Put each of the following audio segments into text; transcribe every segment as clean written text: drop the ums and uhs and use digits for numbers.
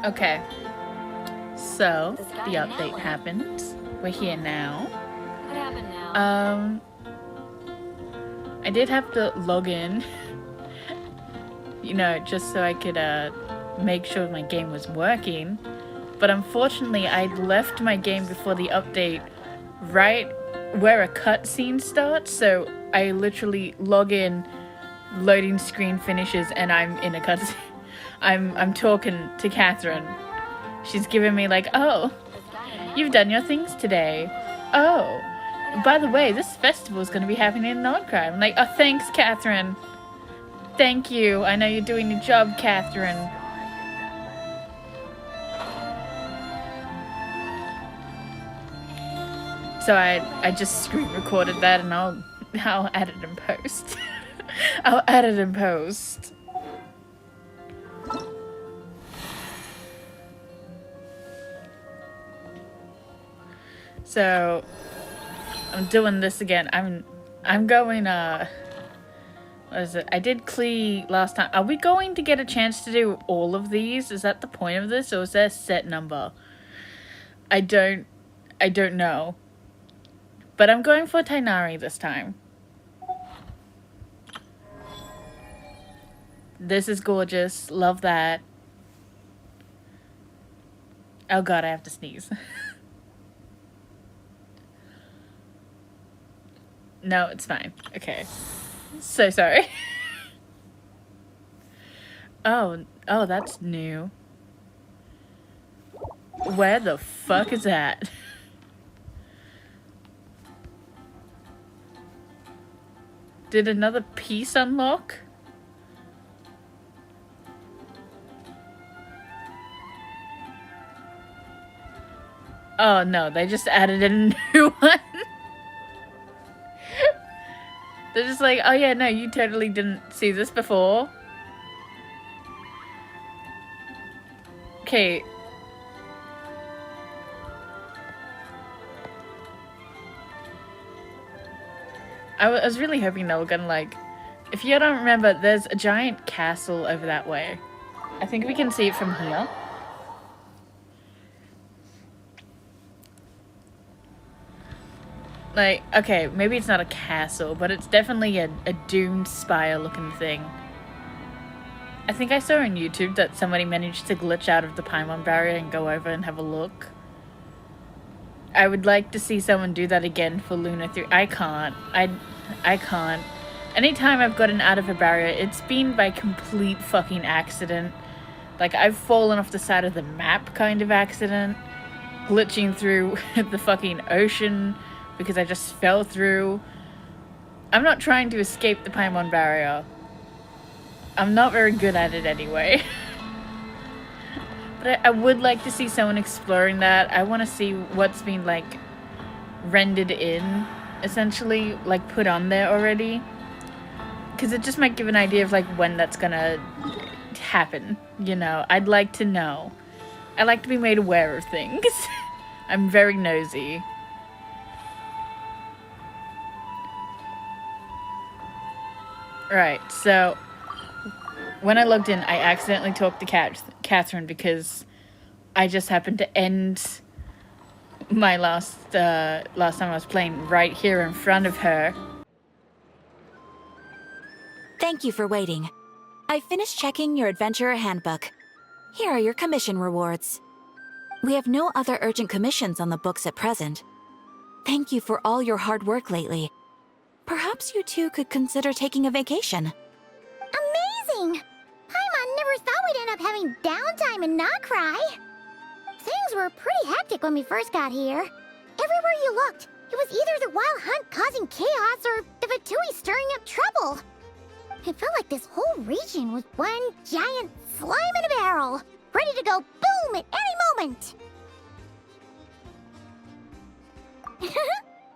Okay. So, the update happened. We're here now. What happened now? I did have to log in, just so I could make sure my game was working. But unfortunately, I'd left my game before the update right where a cutscene starts, so I literally log in, loading screen finishes, and I'm in a cutscene. I'm talking to Catherine. She's giving me like, oh, you've done your things today. Oh, by the way, this festival is going to be happening in Nordcry. I'm like, oh, thanks, Catherine. Thank you. I know you're doing your job, Catherine. So I just screen recorded that, and I'll add it in post. I'll add it in post. So I'm doing this again. I'm going what is it? I did Klee last time. Are we going to get a chance to do all of these? Is that the point of this, or is there a set number? I don't know. But I'm going for Tainari this time. This is gorgeous. Love that. Oh god, I have to sneeze. No, it's fine. Okay. So sorry. Oh, that's new. Where the fuck is that? Did another piece unlock? Oh no, they just added a new one. They're just like, oh yeah, no, you totally didn't see this before. Okay. I was really hoping they were gonna, like... If you don't remember, there's a giant castle over that way. I think we can see it from here. Like, okay, maybe it's not a castle, but it's definitely a doomed spire looking thing. I think I saw on YouTube that somebody managed to glitch out of the Paimon barrier and go over and have a look. I would like to see someone do that again for Lunar 3. I can't. I can't. Anytime I've gotten out of a barrier, it's been by complete fucking accident. Like, I've fallen off the side of the map kind of accident. Glitching through the fucking ocean because I just fell through. I'm not trying to escape the Paimon barrier. I'm not very good at it anyway. But I would like to see someone exploring that. I want to see what's been, like, rendered in, essentially, like, put on there already. Because it just might give an idea of, like, when that's gonna happen, you know? I'd like to know. I like to be made aware of things. I'm very nosy. Right, so... When I logged in, I accidentally talked to Catherine because I just happened to end my last time I was playing right here in front of her. Thank you for waiting. I finished checking your adventurer handbook. Here are your commission rewards. We have no other urgent commissions on the books at present. Thank you for all your hard work lately. Perhaps you two could consider taking a vacation. Amazing! Paimon never thought we'd end up having downtime in Nordcry. Things were pretty hectic when we first got here. Everywhere you looked, it was either the wild hunt causing chaos or the Fatui stirring up trouble. It felt like this whole region was one giant slime in a barrel, ready to go boom at any moment.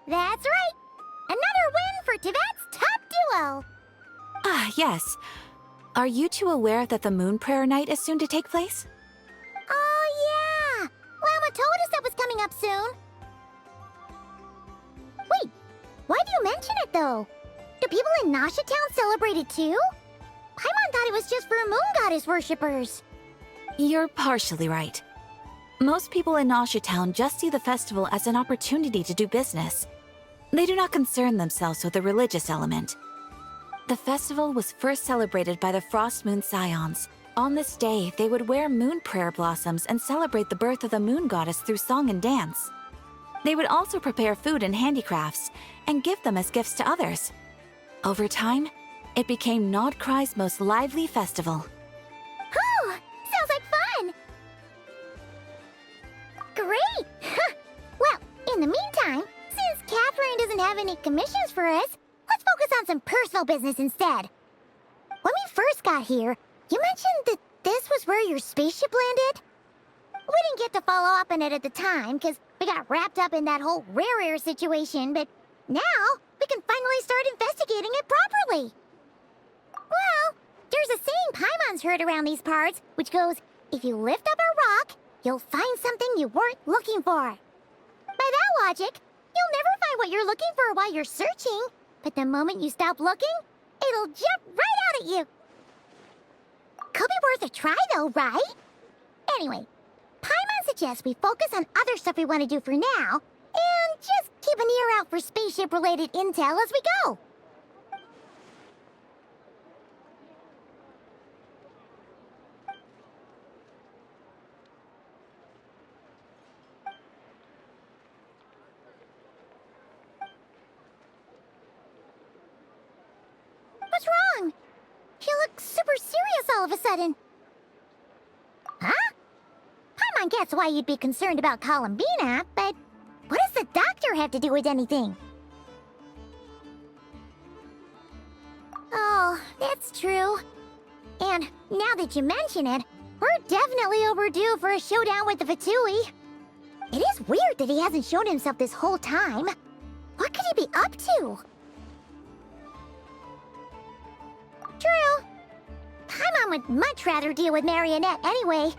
That's right! Another win for Tibet's top duo! Ah, yes. Are you two aware that the Moon Prayer Night is soon to take place? Oh, yeah! Llama told us that was coming up soon. Wait, why do you mention it, though? Do people in Nasha Town celebrate it, too? Paimon thought it was just for Moon Goddess worshippers. You're partially right. Most people in Nausea Town just see the festival as an opportunity to do business. They do not concern themselves with the religious element. The festival was first celebrated by the Frost Moon Scions. On this day, they would wear moon prayer blossoms and celebrate the birth of the moon goddess through song and dance. They would also prepare food and handicrafts and give them as gifts to others. Over time, it became Nodcry's most lively festival. Whew! Sounds like fun! Great! Well, in the meantime, since Catherine doesn't have any commissions for us, let's focus on some personal business instead. When we first got here, you mentioned that this was where your spaceship landed? We didn't get to follow up on it at the time, because we got wrapped up in that whole rare air situation, but now we can finally start investigating it properly. Well, there's a saying Paimon's heard around these parts, which goes, if you lift up a rock, you'll find something you weren't looking for. By that logic, you'll never find what you're looking for while you're searching, but the moment you stop looking, it'll jump right out at you. Could be worth a try though, right? Anyway, Paimon suggests we focus on other stuff we want to do for now, and just keep an ear out for spaceship-related intel as we go. What's wrong? You look super serious all of a sudden. Huh? Paimon gets why you'd be concerned about Columbina, but what does the doctor have to do with anything? Oh, that's true. And now that you mention it, we're definitely overdue for a showdown with the Fatui. It is weird that he hasn't shown himself this whole time. What could he be up to? True. Paimon would much rather deal with Marionette anyway.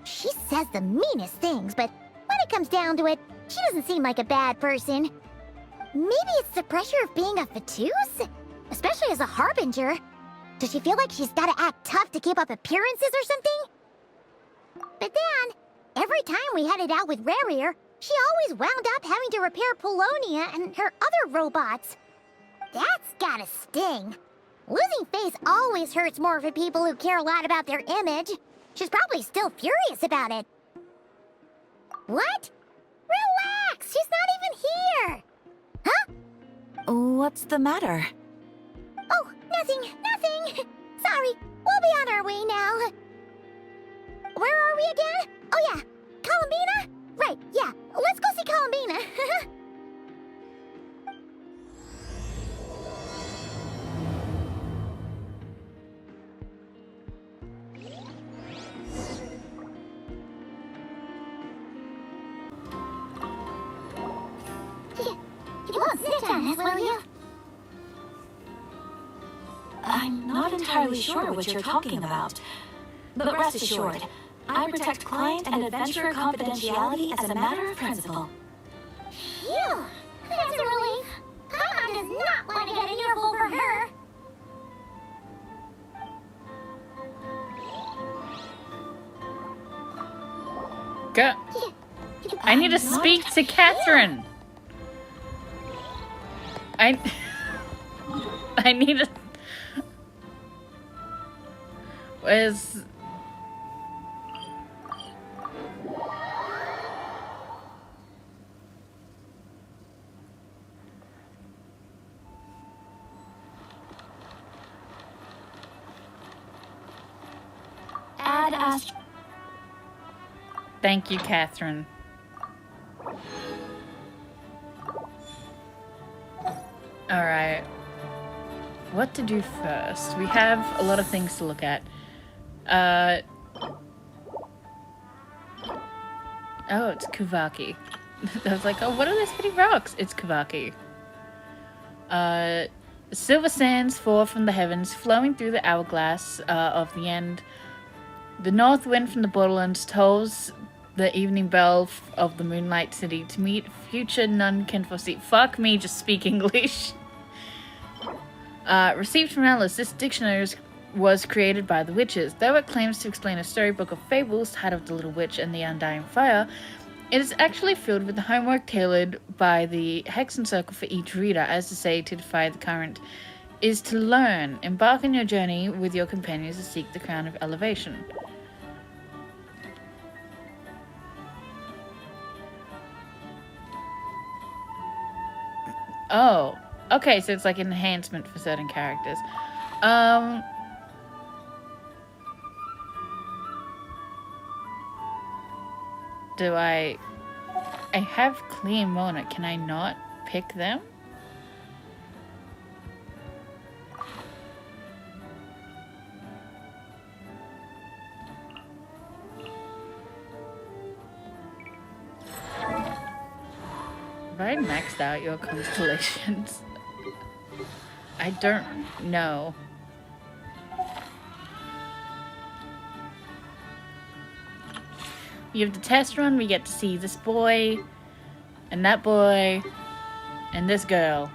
She says the meanest things, but when it comes down to it, she doesn't seem like a bad person. Maybe it's the pressure of being a Fatuse? Especially as a Harbinger. Does she feel like she's gotta act tough to keep up appearances or something? But then, every time we headed out with Rarier, she always wound up having to repair Polonia and her other robots. That's gotta sting. Losing face always hurts more for people who care a lot about their image. She's probably still furious about it. What? Relax! She's not even here! Huh? What's the matter? Oh, nothing. Sorry, we'll be on our way now. Where are we again? Oh yeah, Columbina? Right, yeah, let's go see Columbina. You won't sit on us, will you? I'm not entirely sure what you're talking about. But rest assured, I protect client and adventurer confidentiality as a matter of principle. Phew! That's a relief. Paimon does not want to get an earful for her. Go. I need to speak to Catherine. I need to. Where's... Thank you, Catherine. Alright. What to do first? We have a lot of things to look at. Oh, it's Kuvaki. I was like, oh, what are these pretty rocks? It's Kuvaki. Silver sands fall from the heavens, flowing through the hourglass of the end. The north wind from the borderlands tolls the evening bell of the Moonlight City to meet future none can foresee. Fuck me, just speak English. Received from Alice, this dictionary was created by the witches. Though it claims to explain a storybook of fables titled The Little Witch and the Undying Fire, it is actually filled with the homework tailored by the Hexen Circle for each reader, as to say, to defy the current is to learn. Embark on your journey with your companions to seek the crown of elevation. Oh, okay, so it's like an enhancement for certain characters. Do I have clear Mona. Can I not pick them? Have I maxed out your constellations? I don't know. We have the test run, we get to see this boy, and that boy, and this girl.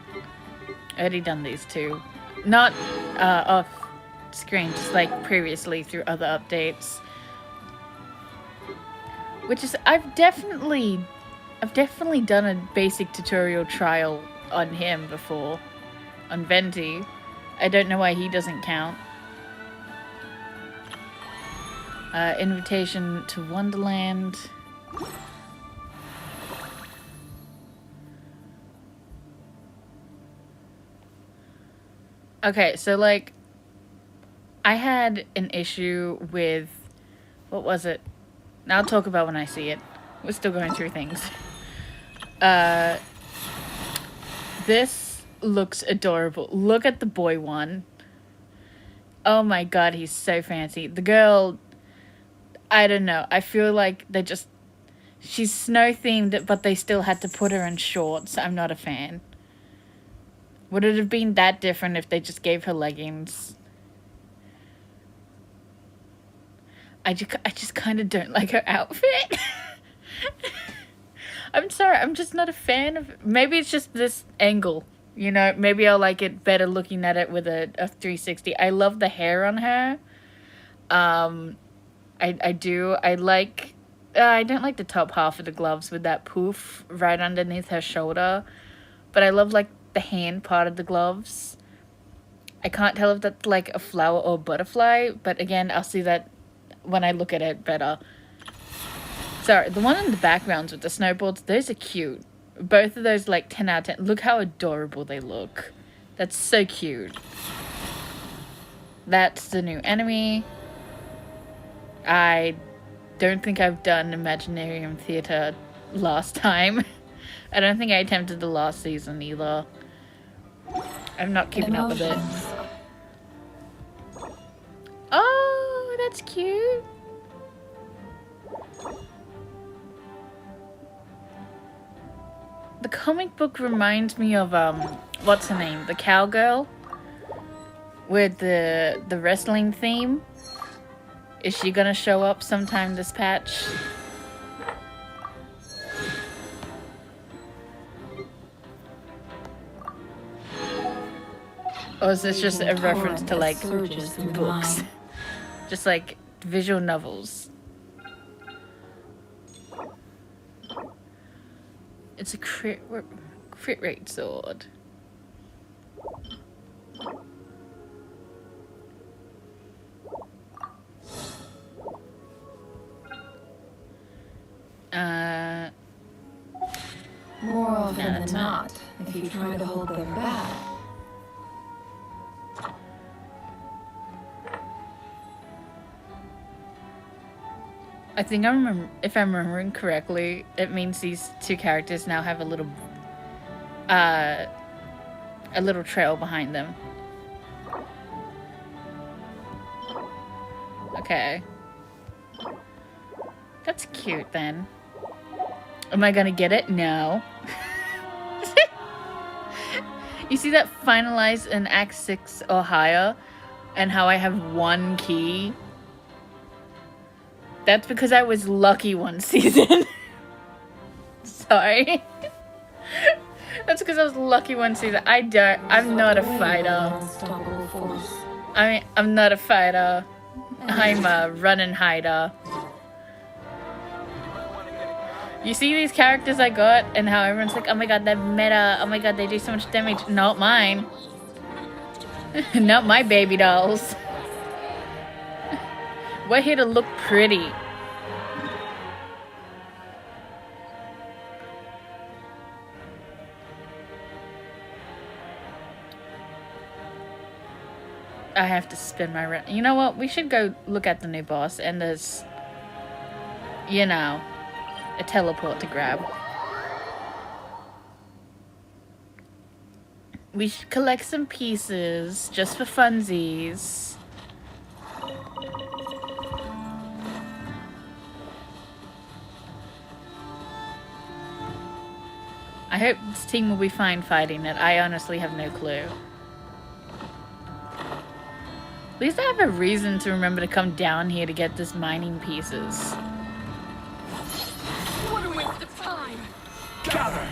I already done these two. Not off screen, just like previously through other updates. Which is, I've definitely done a basic tutorial trial on him before. On Venti. I don't know why he doesn't count. Invitation to Wonderland. Okay, so like, I had an issue with, what was it? I'll talk about when I see it. We're still going through things. This looks adorable. Look at the boy one. Oh my god, he's so fancy. The girl, I don't know. I feel like they just... She's snow-themed, but they still had to put her in shorts. I'm not a fan. Would it have been that different if they just gave her leggings? I just kind of don't like her outfit. I'm sorry, I'm just not a fan of... Maybe it's just this angle. You know, maybe I'll like it better looking at it with a 360. I love the hair on her. I do. I like... I don't like the top half of the gloves with that poof right underneath her shoulder. But I love, like, the hand part of the gloves. I can't tell if that's, like, a flower or butterfly. But, again, I'll see that when I look at it better. Sorry, the one in the backgrounds with the snowboards, those are cute. Both of those, like, 10 out of 10. Look how adorable they look. That's so cute. That's the new enemy. I don't think I've done Imaginarium Theatre last time. I don't think I attempted the last season either. I'm not keeping up with it. Oh, that's cute. The comic book reminds me of, what's her name? The cowgirl? With the wrestling theme. Is she gonna show up sometime this patch? Or is this just a reference to, like, books? Just, like, visual novels. It's a crit rate sword. More often than not, if you try to hold them back. I think if I'm remembering correctly, it means these two characters now have a little trail behind them. Okay. That's cute then. Am I gonna get it? No. You see that finalized in Act 6 or higher? And how I have one key? That's because I was lucky one season. Sorry. That's because I was lucky one season. I'm not a fighter. I'm not a fighter. I'm a run and hider. You see these characters I got and how everyone's like, oh my god, they're meta. Oh my god, they do so much damage. Not mine. Not my baby dolls. We're here to look pretty. I have to spin my rent. You know what? We should go look at the new boss, and there's, you know, a teleport to grab. We should collect some pieces just for funsies. I hope this team will be fine fighting it. I honestly have no clue. At least I have a reason to remember to come down here to get this mining pieces. What a waste of time! Gather!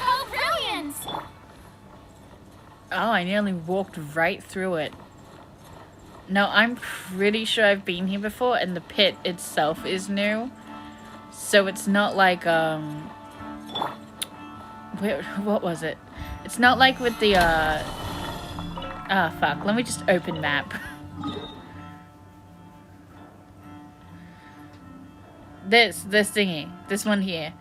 Oh, brilliant! Oh, I nearly walked right through it. No, I'm pretty sure I've been here before, and the pit itself is new. So it's not like, what was it? It's not like with the, ah, fuck. Let me just open map. This thingy. This one here.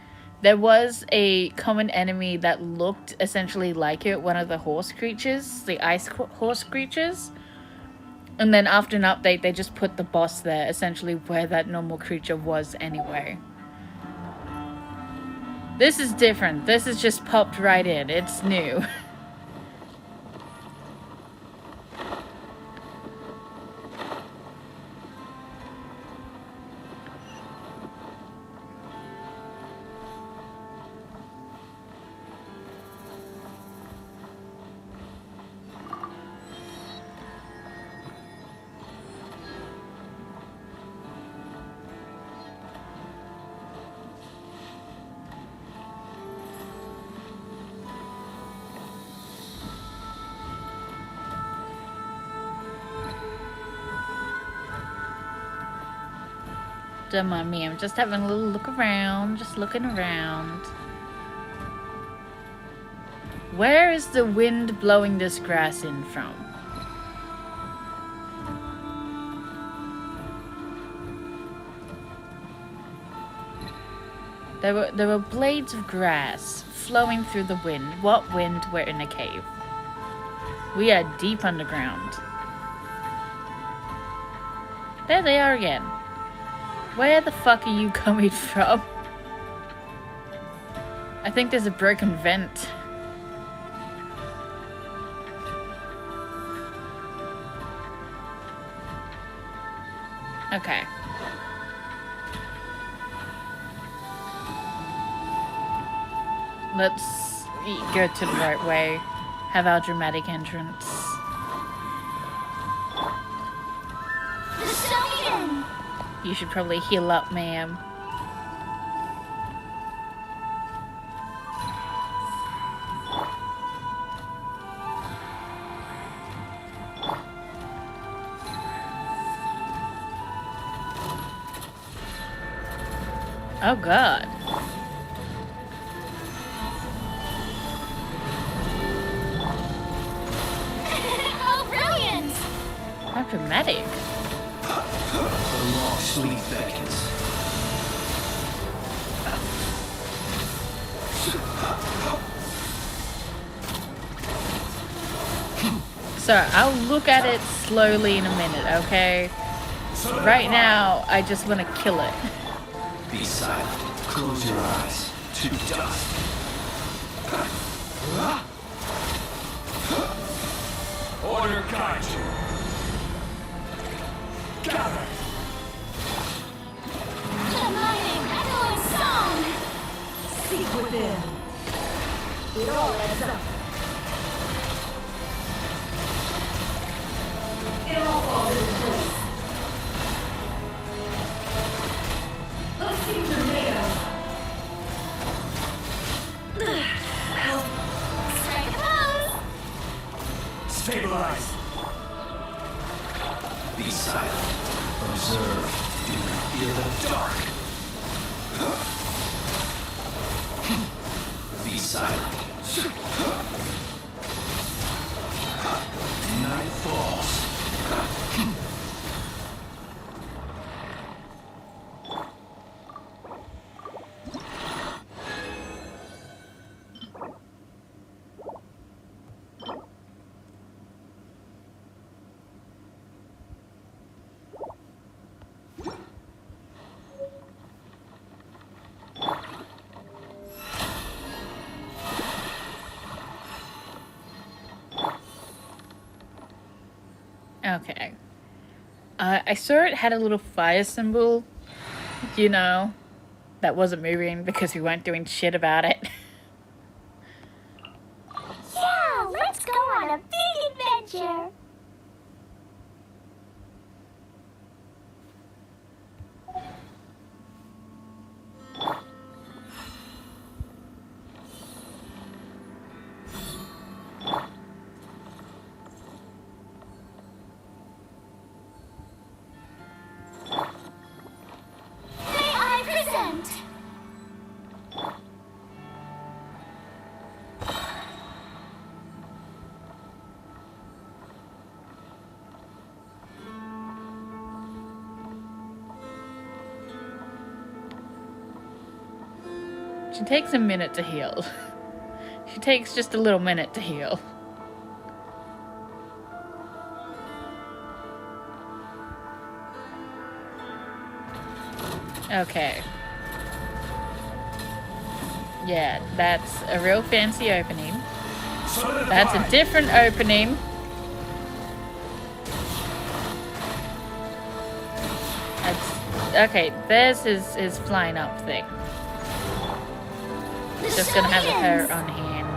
There was a common enemy that looked essentially like it, one of the horse creatures, the ice horse creatures. And then after an update, they just put the boss there, essentially where that normal creature was anyway. This is different. This is just popped right in. It's new. Don't mind me, I'm just having a little look around, just looking around. Where is the wind blowing this grass in from? There were blades of grass flowing through the wind. What wind? We're in a cave. We are deep underground. There they are again. Where the fuck are you coming from? I think there's a broken vent. Okay. Let's go to the right way. Have our dramatic entrance. You should probably heal up, ma'am. Oh god. Oh, brilliant! How dramatic. The law sweet beckons. So, I'll look at it slowly in a minute, okay? Right now, I just want to kill it. Be silent. Close your eyes. To dust. Order guide you. Gather. Seek within. It all adds up. It all falls into place. Let's see what you're made of. Strike a pose! Stabilize. Be silent. Observe. Do not fear the dark. Be silent. Night falls. Okay. I saw it had a little fire symbol, you know, that wasn't moving because we weren't doing shit about it. Yeah, let's go on a big adventure! May I present? She takes a minute to heal. She takes just a little minute to heal. Okay. Yeah, that's a real fancy opening. That's a different opening. That's okay. There's his flying up thing. Just gonna have her on hand.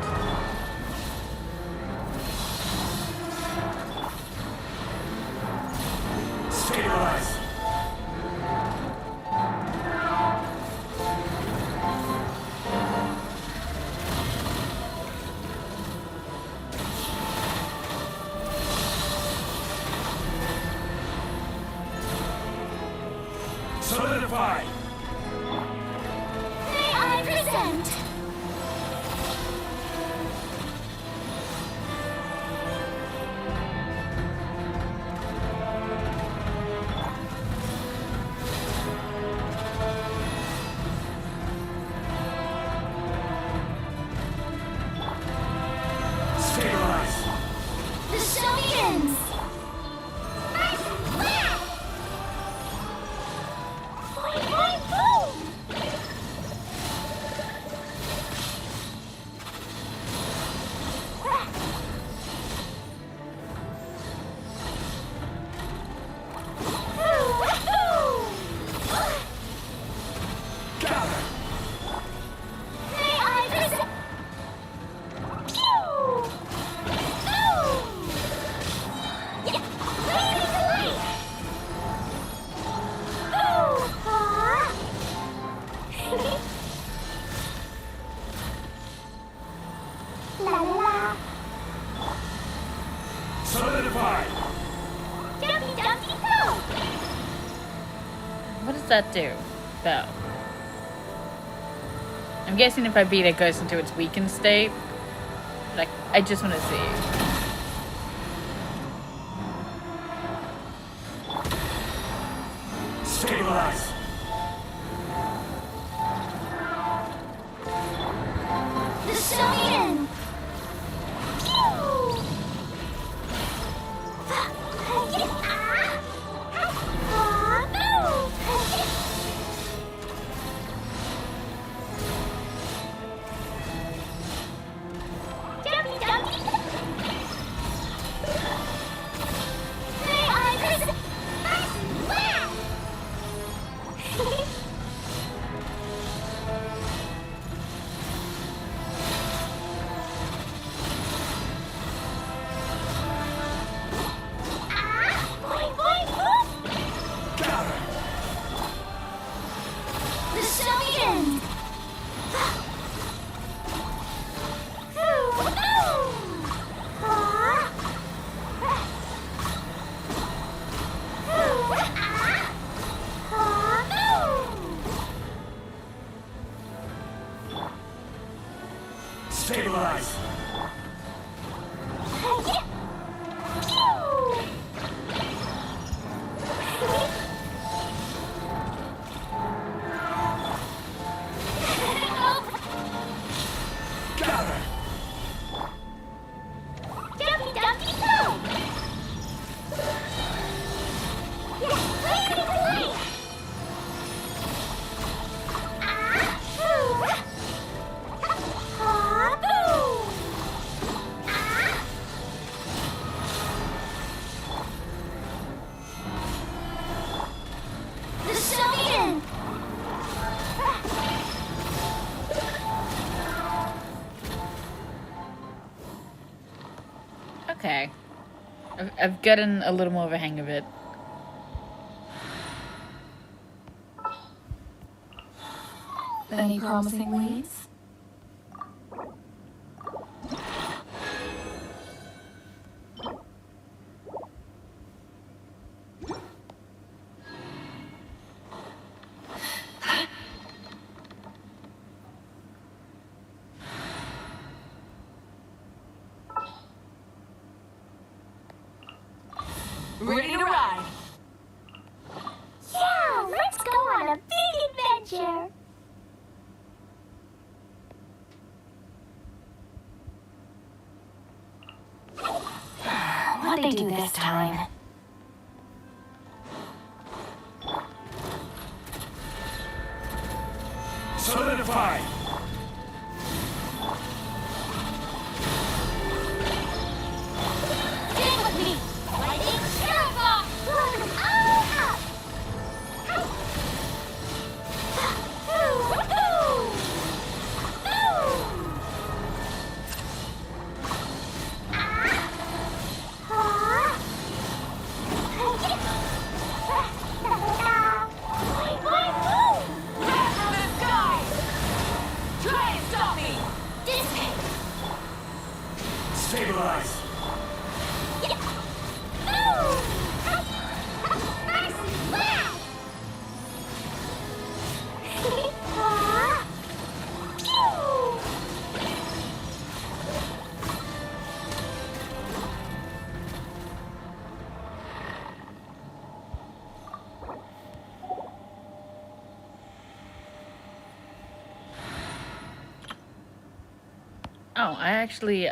Stabilize. Solidify. May I present? Stabilize. The show begins! Boing, boing, boom! Gather. May I present? Pew! Boom! Yeah! Bring me to life! Ooh! Aw! La la la! Solidify. Jumpy dumpy go! What does that do, though? I'm guessing if I beat it, it goes into its weakened state. Like, I just want to see. Stabilize. The show begins! Pew! Jumpy dumpy! I've gotten a little more of a hang of it. Any promising leads? Ready to ride! Yeah, let's go on a big adventure. What'd they do this time? Solidify! Stay with me. Lightning Shuriken. Oh, The sky! Try and stop me! Stabilize! Oh, I actually,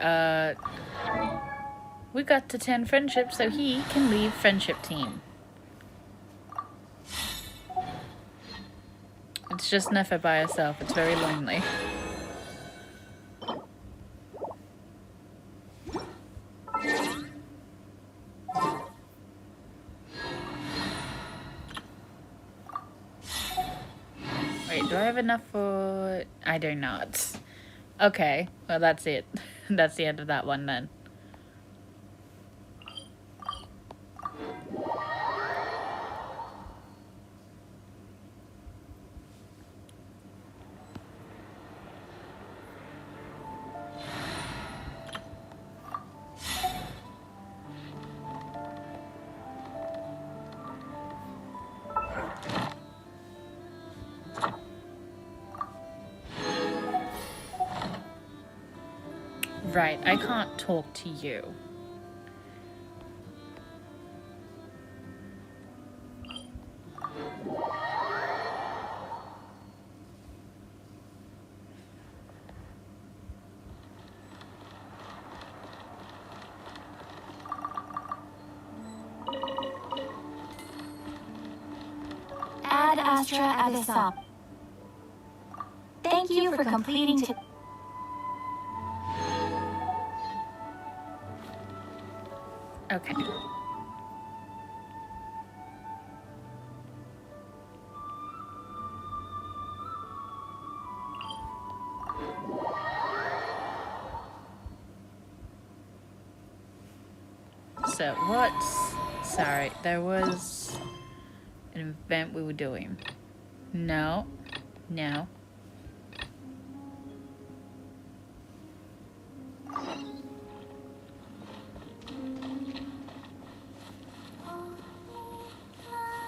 we got to 10 friendships, so he can leave friendship team. It's just Nefa by herself. It's very lonely. Wait, do I have enough for... I do not. Okay, well that's it. That's the end of that one then. Right, I can't talk to you. Ad Astra Abyssop. Thank you for completing to... Okay. So what's... Sorry, there was an event we were doing. No. No.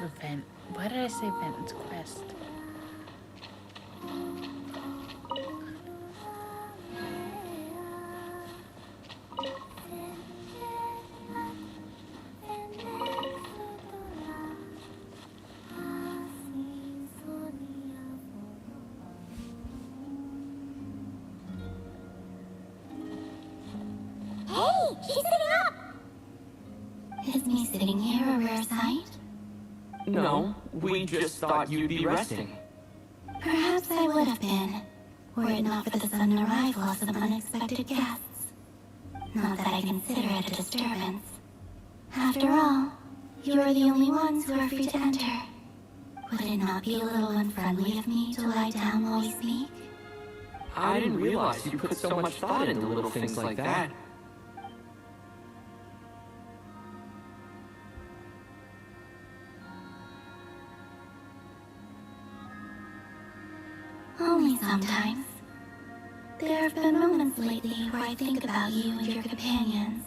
Event. Why did I say event? It's quest. Hey, she's sitting up. Is me sitting here a rare sight? No, we just thought you'd be resting. Perhaps I would have been, were it not for the sudden arrival of some unexpected guests. Not that I consider it a disturbance. After all, you are the only ones who are free to enter. Would it not be a little unfriendly of me to lie down while we speak? I didn't realize you put so much thought into little things like that. Only sometimes. There have been moments lately where I think about you and your companions.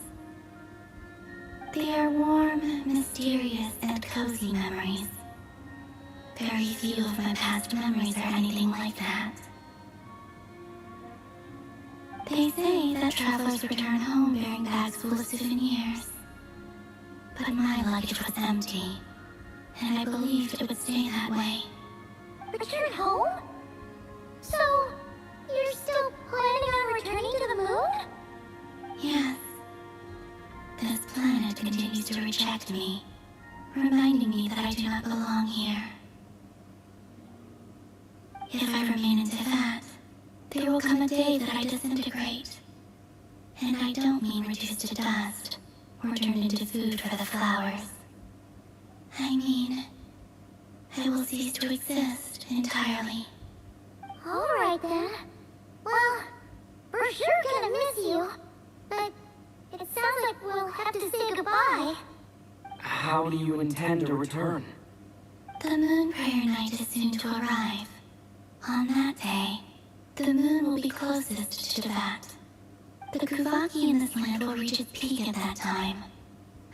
They are warm, mysterious, and cozy memories. Very few of my past memories are anything like that. They say that travelers return home bearing bags full of souvenirs. But my luggage was empty, and I believed it would stay that way. Return home? So, you're still planning on returning to the moon? Yes. This planet continues to reject me, reminding me that I do not belong here. If I remain in Tibet, there will come a day that I disintegrate. And I don't mean reduced to dust, or turned into food for the flowers. I mean, I will cease to exist entirely. Alright then. Well, we're sure gonna miss you. But it sounds like we'll have to say goodbye. How do you intend to return? The moon prayer night is soon to arrive. On that day, the moon will be closest to Tibet. The Kuvaki in this land will reach its peak at that time.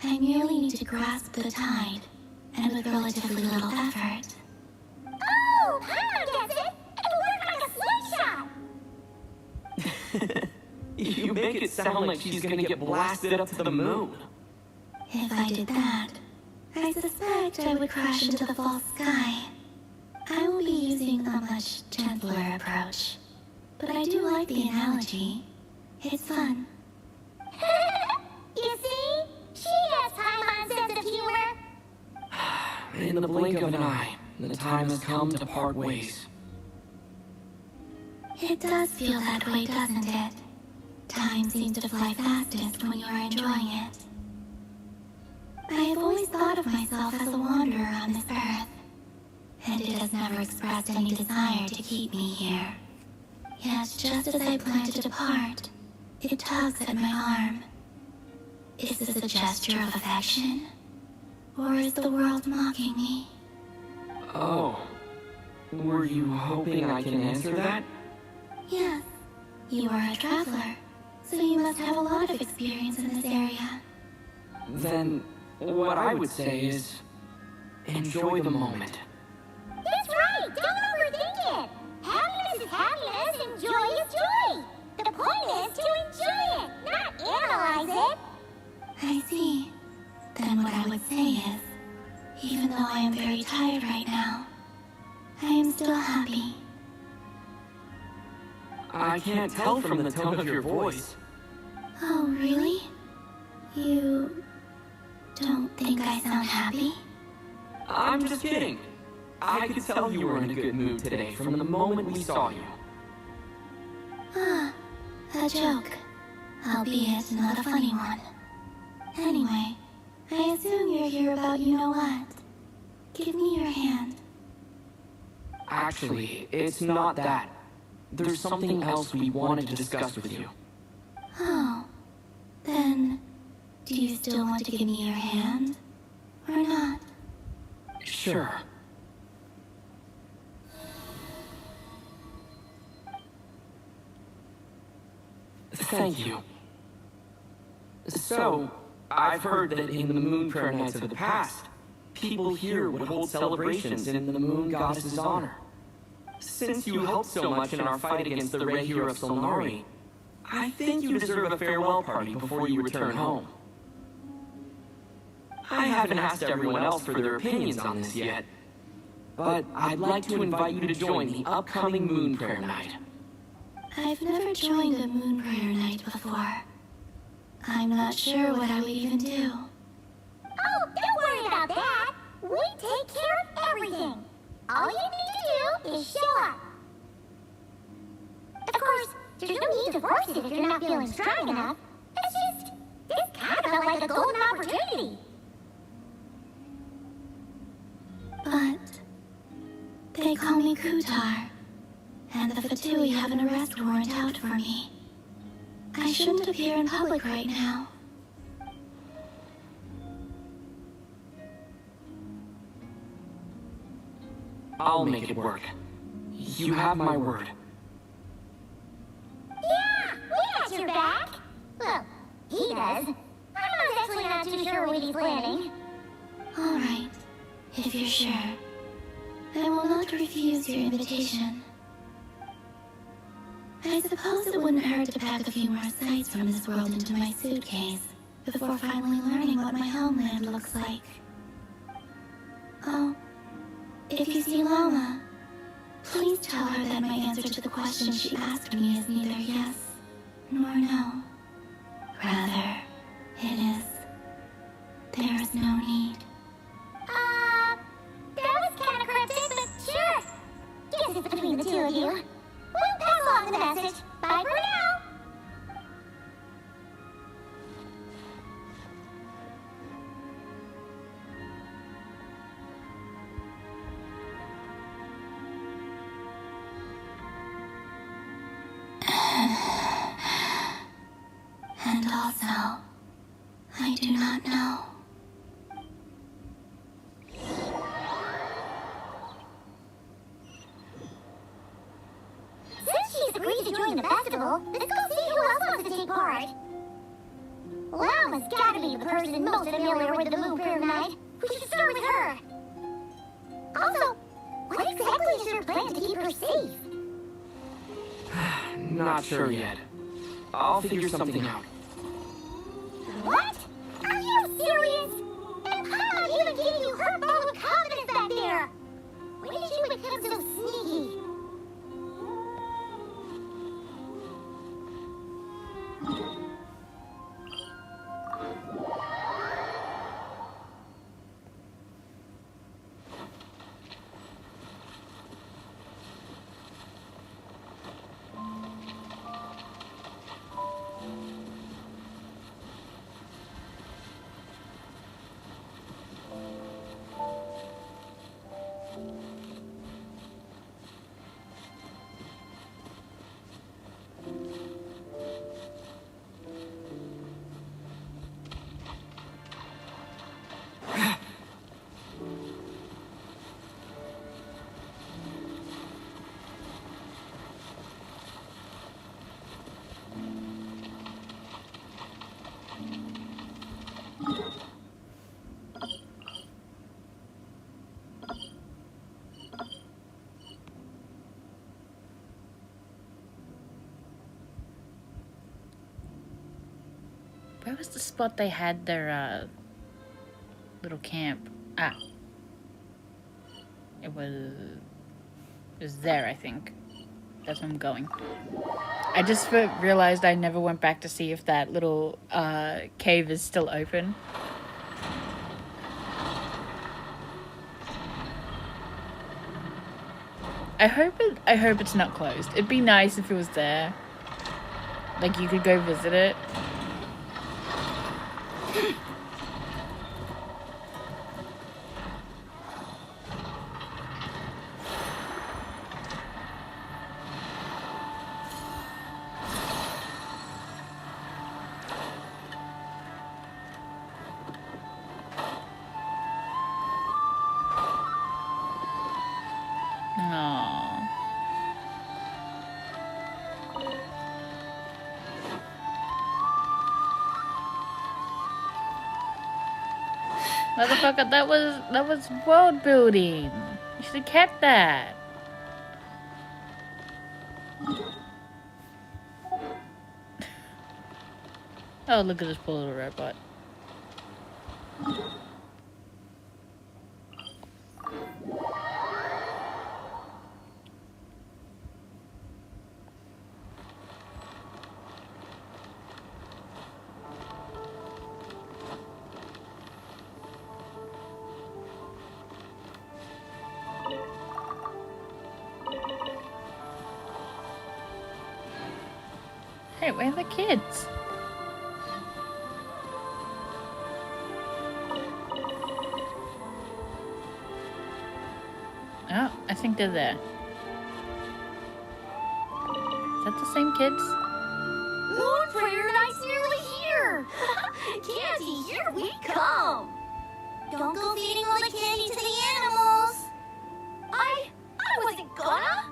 I merely need to grasp the tide, and with relatively little effort. Oh, Paimon gets it! It'll work like a slingshot! You make it sound like she's gonna get blasted up to the moon. If I did that, I suspect I would crash into the false sky. I will be using a much gentler approach, but I do like the analogy. It's fun. You see? She has Paimon's sense of humor. In the blink of an eye, the time has come to part ways. It does feel that way, doesn't it? Time seems to fly fastest when you are enjoying it. I have always thought of myself as a wanderer on this earth, and it has never expressed any desire to keep me here. Yet just as I plan to depart, it tugs at my arm. Is this a gesture of affection? Or is the world mocking me? Oh. Were you hoping I can answer that? Yes. You are a traveler, so you must have a lot of experience in this area. Then, what I would say is, enjoy the moment. That's right! Don't overthink it! Happiness is happiness and joy is joy! The point is to enjoy it, not analyze it! I see. Then what I would say is, even though I am very tired right now, I am still happy. I can't tell from the tone of your voice. Oh, really? You don't think I sound happy? I'm just kidding. I could tell you were in a good mood today from the moment we saw you. Ah, a joke. Albeit not a funny one. Anyway, I assume you're here about you-know-what. Give me your hand. Actually, it's not that. There's something else we wanted to discuss with you. Oh, then, do you still want to give me your hand? Or not? Sure. Thank you. So, I've heard that in the moon prayer nights of the past, people here would hold celebrations in the moon goddess's honor. Since you helped so much in our fight against the Red Hero of Solnari, I think you deserve a farewell party before you return home. I haven't asked everyone else for their opinions on this yet, but I'd like to invite you to join the upcoming moon prayer night. I've never joined a moon prayer night before. I'm not sure what I would even do. Oh, don't worry about that! We take care of everything! All you need to do is show up! Of course, there's no need to force it if you're not feeling strong enough. It's just, this kind of felt like a golden opportunity. But they call me Kutar, and the Fatui have an arrest warrant out for me. I shouldn't appear in public right now. I'll make it work. You have my word. Yeah, we got your back. Well, he does. I'm actually not too sure what he's planning. Alright, if you're sure. I will not refuse your invitation. I suppose it wouldn't hurt to pack a few more sights from this world into my suitcase before finally learning what my homeland looks like. Oh, if you see Lama, please tell her that my answer to the question she asked me is neither yes nor no. Rather, it is, there is no need. That was kinda cryptic, but sure. Guess it's between the two of you. We'll pass along the message. Bye for now. And also, I do not know. Since she's agreed to join the festival, let's go see who else wants to take part. Lama's gotta be the person most familiar with the Moon Prayer Night. We should start with her. Also, what exactly is your plan to keep her safe? Not sure yet. I'll figure something out. What? Are you serious? And Paimon even gave you her vote of confidence back there. When did you become so sneaky? Where was the spot they had their little camp? Ah. It was there, I think. That's where I'm going. I just realized I never went back to see if that little cave is still open. I hope it's not closed. It'd be nice if it was there. Like you could go visit it. Aww. Motherfucker, that was world building. You should have kept that. Oh, look at this poor little robot. Hey, where are the kids? Oh, I think they're there. Is that the same kids? Moon Prayer Night's nearly here! Candy, here we come! Don't go feeding all the candy to the animals. I wasn't gonna!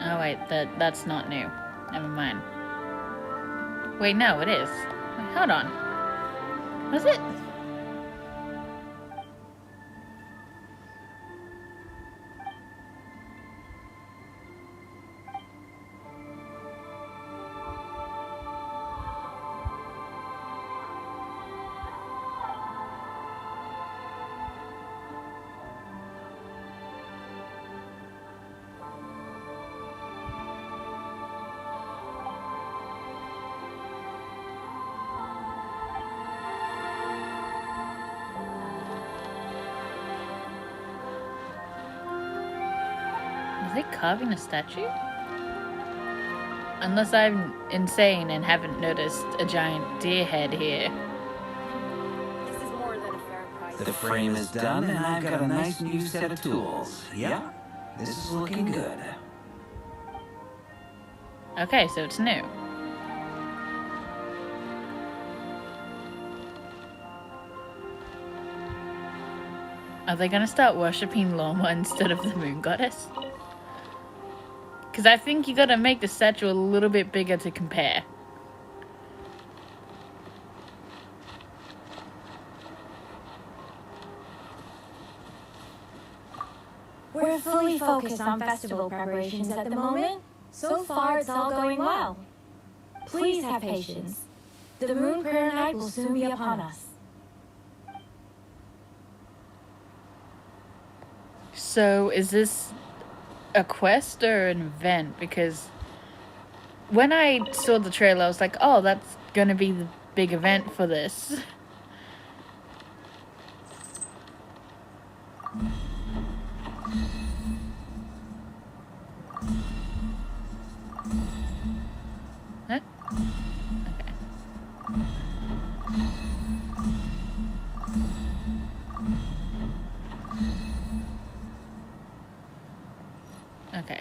Oh wait, that's not new. Never mind. Wait, no, it is. Wait, hold on. Was it? Are they carving a statue? Unless I'm insane and haven't noticed a giant deer head here. This is more than a fair price. The frame is done, and I've got a nice new set of tools. Yeah, this is looking good. Okay, so it's new. Are they gonna start worshipping Lorma instead of the moon goddess? Because I think you gotta make the statue a little bit bigger to compare. We're fully focused on festival preparations at the moment. So far, it's all going well. Please have patience. The moon prayer night will soon be upon us. So is this a quest or an event? Because when I saw the trailer, I was like, oh, that's gonna be the big event for this. Huh? Okay. Okay.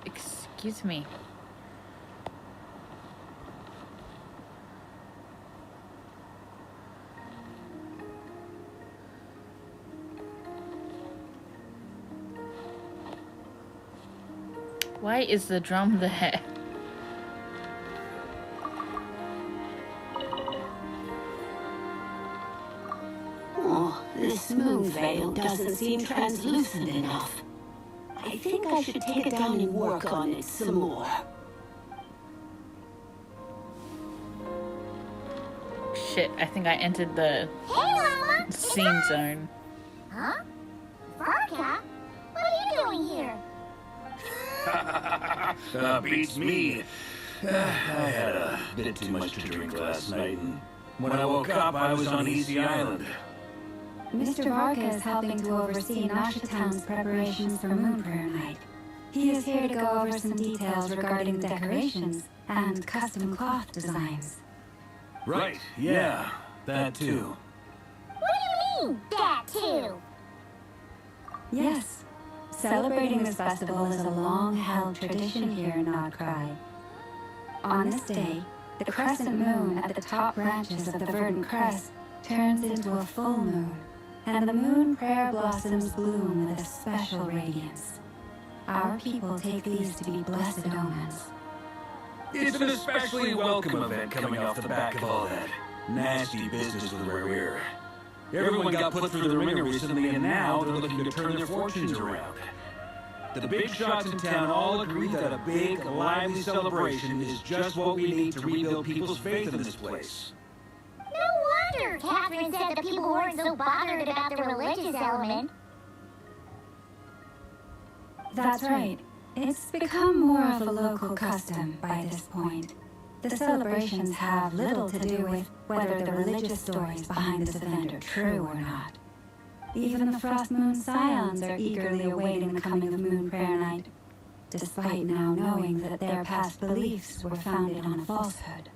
Excuse me. Why is the drum there? Oh, this moon veil doesn't seem translucent enough. I think I should take it down and work on it some more. Shit, I think I entered the Hey, Llama! scene zone. Huh? Varka? What are you doing here? Beats me. I had a bit too much to drink last night, and when I woke up, I was on Easy Island. Mr. Varka is helping to oversee Nasha Town's preparations for Moon Prayer Night. He is here to go over some details regarding decorations and custom cloth designs. Right, yeah, that too. What do you mean, that too? Yes, celebrating this festival is a long-held tradition here in Nodcry. On this day, the crescent moon at the top branches of the verdant crest turns into a full moon, and the moon prayer blossoms bloom with a special radiance. Our people take these to be blessed omens. It's an especially welcome event coming off the back of all that nasty business with Rare. Everyone got put through the ringer recently, and now they're looking to turn their fortunes around. The big shots in town all agree that a big, lively celebration is just what we need to rebuild people's faith in this place. No wonder Catherine said the people weren't so bothered about the religious element. That's right. It's become more of a local custom by this point. The celebrations have little to do with whether the religious stories behind this event are true or not. Even the Frost Moon Scions are eagerly awaiting the coming of Moon Prayer Night, despite now knowing that their past beliefs were founded on a falsehood.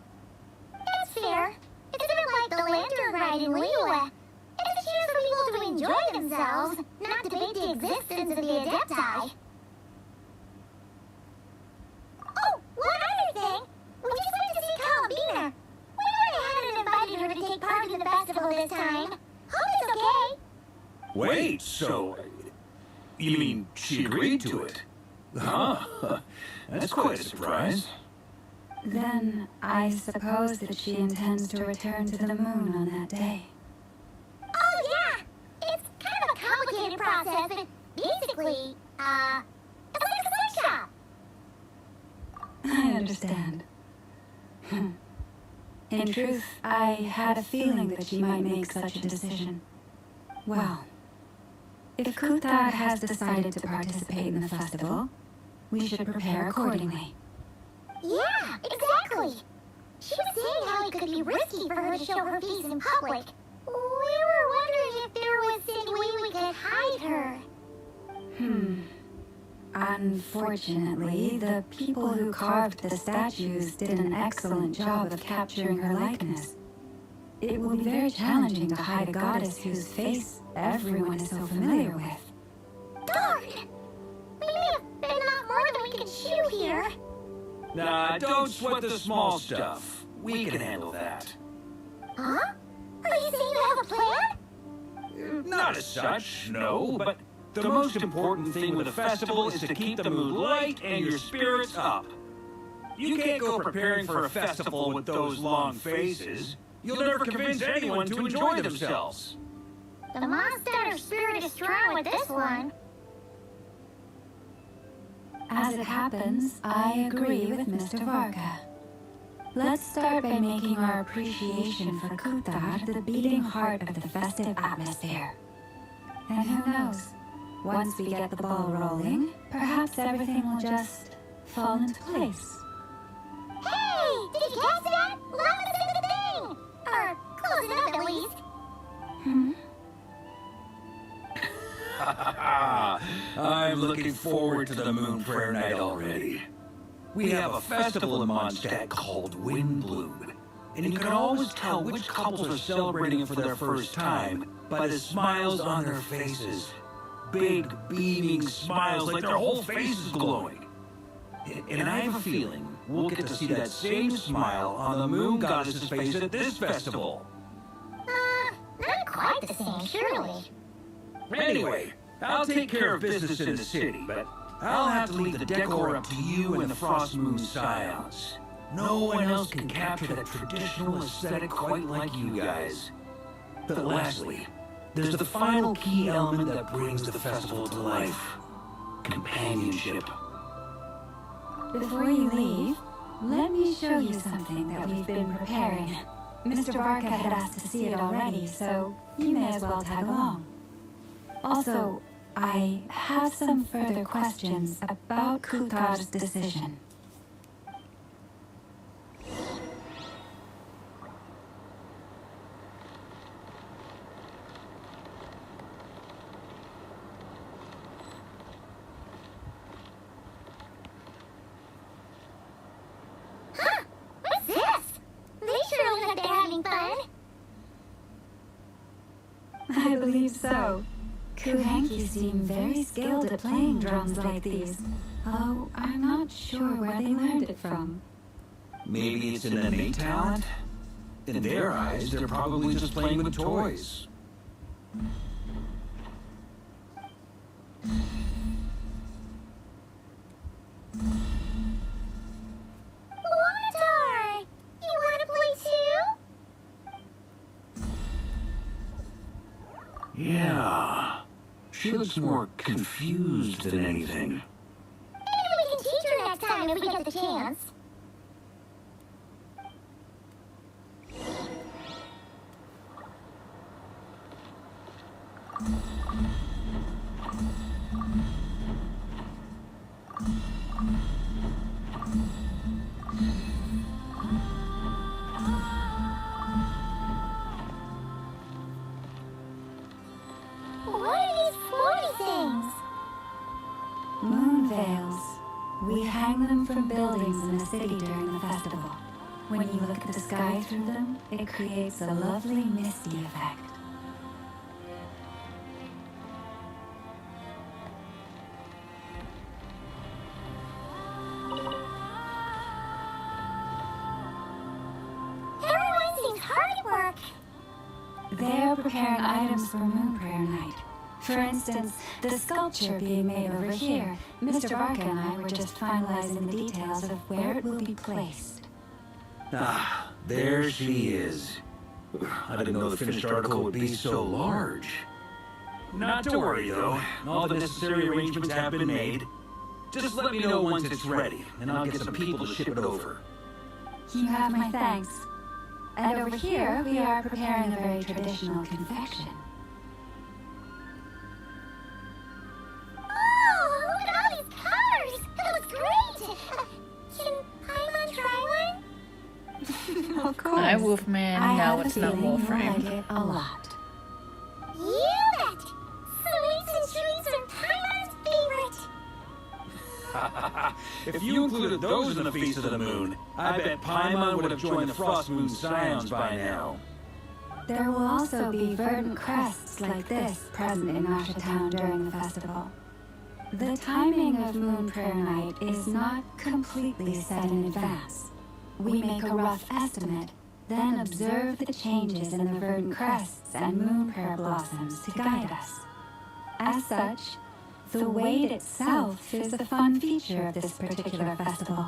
That's fair. It's a bit like the lantern ride in Liyue. It's a chance for people to enjoy themselves, not debate the existence of the Adepti. Oh, one other thing. We just went to see Carabiner. You mean she agreed to it? Huh. That's quite a surprise. Then I suppose that she intends to return to the moon on that day. Oh, yeah! It's kind of a complicated process, but basically, it's like a slingshot! I understand. In truth, I had a feeling that she might make such a decision. Well, if Kuthar has decided to participate in the festival, we should prepare accordingly. Yeah, exactly! She was saying how it could be risky for her to show her face in public. We were wondering if there was any way we could hide her. Unfortunately, the people who carved the statues did an excellent job of capturing her likeness. It will be very challenging to hide a goddess whose face everyone is so familiar with. Darn! We may have bitten off more than we can chew here. Nah, don't sweat the small stuff. We can handle that. Huh? Are you saying you have a plan? Not as such, no, but the most important thing with a festival is to keep the mood light and your spirits up. You can't go preparing for a festival with those long faces. You'll never convince anyone to enjoy themselves. The monster spirit is strong with this one. As it happens, I agree with Mr. Varka. Let's start by making our appreciation for Kuthar the beating heart of the festive atmosphere. And who knows, once we get the ball rolling, perhaps everything will just fall into place. Hey! Did you catch that? Llama's in the thing! Or close enough at least. I'm looking forward to the Moon Prayer Night already. We have a festival in Mondstadt called Windbloom, and you can always tell which couples are celebrating it for their first time by the smiles on their faces. Big, beaming smiles like their whole face is glowing. And I have a feeling we'll get to see that same smile on the Moon Goddess's face at this festival. Not quite the same, surely. Anyway, I'll take care of business in the city, but I'll have to leave the decor up to you and the Frost Moon Scions. No one else can capture that traditional aesthetic quite like you guys. But lastly, there's the final key element that brings the festival to life. Companionship. Before you leave, let me show you something that we've been preparing. Mr. Varka had asked to see it already, so you may as well tag along. Also, I have some further questions about Kuthar's decision. What's this? They sure look like they're having fun. I believe so. Kuhanki seem very skilled at playing drums like these, although I'm not sure where they learned it from. Maybe it's an innate talent? In their eyes, they're probably just playing with toys. Lunar! You wanna play too? Yeah. She looks more confused than anything. Maybe we can teach her next time if we get the chance. What are these floaty things? Moon veils. We hang them from buildings in the city during the festival. When you look at the sky through them, it creates a lovely misty effect. Everyone seems hard at work. They're preparing items for Moon Prayer Night. For instance, the sculpture being made over here, Mr. Barker and I were just finalizing the details of where it will be placed. Ah, there she is. I didn't know the finished article would be so large. Not to worry, though. All the necessary arrangements have been made. Just let me know once it's ready, and I'll get some people to ship it over. You have my thanks. And over here, we are preparing a very traditional confection. Oh, look at all these colors! That looks great! Can Paimon try one? Of course. Hi, Wolfman. I No, have a it's not feeling you'll Wolfram. like it a lot. You bet! Sweets and treats are Paimon's favorite! If you included those in the Feast of the Moon, I bet Paimon would have joined the Frost Moon Scions by now. There will also be verdant crests like this present in Asha Town during the festival. The timing of Moon Prayer Night is not completely set in advance. We make a rough estimate, then observe the changes in the verdant crests and moon prayer blossoms to guide us. As such, the wait itself is the fun feature of this particular festival.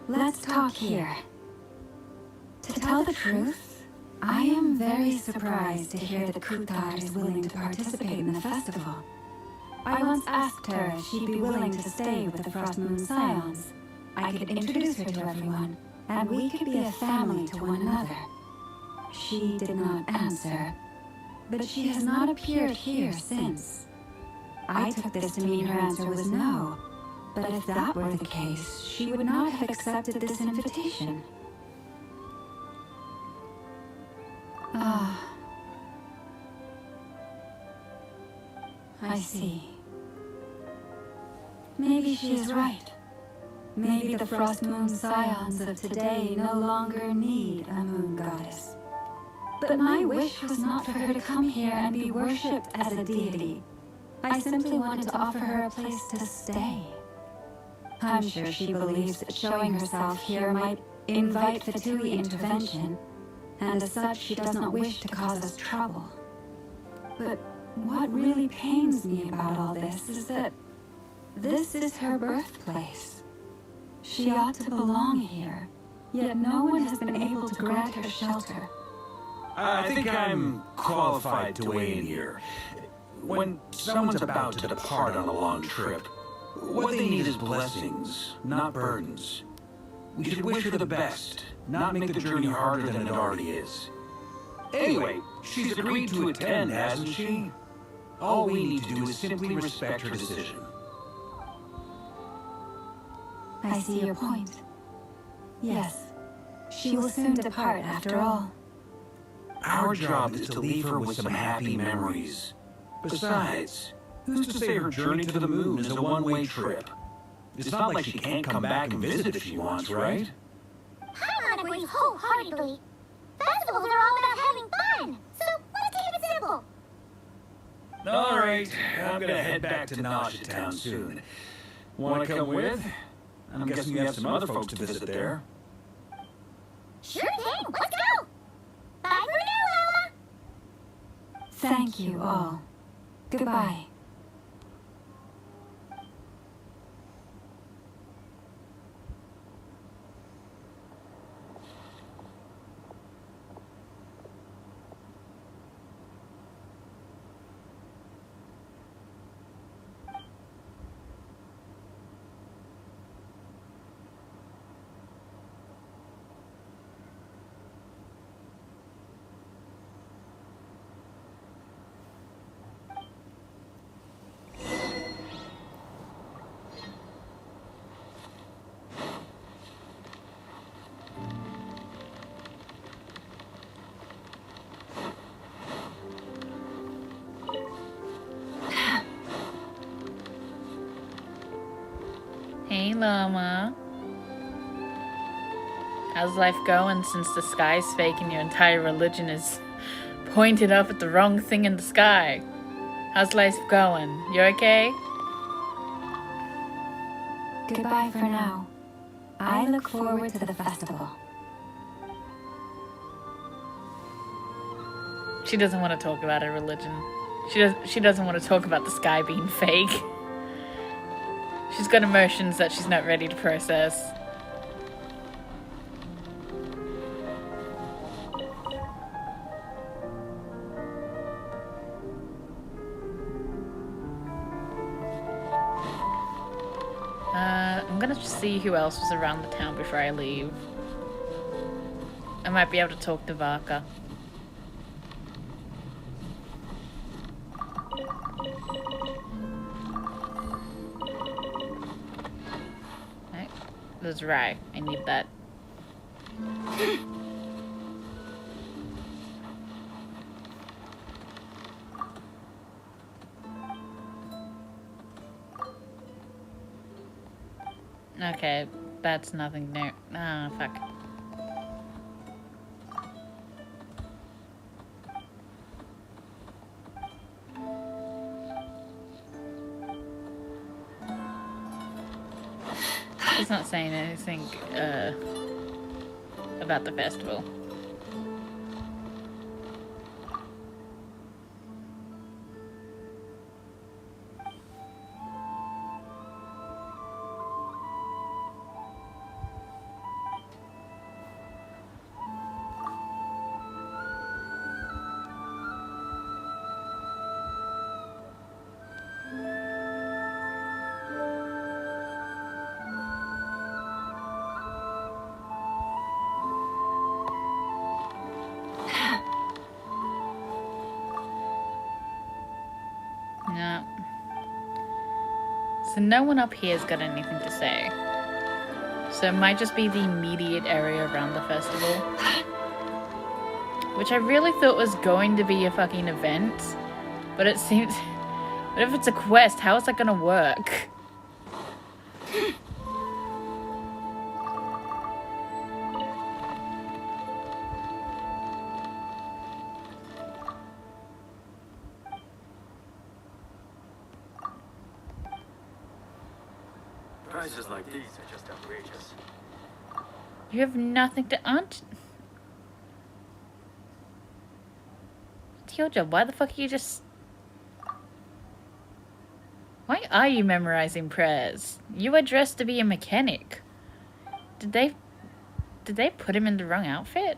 Let's talk here. To tell the truth, I am very surprised to hear that Kuthar is willing to participate in the festival. I once asked her if she'd be willing to stay with the Frost Moon Scions. I could introduce her to everyone, and we could be a family to one another. She did not answer, but she has not appeared here since. I took this to mean her answer was no, but if that were the case, she would not have accepted this invitation. Ah. I see. Maybe she is right. Maybe the Frost Moon Scions of today no longer need a moon goddess. But my wish was not for her to come here and be worshipped as a deity. I simply wanted to offer her a place to stay. I'm sure she believes that showing herself here might invite Fatui intervention, and as such she does not wish to cause us trouble. But what really pains me about all this is that this is her birthplace. She ought to belong here, yet no one has been able to grant her shelter. I think I'm qualified to weigh in here. When someone's about to depart on a long trip, what they need is blessings, not burdens. We should wish her the best, not make the journey harder than it already is. Anyway, she's agreed to attend, hasn't she? All we need to do is simply respect her decision. I see your point. Yes, she will soon depart after all. Our job is to leave her with some happy memories. Besides, who's to say her journey to the moon is a one-way trip? It's not like she can't come back and visit if she wants, right? Paimon agrees wholeheartedly. Festivals are all about having fun, so let's keep it simple. Alright, I'm gonna head back to Nasha Town soon. Wanna come with? I'm guessing you have some other folks to visit there. Sure thing, let's go! Bye for now, Lola! Thank you all. Goodbye. Hey, Llama. How's life going since the sky's fake and your entire religion is pointed up at the wrong thing in the sky. How's life going? You okay? Goodbye for now. I look forward to the festival. She doesn't want to talk about her religion. She doesn't want to talk about the sky being fake. She's got emotions that she's not ready to process. I'm gonna see who else was around the town before I leave. I might be able to talk to Varka. Right. That's right. I need that. Okay, that's nothing new. Ah, fuck. He's not saying anything, about the festival. No. So no one up here's got anything to say. So it might just be the immediate area around the festival. Which I really thought was going to be a fucking event. But it seems... But if it's a quest, how is that gonna work? Prices like these are just outrageous. You have nothing to... Tioja, why the fuck are you just... Why are you memorizing prayers? You are dressed to be a mechanic. Did they put him in the wrong outfit?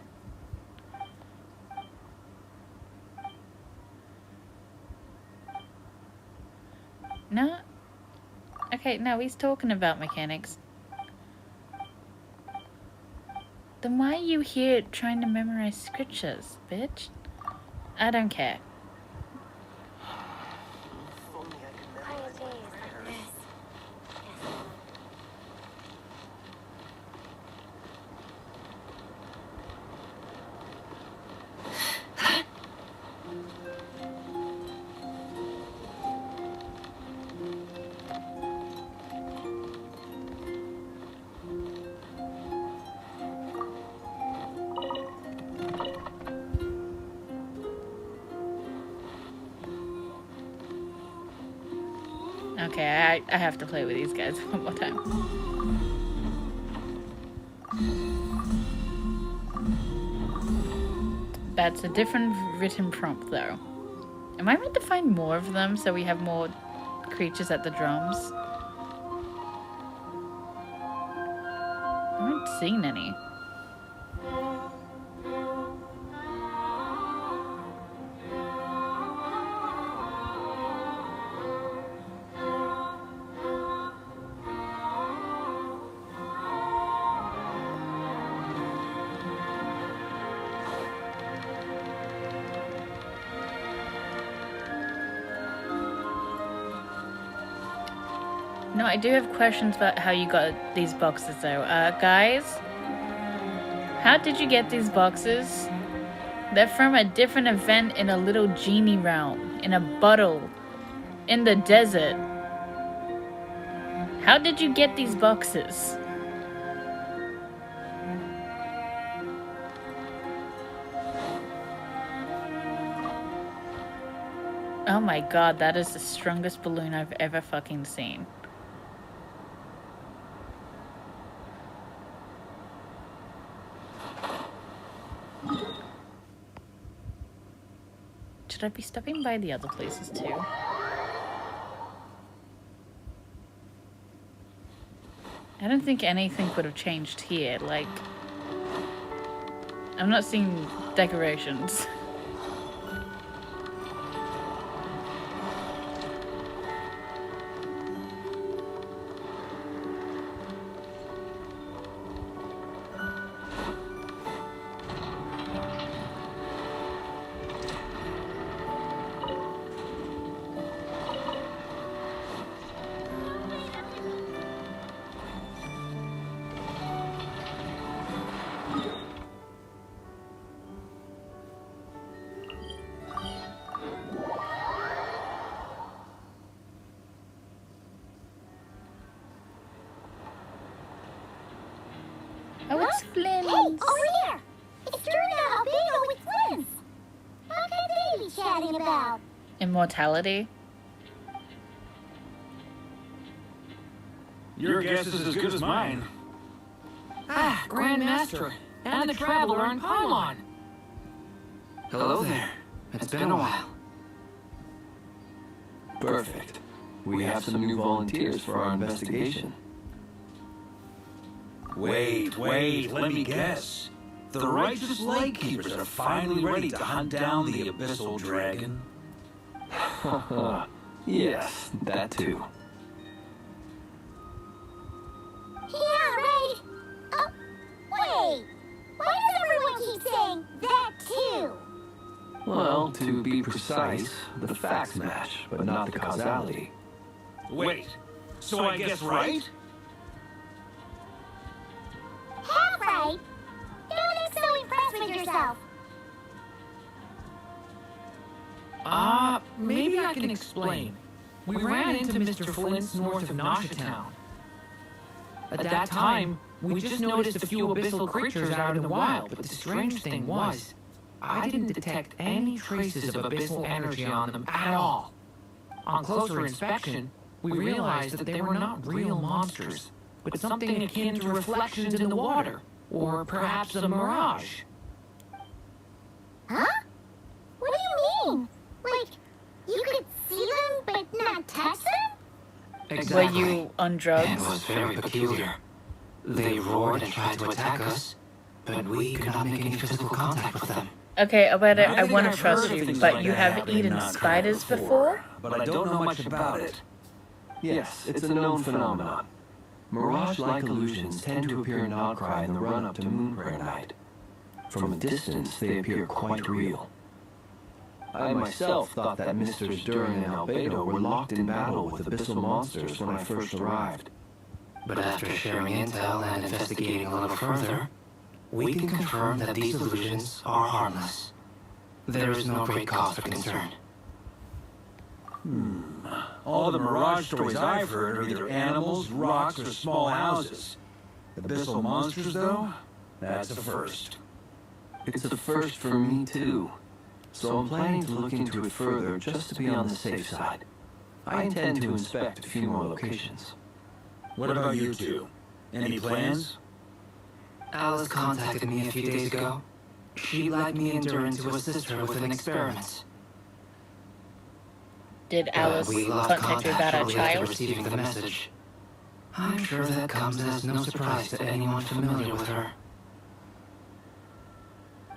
No? Okay, no, he's talking about mechanics. Then why are you here trying to memorize scriptures, bitch? I don't care. Okay, I have to play with these guys one more time. That's a different written prompt, though. Am I meant to find more of them so we have more creatures at the drums? I haven't seen any. No, I do have questions about how you got these boxes, though. Guys? How did you get these boxes? They're from a different event in a little genie realm. In a bottle. In the desert. How did you get these boxes? Oh my god, that is the strongest balloon I've ever fucking seen. Should I be stopping by the other places too? I don't think anything would have changed here, like... I'm not seeing decorations. Oh, it's Flynn. Hey, over there! It's turned out how big with twins! What could they be chatting about? Immortality. Your guess is as good as mine. Ah, Grandmaster, and the Traveler on Paimon. Hello there. It's been a while. Perfect. We have some new volunteers for our investigation. Wait, let me guess. The righteous lightkeepers are finally ready to hunt down the abyssal dragon? Yes, that too. Yeah, right! Oh, wait! Why does everyone keep saying that too? Well, to be precise, the facts match, but not the causality. Wait, so I guess right? Half right! Don't look so impressed with yourself! Maybe I can explain. We ran into Mr. Flint's north of Noshatown. At that time, we just noticed a few abyssal creatures out in the wild, but the strange thing was, I didn't detect any traces of abyssal energy on them at all. On closer inspection, we realized that they were not real monsters, but something akin to reflections in the water, or perhaps a mirage. Huh? What do you mean? Like, you could see them but not touch them? Exactly. Were you on drugs? It was very peculiar. They roared and tried to attack us, but we could not make any physical contact with them. Okay, about it, I think want to I've trust heard of you, things but like you that have happening in eaten Knot Creek spiders before? But I don't know much about it. Yes, it's a known phenomenon. Mirage-like illusions tend to appear in Outcry in the run-up to Moon Prayer Night. From a distance, they appear quite real. I myself thought that Misters Durin and Albedo were locked in battle with abyssal monsters when I first arrived. But after sharing intel and investigating a little further, we can confirm that these illusions are harmless. There is no great cause for concern. All the Mirage stories I've heard are either animals, rocks, or small houses. Abyssal monsters, though? That's a first. It's a first for me, too. So I'm planning to look into it further just to be on the safe side. I intend to inspect a few more locations. What about you two? Any plans? Alice contacted me a few days ago. She'd like me and Durin to assist her with an experiment. Did Alice we lost contact you about our shortly after child? receiving the message. I'm sure that comes as no surprise to anyone familiar with her.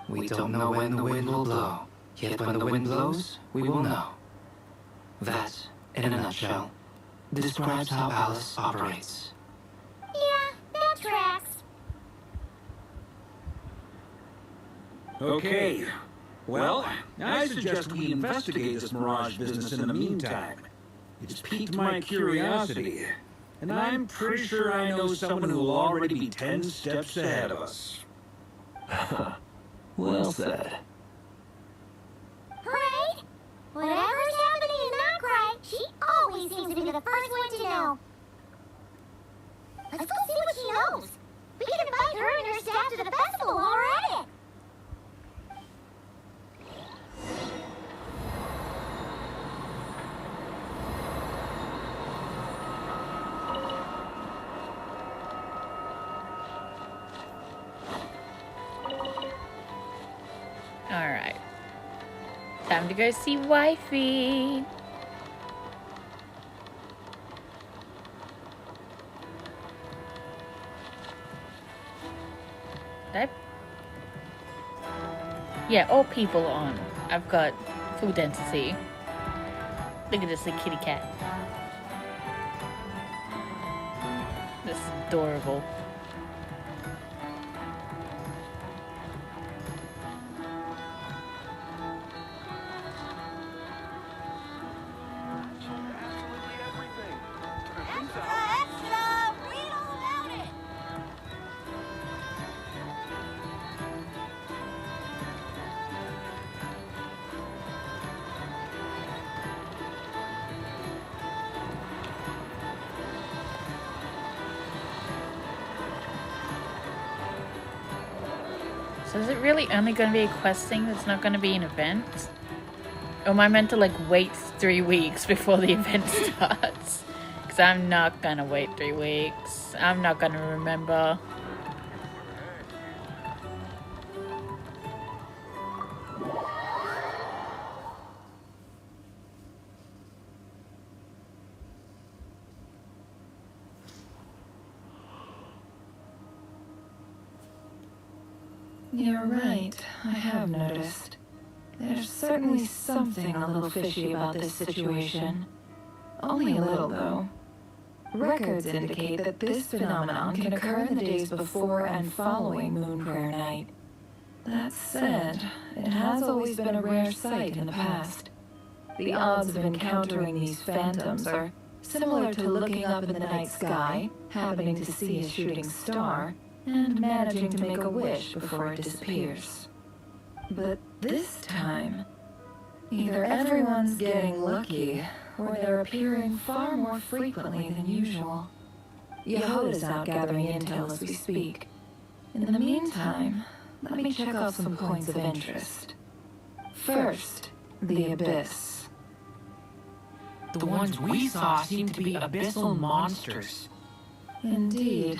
We don't know when the wind will blow, yet when the wind blows, we will know. That, in a nutshell, describes how Alice operates. Yeah, that tracks. Okay. Well, I suggest we investigate this Mirage business in the meantime. It's piqued my curiosity, and I'm pretty sure I know someone who will already be 10 steps ahead of us. Well said. Right? Whatever's happening in Nocry, she always seems to be the first one to know. Let's go see what she knows. We can invite her and her staff to the festival while we're at it. Time to go see wifey. Did I... Yeah, all people on. I've got full density. Look at this, the kitty cat. This is adorable. So is it really only going to be a quest thing that's not going to be an event? Or am I meant to like wait 3 weeks before the event starts? Because I'm not going to wait 3 weeks. I'm not going to remember. You're right, I have noticed. There's certainly something a little fishy about this situation. Only a little, though. Records indicate that this phenomenon can occur in the days before and following Moon Prayer Night. That said, it has always been a rare sight in the past. The odds of encountering these phantoms are similar to looking up in the night sky, happening to see a shooting star, and managing to make a wish before it disappears. But this time, either everyone's getting lucky, or they're appearing far more frequently than usual. Yehoda's out gathering intel as we speak. In the meantime, let me check off some points of interest. First, the Abyss. The ones we saw seem to be abyssal monsters. Indeed.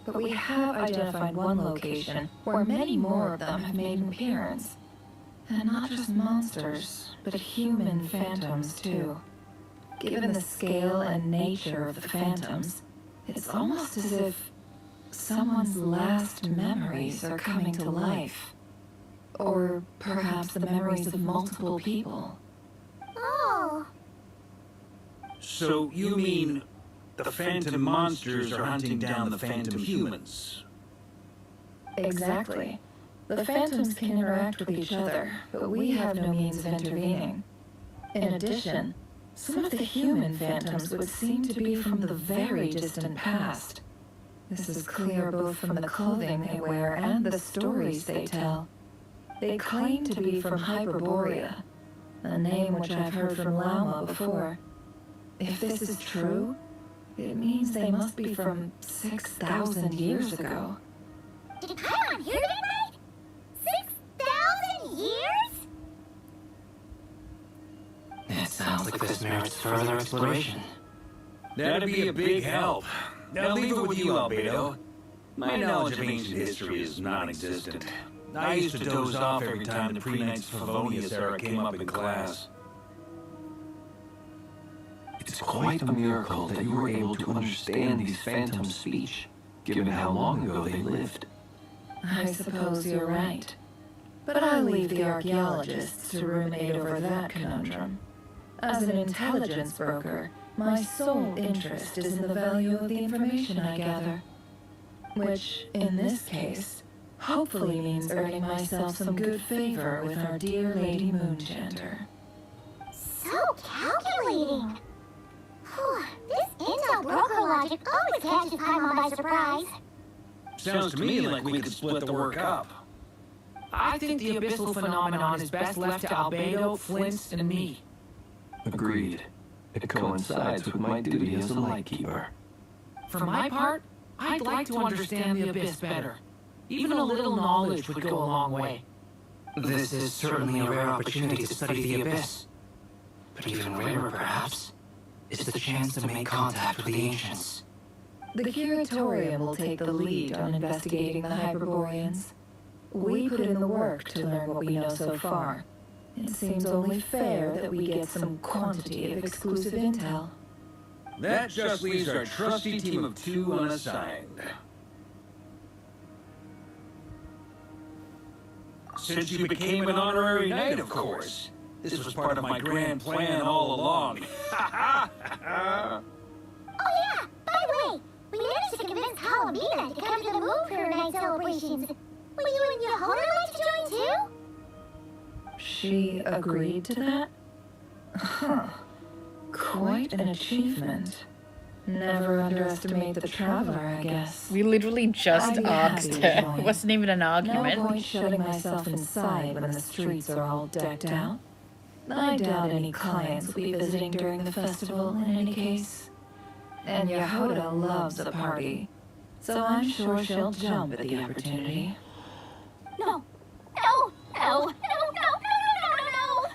But we have identified one location where many more of them have made an appearance. And not just monsters, but human phantoms too. Given the scale and nature of the phantoms, it's almost as if someone's last memories are coming to life. Or perhaps the memories of multiple people. Oh. So you mean the phantom monsters are hunting down the phantom humans? Exactly. The phantoms can interact with each other, but we have no means of intervening. In addition, some of the human phantoms would seem to be from the very distant past. This is clear both from the clothing they wear and the stories they tell. They claim to be from Hyperborea, a name which I've heard from Lauma before. If this is true, it means they must be from 6,000 years ago. Did Paimon hear that right? 6,000 years? It sounds like this merits further exploration. That'd be a big help. Now leave it with you, Albedo. My knowledge of ancient history is non-existent. I used to doze off every time the pre-Knights Favonius era came up in class. It's quite a miracle that you were able to understand these phantoms' speech, given how long ago they lived. I suppose you're right. But I'll leave the archaeologists to ruminate over that conundrum. As an intelligence broker, my sole interest is in the value of the information I gather. Which, in this case, hopefully means earning myself some good favor with our dear Lady Moonchanter. So calculating. Whew, this intel broker logic always catches Paimon by surprise. Sounds to me like we could split the work up. I think the abyssal phenomenon is best left to Albedo, Flint, and me. Agreed. It coincides with my duty as a lightkeeper. For my part, I'd like to understand the Abyss better. Even a little knowledge would go a long way. This is certainly a rare opportunity to study the Abyss. But even rarer, perhaps, is the chance to make contact with the Ancients. The Curatorium will take the lead on investigating the Hyperboreans. We put in the work to learn what we know so far. It seems only fair that we get some quantity of exclusive intel. That just leaves our trusty team of 2 unassigned. Since you became an honorary knight, of course. This was part of my grand plan all along. Oh yeah, by the way, we managed to convince Columbina to come to the Moon Prayer Night celebrations. Will you and Yehoda like to join too? She agreed to that? Huh. Quite an achievement. Never underestimate the traveler, I guess. We literally just I'd be asked happy to her. join. It wasn't even an argument. No point shutting myself inside when the streets are all decked out. I doubt any clients will be visiting during the festival in any case. And Yehoda loves a party, so I'm sure she'll jump at the opportunity. No. No. No. No. No. No. No.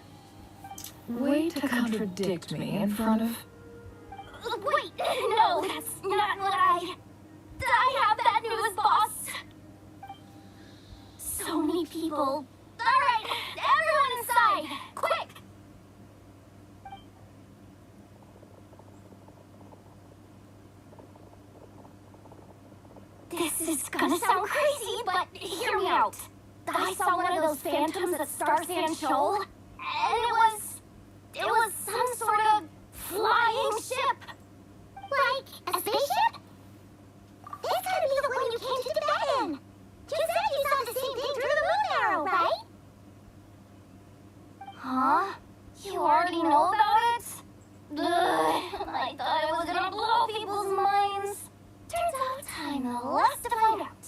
No. Way to contradict me in front of... Wait. No, that's not what I have bad news, boss. So many people. All right, everyone inside, quick. This is gonna sound crazy, but hear me out. I saw one of those phantoms at Star Sand Shoal, and it was some sort of flying ship. Like a spaceship? This gotta be the one you came to Tibet in. You said you saw the same thing through the moon arrow, right? Huh? You already know about it? Ugh, I thought it was gonna blow people's minds. Turns out I'm the last to find out.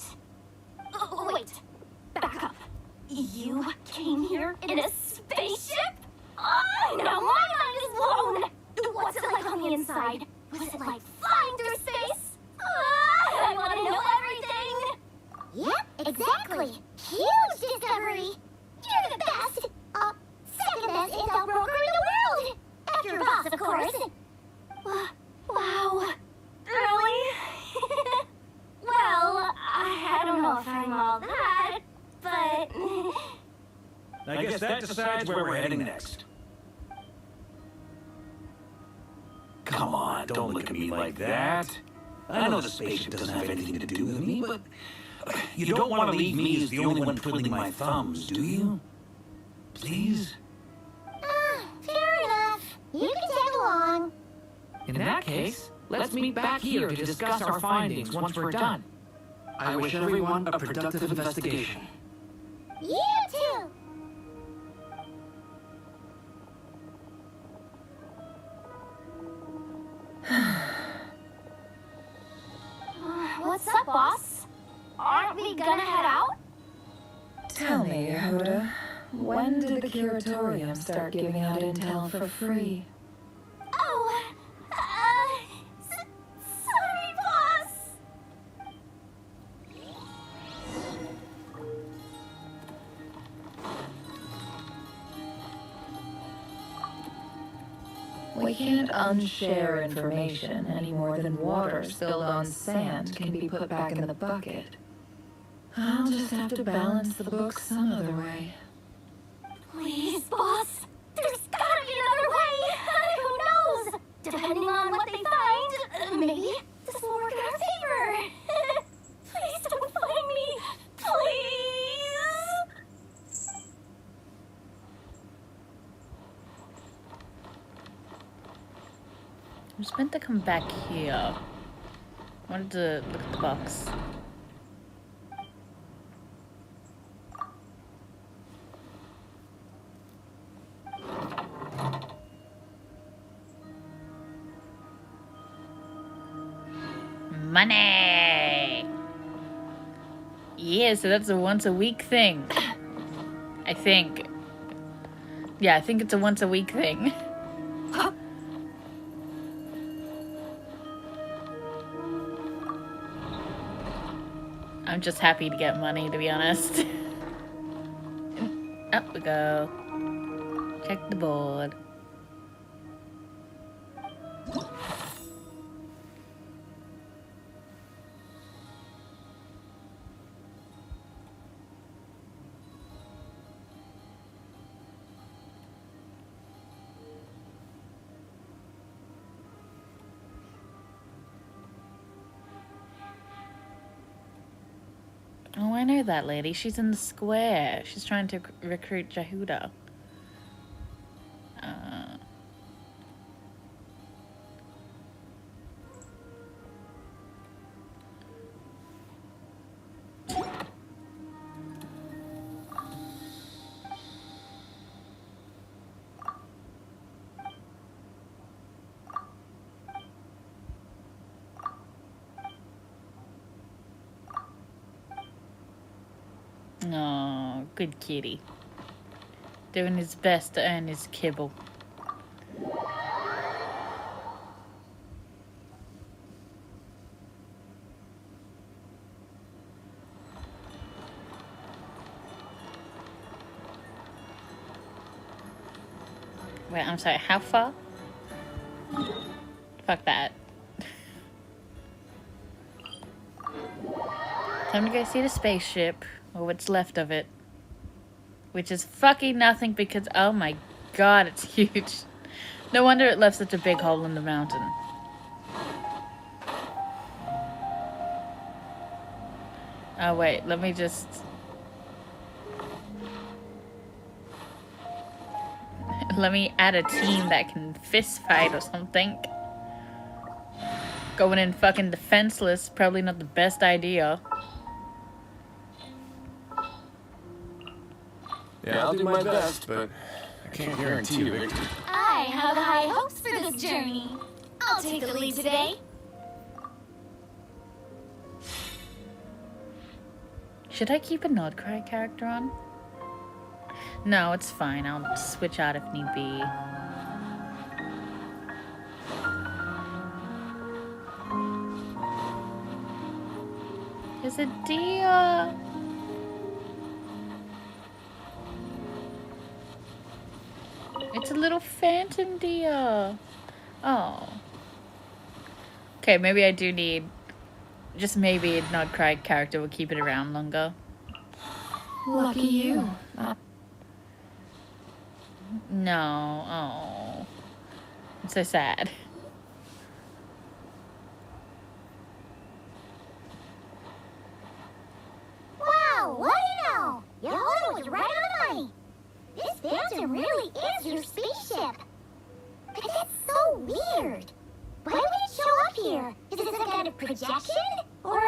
Wait, back up. You came here in a spaceship? Now my mind is blown. What's it like on the inside? Was it like flying through space? I want to know everything. Yep, exactly. Huge discovery. You're the best. Second best intel broker in the world. After your boss, of course. Wow. Really? Well, I don't know if I'm all that, but... I guess that decides where we're heading next. Come on, don't look at me like that. I know the spaceship doesn't have anything to do with me, but you don't want to leave me as the only one twiddling my thumbs, do you? Please? Fair enough. You can tag along. In that case, let's meet back here to discuss our findings once we're done. I wish everyone a productive investigation. You too. What's up, boss? Aren't we gonna head out? Tell me, Yehoda, when did the curatorium start giving out intel for free? Oh, sorry, boss. We can't unshare information any more than water spilled on sand can be put back in the bucket. I'll just have to balance the books some other way. Please, boss. There's gotta be another way. Who knows? Depending on what they find, maybe this will work in our favor. Please don't find me. Please. I was meant to come back here. Wanted to look at the box. Money! Yeah, so that's a once a week thing. I think. Yeah, I think it's a once a week thing. I'm just happy to get money, to be honest. Up we go. Check the board. I know that lady. She's in the square. She's trying to recruit Jehuda. Oh, good kitty. Doing his best to earn his kibble. Wait, I'm sorry, how far? Fuck that. Time to go see the spaceship, or what's left of it. Which is fucking nothing because, oh my god, it's huge. No wonder it left such a big hole in the mountain. Oh wait, let me just... Let me add a team that can fist fight or something. Going in fucking defenseless, probably not the best idea. Yeah, I'll do my best, but I can't guarantee you victory. I have high hopes for this journey. I'll take the lead today. Should I keep a Nordcry character on? No, it's fine. I'll switch out if need be. There's a deer. It's a little phantom deer. Oh. Okay, maybe I do need... Just maybe a Nordcry character will keep it around longer. Lucky you. No. Oh. I'm so sad. Wow, what do you know? Yehuda was right on the money. This phantom really is your spaceship. But that's so weird. Why would it show up here? Is it some kind of projection? Or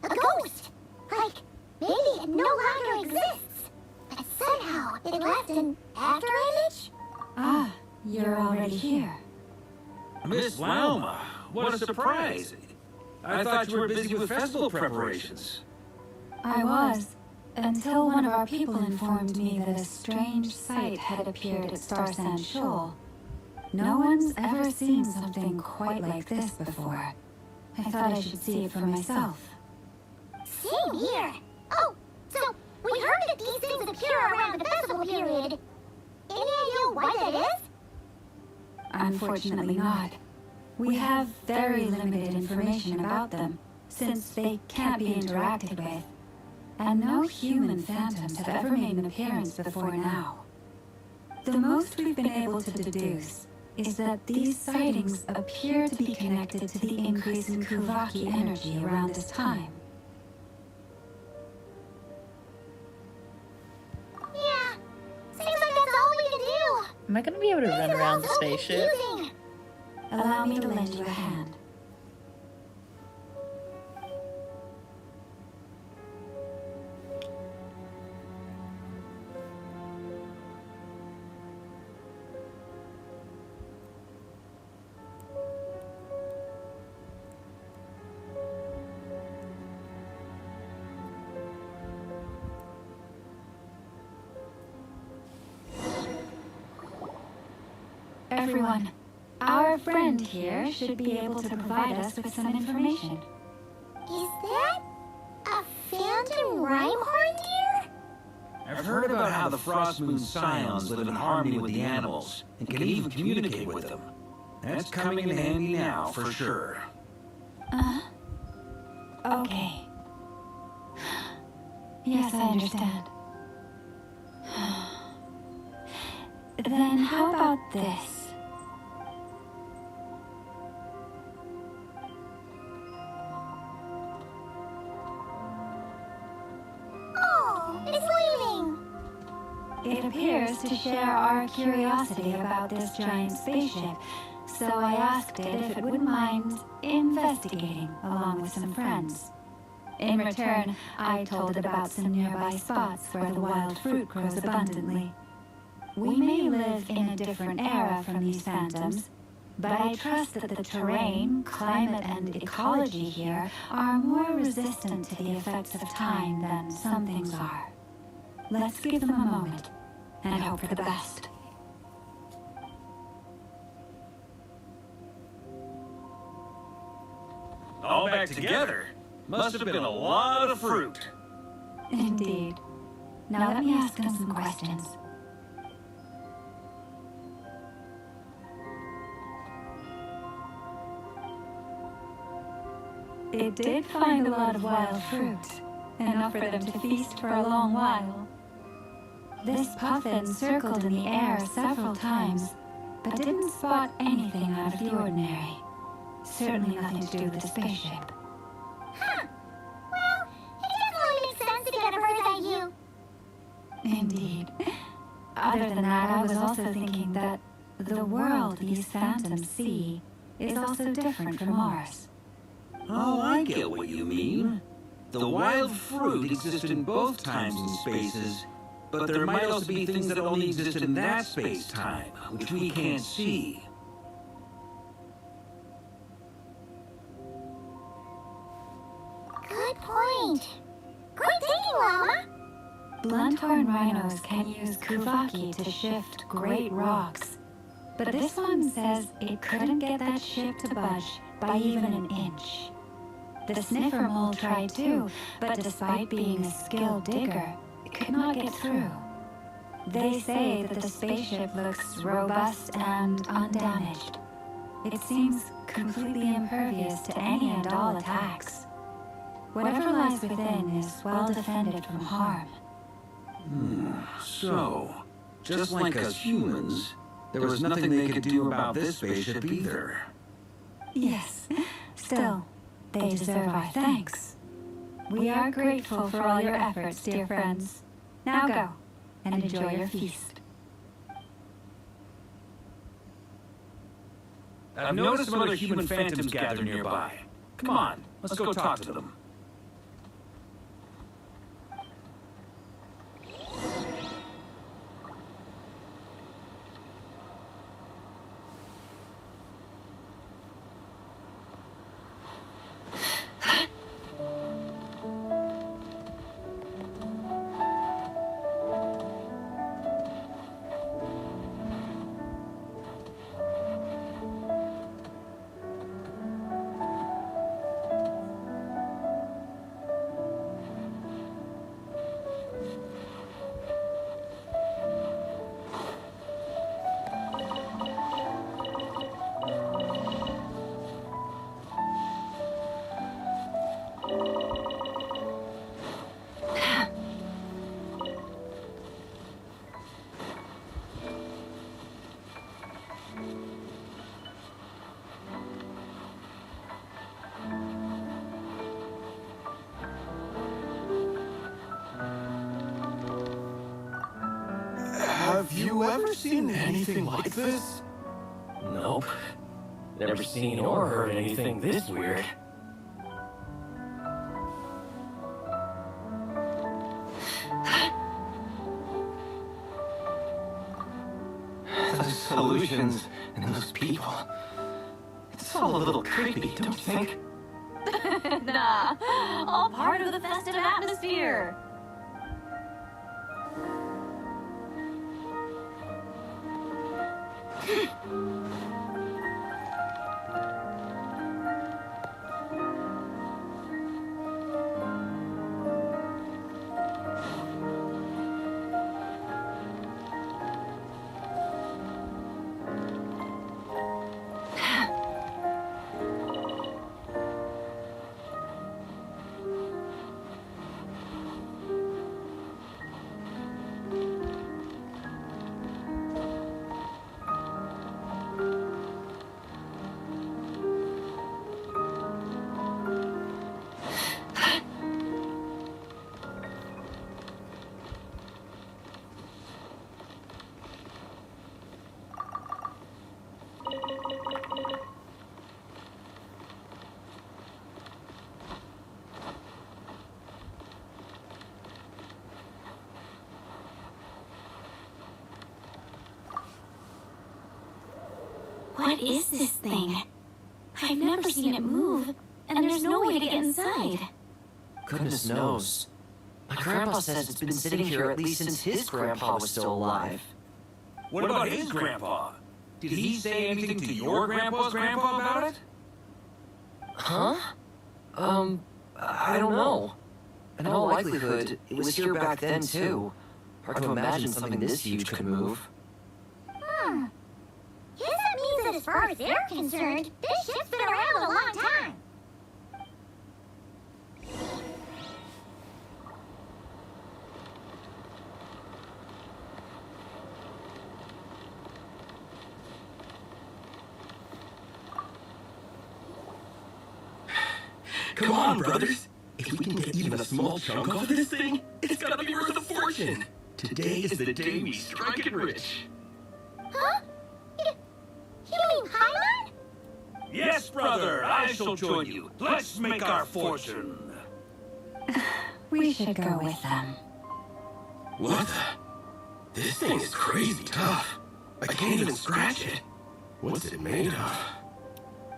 a ghost? Like, maybe it no longer exists. But somehow it left an after image? Ah, you're already here. Miss Lauma, what a surprise. I thought you were busy with festival preparations. I was, until one of our people informed me that a strange sight had appeared at Star Sand Shoal. No one's ever seen something quite like this before. I thought I should see it for myself. Same here. Oh, so we heard that these things appear around the festival period. Any idea why that is? Unfortunately not. We have very limited information about them, since they can't be interacted with. And no human phantoms have ever made an appearance before now. The most we've been able to deduce is that these sightings appear to be connected to the increase in Kuvaki energy around this time. Yeah, seems like that's all we can do. Am I gonna be able to run around the spaceship? Confusing. Allow me to lend you a hand. Everyone, our friend here should be able to provide us with some information. Is that a phantom rhyme-horn deer? I've heard about how the Frost Moon Scions live in harmony with the animals and can even communicate with them. That's coming in handy now, for sure. Okay. Yes, I understand. Then how about this? It appears to share our curiosity about this giant spaceship, so I asked it if it wouldn't mind investigating along with some friends. In return, I told it about some nearby spots where the wild fruit grows abundantly. We may live in a different era from these phantoms, but I trust that the terrain, climate, and ecology here are more resistant to the effects of time than some things are. Let's give them a moment and hope for the best. All back together? Must have been a lot of fruit. Indeed. Now let me ask them some questions. It did find a lot of wild fruit, enough for them to feast for a long while. This puffin circled in the air several times, but didn't spot anything out of the ordinary. Certainly nothing to do with the spaceship. Huh. Well, it definitely makes sense to get a bird's eye view. Indeed. Other than that, I was also thinking that the world these phantoms see is also different from ours. Oh, I get what you mean. The wild fruit exists in both times and spaces, but there might also be things that only exist in that space-time, which we can't see. Good point. Great thinking, Llama. Blunt-horn rhinos can use kuvaki to shift great rocks, but this one says it couldn't get that ship to budge by even an inch. The sniffer mole tried too, but despite being a skilled digger, it could not get through. They say that the spaceship looks robust and undamaged. It seems completely impervious to any and all attacks. Whatever lies within is well defended from harm. So, just like us humans, there was nothing they could do about this spaceship either. Yes, still, they deserve our thanks. We are grateful for all your efforts, dear friends. Now go and enjoy your feast. I've noticed some other human phantoms gathered nearby. Come on, let's go talk to them. Have you ever seen anything like this? Nope. Never seen or heard anything this weird. Those illusions and those people. It's all a little creepy, don't you think? Nah, all part of the festive atmosphere. What is this thing? I've never seen it move, and there's no way to get inside. Goodness knows. My grandpa says it's been sitting here at least since his grandpa was still alive. What about his grandpa? Did he say anything to your grandpa's grandpa about it? Huh? I don't know. In all likelihood, it was here back then, too. Hard to imagine something this huge could move. Guess that means that as far as they're concerned, this ship's been around a long time. Come on, brothers. If we can get even a small chunk off of this thing, it's gotta be worth a fortune. Today is the day we strike it rich. Huh? You mean Paimon? Yes, brother, I shall join you. Let's make our fortune. We should go with them. What the? This thing is crazy tough. I can't even scratch it. What's it made of?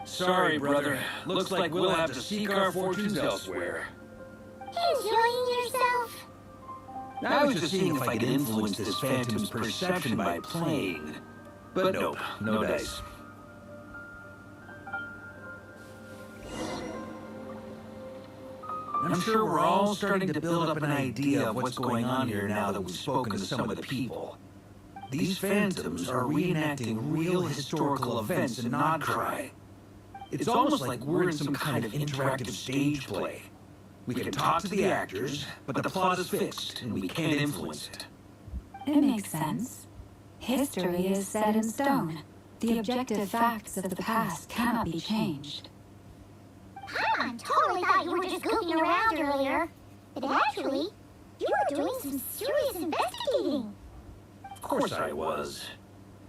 Sorry, brother. Looks like we'll have to seek our fortunes elsewhere. Enjoying yourself? I was just seeing if I could influence this phantom's perception by playing. But nope, no dice. I'm sure we're all starting to build up an idea of what's going on here now that we've spoken to some of the people. These phantoms are reenacting real historical events in Nodcry. It's almost like we're in some kind of interactive stage play. We can talk to the actors, but the plot is fixed, and we can't influence it. It makes sense. History is set in stone. The objective facts of the past cannot be changed. Paimon totally thought you were just goofing around earlier. But actually, you were doing some serious investigating. Of course I was.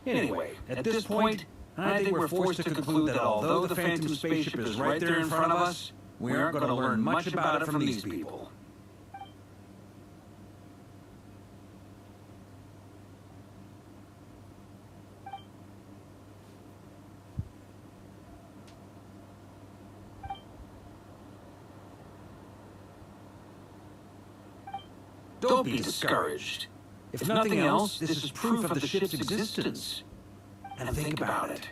Anyway, at this point, I think we're forced to conclude that although the Phantom spaceship is right there in front of us, we aren't going to learn much about it from these people. Don't be discouraged. If nothing else, this is proof of the ship's existence. And think about it.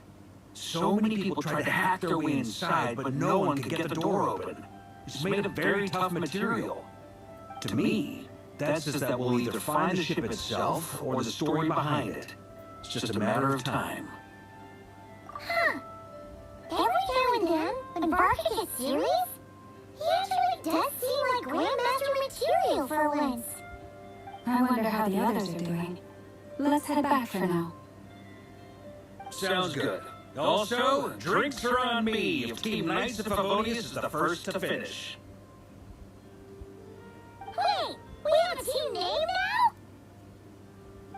So many people tried to hack their way inside, but no one could get the door open. It's made of very tough material. To me, that says that we'll either find the ship itself or the story behind it. It's just a matter of time. Huh. Every now and then, when Barker gets serious, he actually does seem like Grandmaster material for once. I wonder how the others are doing. Let's head back for now. Sounds good. Also, drinks are on me if Team Knights of Favonius is the first to finish. Wait, we have a team name now?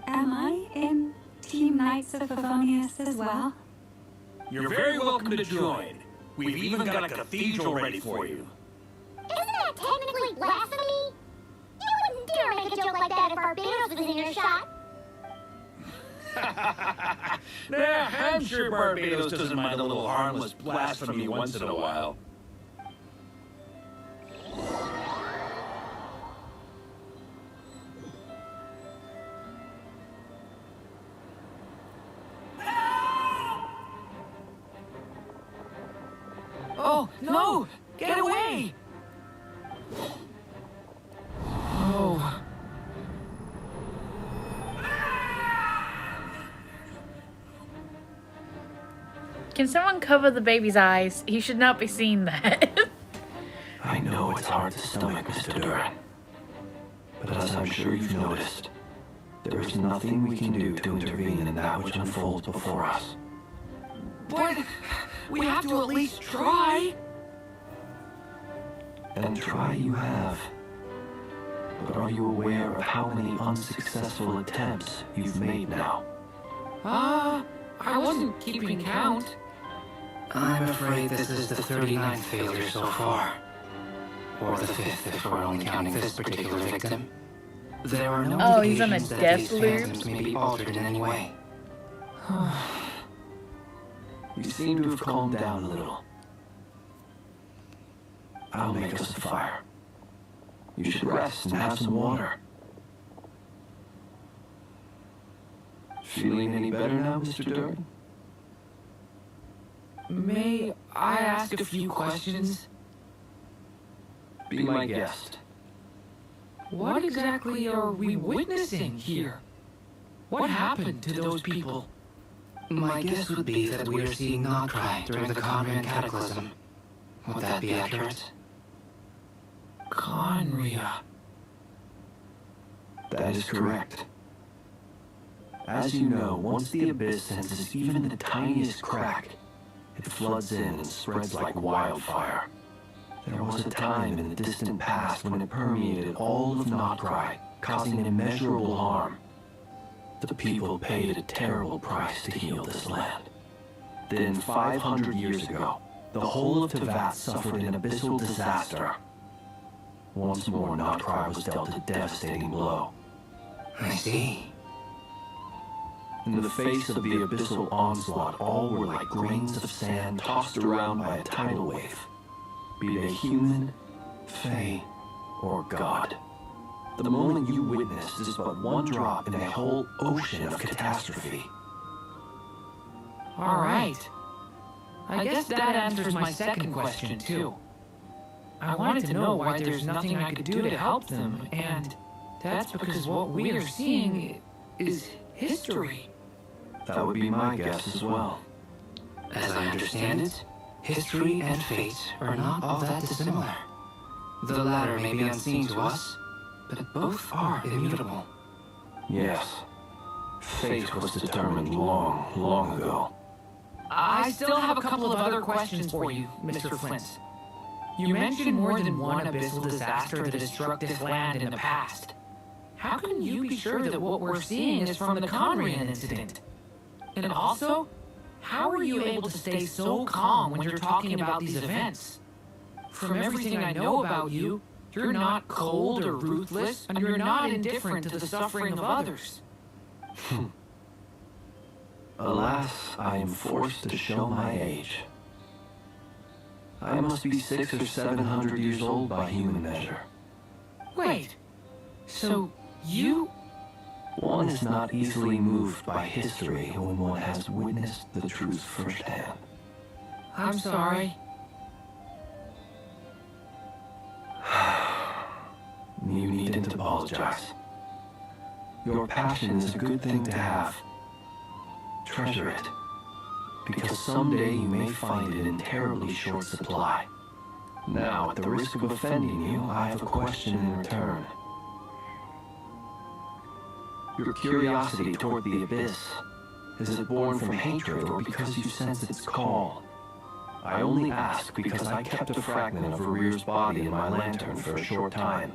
Am I in Team Knights of Favonius as well? You're very welcome to join. We've even got a cathedral ready for you. Isn't that technically blasphemy? You wouldn't dare make a joke like that if Barbados was in earshot. Nah, I'm sure Barbados doesn't mind a little harmless blasphemy once in a while. Oh, no! Get away! Oh. Can someone cover the baby's eyes? He should not be seeing that. I know it's hard to stomach, Mr. Duran. But as I'm sure you've noticed, there is nothing we can do to intervene in that which unfolds before us. But we have to at least try. And try you have. But are you aware of how many unsuccessful attempts you've made now? I wasn't keeping count. I'm afraid this is the 39th failure so far. Or the 5th if we're only counting this particular victim. There are no Oh, he's on a indications that death these loop. phantoms may be altered in any way. You seem to have calmed down a little. I'll make us a fire. You should rest and have some water. Feeling any better now, Mr. Durden? May I ask a few questions? Be my guest. What exactly are we witnessing here? What happened to those people? My guess would be that we are seeing Noctri during the Conrian Cataclysm. Would that be accurate? Conria. That is correct. As you know, once the Abyss senses even the tiniest crack, it floods in and spreads like wildfire. There was a time in the distant past when it permeated all of Noctri, causing immeasurable harm. The people paid a terrible price to heal this land. Then, 500 years ago, the whole of Tevat suffered an abyssal disaster. Once more, Noctri was dealt a devastating blow. I see. In the face of the abyssal onslaught, all were like grains of sand tossed around by a tidal wave. Be they human, fae, or god. The moment you witnessed is but one drop in a whole ocean of catastrophe. All right. I guess that answers my second question, too. I wanted to know why there's nothing I could do to help them, and that's because what we are seeing is history. That would be my guess as well. As I understand it, history and fate are not all that dissimilar. The latter may be unseen to us, but both are immutable. Yes. Fate was determined long, long ago. I still have a couple of other questions for you, Mr. Flint. You mentioned more than one abyssal disaster that has struck this land in the past. How can you be sure that what we're seeing is from the Conrian incident? And also, how are you able to stay so calm when you're talking about these events? From everything I know about you, you're not cold or ruthless, and you're not indifferent to the suffering of others. Alas, I am forced to show my age. I must be 600 or 700 years old by human measure. Wait, so you... One is not easily moved by history when one has witnessed the truth firsthand. I'm sorry. You needn't apologize. Your passion is a good thing to have. Treasure it, because someday you may find it in terribly short supply. Now, at the risk of offending you, I have a question in return. Your curiosity toward the Abyss, is it born from hatred or because you sense its call? I only ask because I kept a fragment of Varir's body in my lantern for a short time.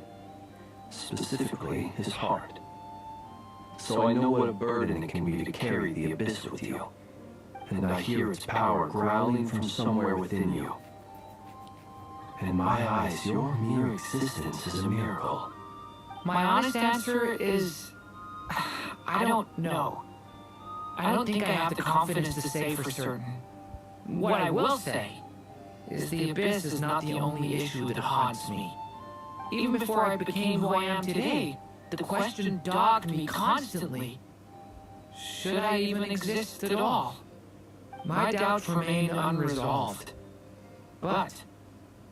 Specifically, his heart. So I know what a burden it can be to carry the Abyss with you. And I hear its power growling from somewhere within you. In my eyes, your mere existence is a miracle. My honest answer is... I don't know. I don't think I have the confidence to say for certain. What I will say is the Abyss is not the only issue that haunts me. Even before I became who I am today, the question dogged me constantly. Should I even exist at all? My doubts remain unresolved. But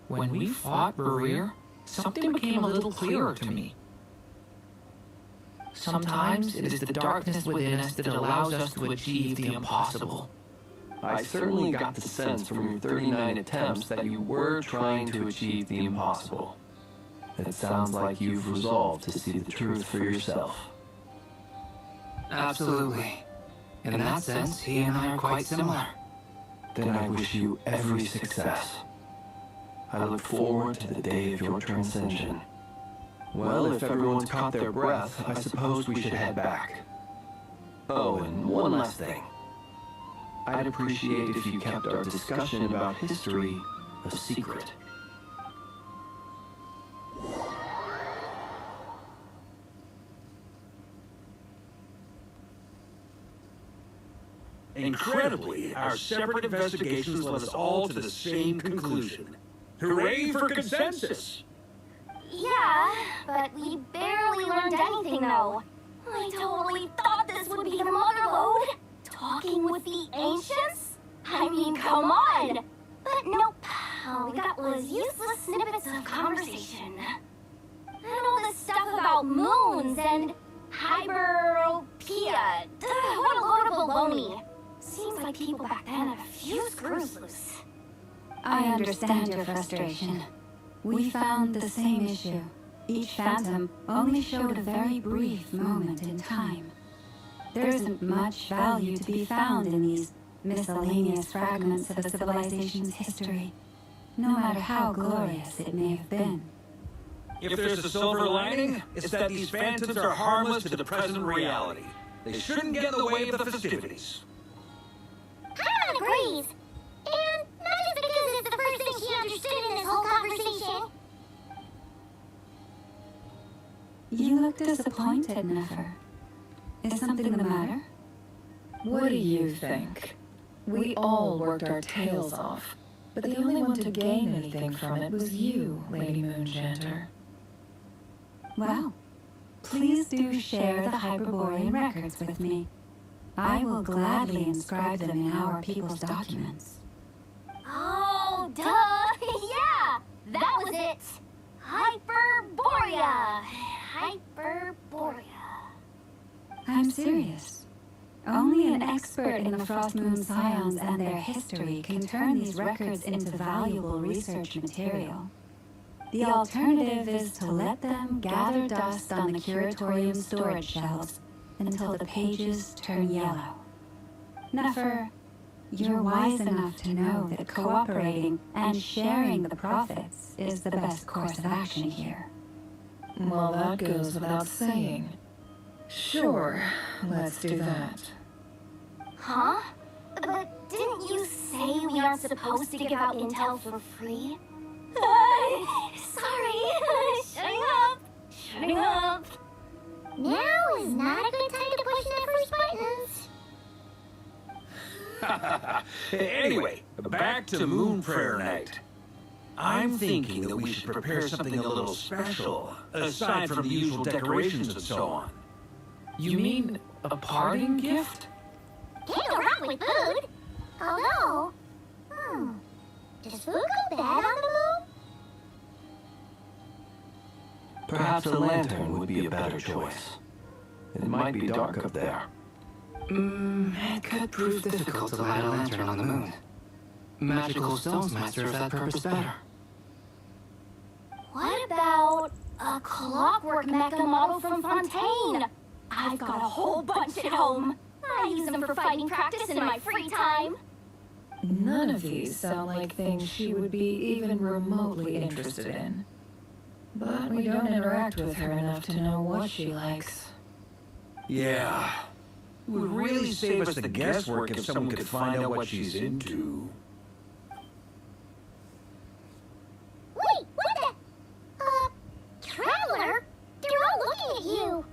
when we fought Varir, something became a little clearer to me. Sometimes it is the darkness within us that allows us to achieve the impossible. I certainly got the sense from your 39 attempts that you were trying to achieve the impossible. It sounds like you've resolved to see the truth for yourself. Absolutely. In that sense, he and I are quite similar. Then I wish you every success. I look forward to the day of your transcension. Well, if everyone's caught their breath, I suppose we should head back. Oh, and one last thing. I'd appreciate if you kept our discussion about history a secret. Incredibly, our separate investigations led us all to the same conclusion. Hooray for consensus! Yeah, but we barely learned anything, though. I totally thought this would be the motherlode. Talking with the ancients? I mean, come on! But nope. All we got was useless snippets of conversation. And all this stuff about moons and hyperopia. What a load of baloney. Seems like people back then had a few screws loose. I understand your frustration. We found the same issue. Each phantom only showed a very brief moment in time. There isn't much value to be found in these miscellaneous fragments of a civilization's history, no matter how glorious it may have been. If there's a silver lining, it's that these phantoms are harmless to the present reality. They shouldn't get in the way of the festivities. Paimon agrees. And not just because it's the first thing she understood in this whole conversation. You look disappointed, Nefer. Is something the matter? What do you think? We all worked our tails off, but the only one to gain anything from it was you, Lady Moonjanter. Well, please do share the Hyperborean records with me. I will gladly inscribe them in our people's documents. Oh, duh! Yeah! That was it! Hyperborea! Hyperborea. I'm serious. Only an expert in the Frost Moon Scions and their history can turn these records into valuable research material. The alternative is to let them gather dust on the curatorium storage shelves until the pages turn yellow. Nefer, you're wise enough to know that cooperating and sharing the profits is the best course of action here. Well, that goes without saying. Sure, let's do that. Huh? But didn't you say we aren't supposed to give out intel for free? Sorry. Shutting up. Shutting up. Now is not a good time to push Nefer's buttons. Anyway, back to Moon Prayer Night. I'm thinking that we should prepare something a little special, aside from the usual decorations and so on. You mean a parting gift? Can't go wrong with food. Although, does food go bad on the moon? Perhaps a lantern would be a better choice. It might be dark up there. It could prove difficult to light a lantern on the moon. Magical stones might serve that purpose better. What about a clockwork mecha model from Fontaine? I've got a whole bunch at home. I use them for fighting practice in my free time. None of these sound like things she would be even remotely interested in. But we don't interact with her enough to know what she likes. Yeah. It would really save us the guesswork if someone could find out what she's into. Wait, what the? Traveler? They're all looking at you.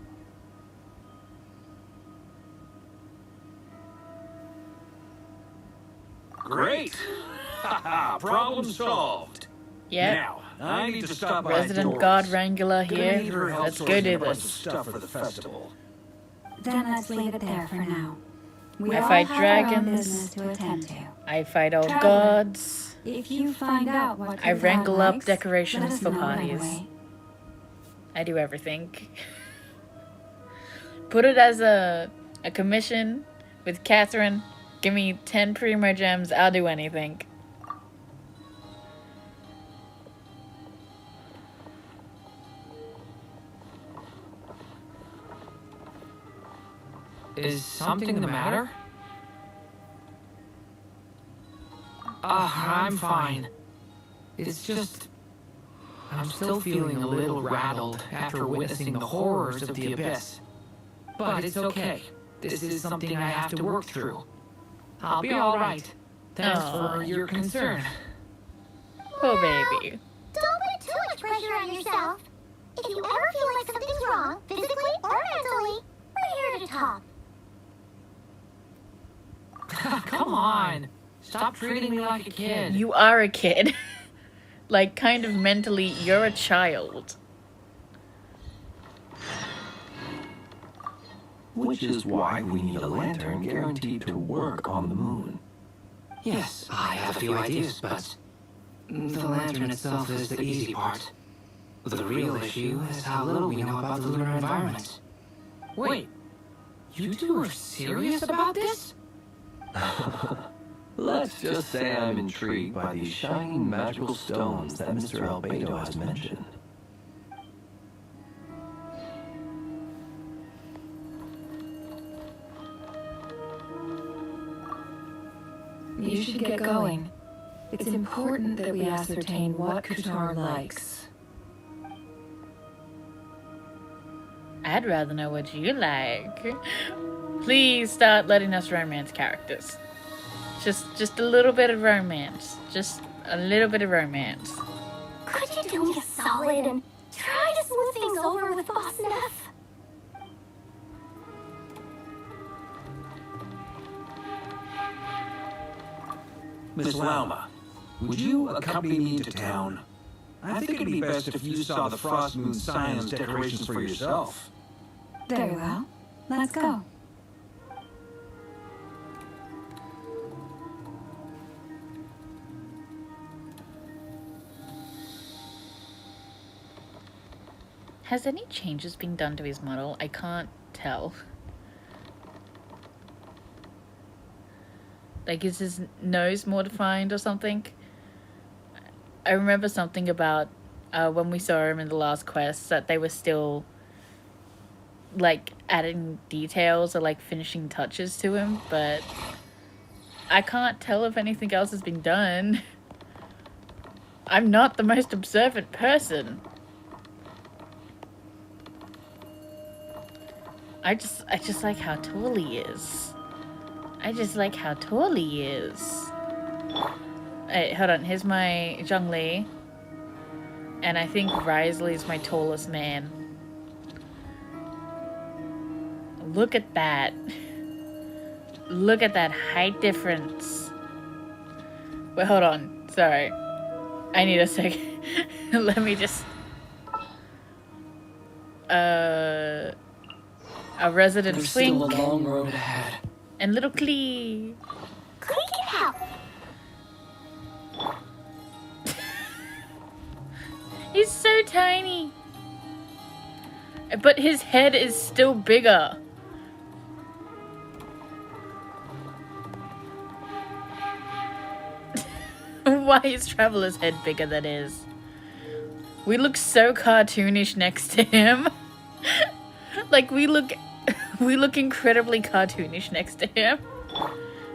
Great! Haha, problem solved. Yep. Now, I need to stop by Resident Doris. Guard Wrangler Gonna here. need her help Let's go sourcing do a bunch of this. stuff for the festival. Then let's leave it there for now. We I all fight have our own dragons. business to attend to. I fight all Traveler, gods. If you find out what I your wrangle dad up likes, decorations let us for know right parties. away. I do everything. Put it as a commission with Catherine. Give me 10 Primo Gems. I'll do anything. Is something the matter? I'm fine. It's just... I'm still feeling a little rattled after witnessing the horrors of the Abyss. But it's okay. This is something I have to work through. I'll be alright. Thanks for your concern. Oh, baby. Don't put too much pressure on yourself. If you ever feel like something's wrong, physically or mentally, we're here to talk. Come on. Stop treating me like a kid. You are a kid. Like, kind of mentally, you're a child. Which is why we need a lantern guaranteed to work on the moon. Yes, I have a few ideas, but the lantern itself is the easy part. The real issue is how little we know about the lunar environment. Wait, you two are serious about this? Let's just say I'm intrigued by these shining magical stones that Mr. Albedo has mentioned. You should get going. It's important that we ascertain what Qatar likes. I'd rather know what you like. Please start letting us romance characters. Just a little bit of romance. Just a little bit of romance. Could you do me a solid and try to smooth things over with Boss Neff? Miss Lauma, would you accompany me to town? I think it'd be best if you saw the Frost Moon Scion's decorations for yourself. Very well. Let's go. Has any changes been done to his model? I can't tell. Like, is his nose more defined or something? I remember something about when we saw him in the last quest that they were still, like, adding details or, like, finishing touches to him, but I can't tell if anything else has been done. I'm not the most observant person. I just like how tall he is. I just like how tall he is. Hey, hold on. Here's my Zhongli. And I think Risley's my tallest man. Look at that. Look at that height difference. Wait, hold on. Sorry. I need a second. Let me just... A resident There's Twink. still a long road ahead. And little Klee. Klee can help. He's so tiny. But his head is still bigger. Why is Traveler's head bigger than his? We look so cartoonish next to him. Like, we look incredibly cartoonish next to him.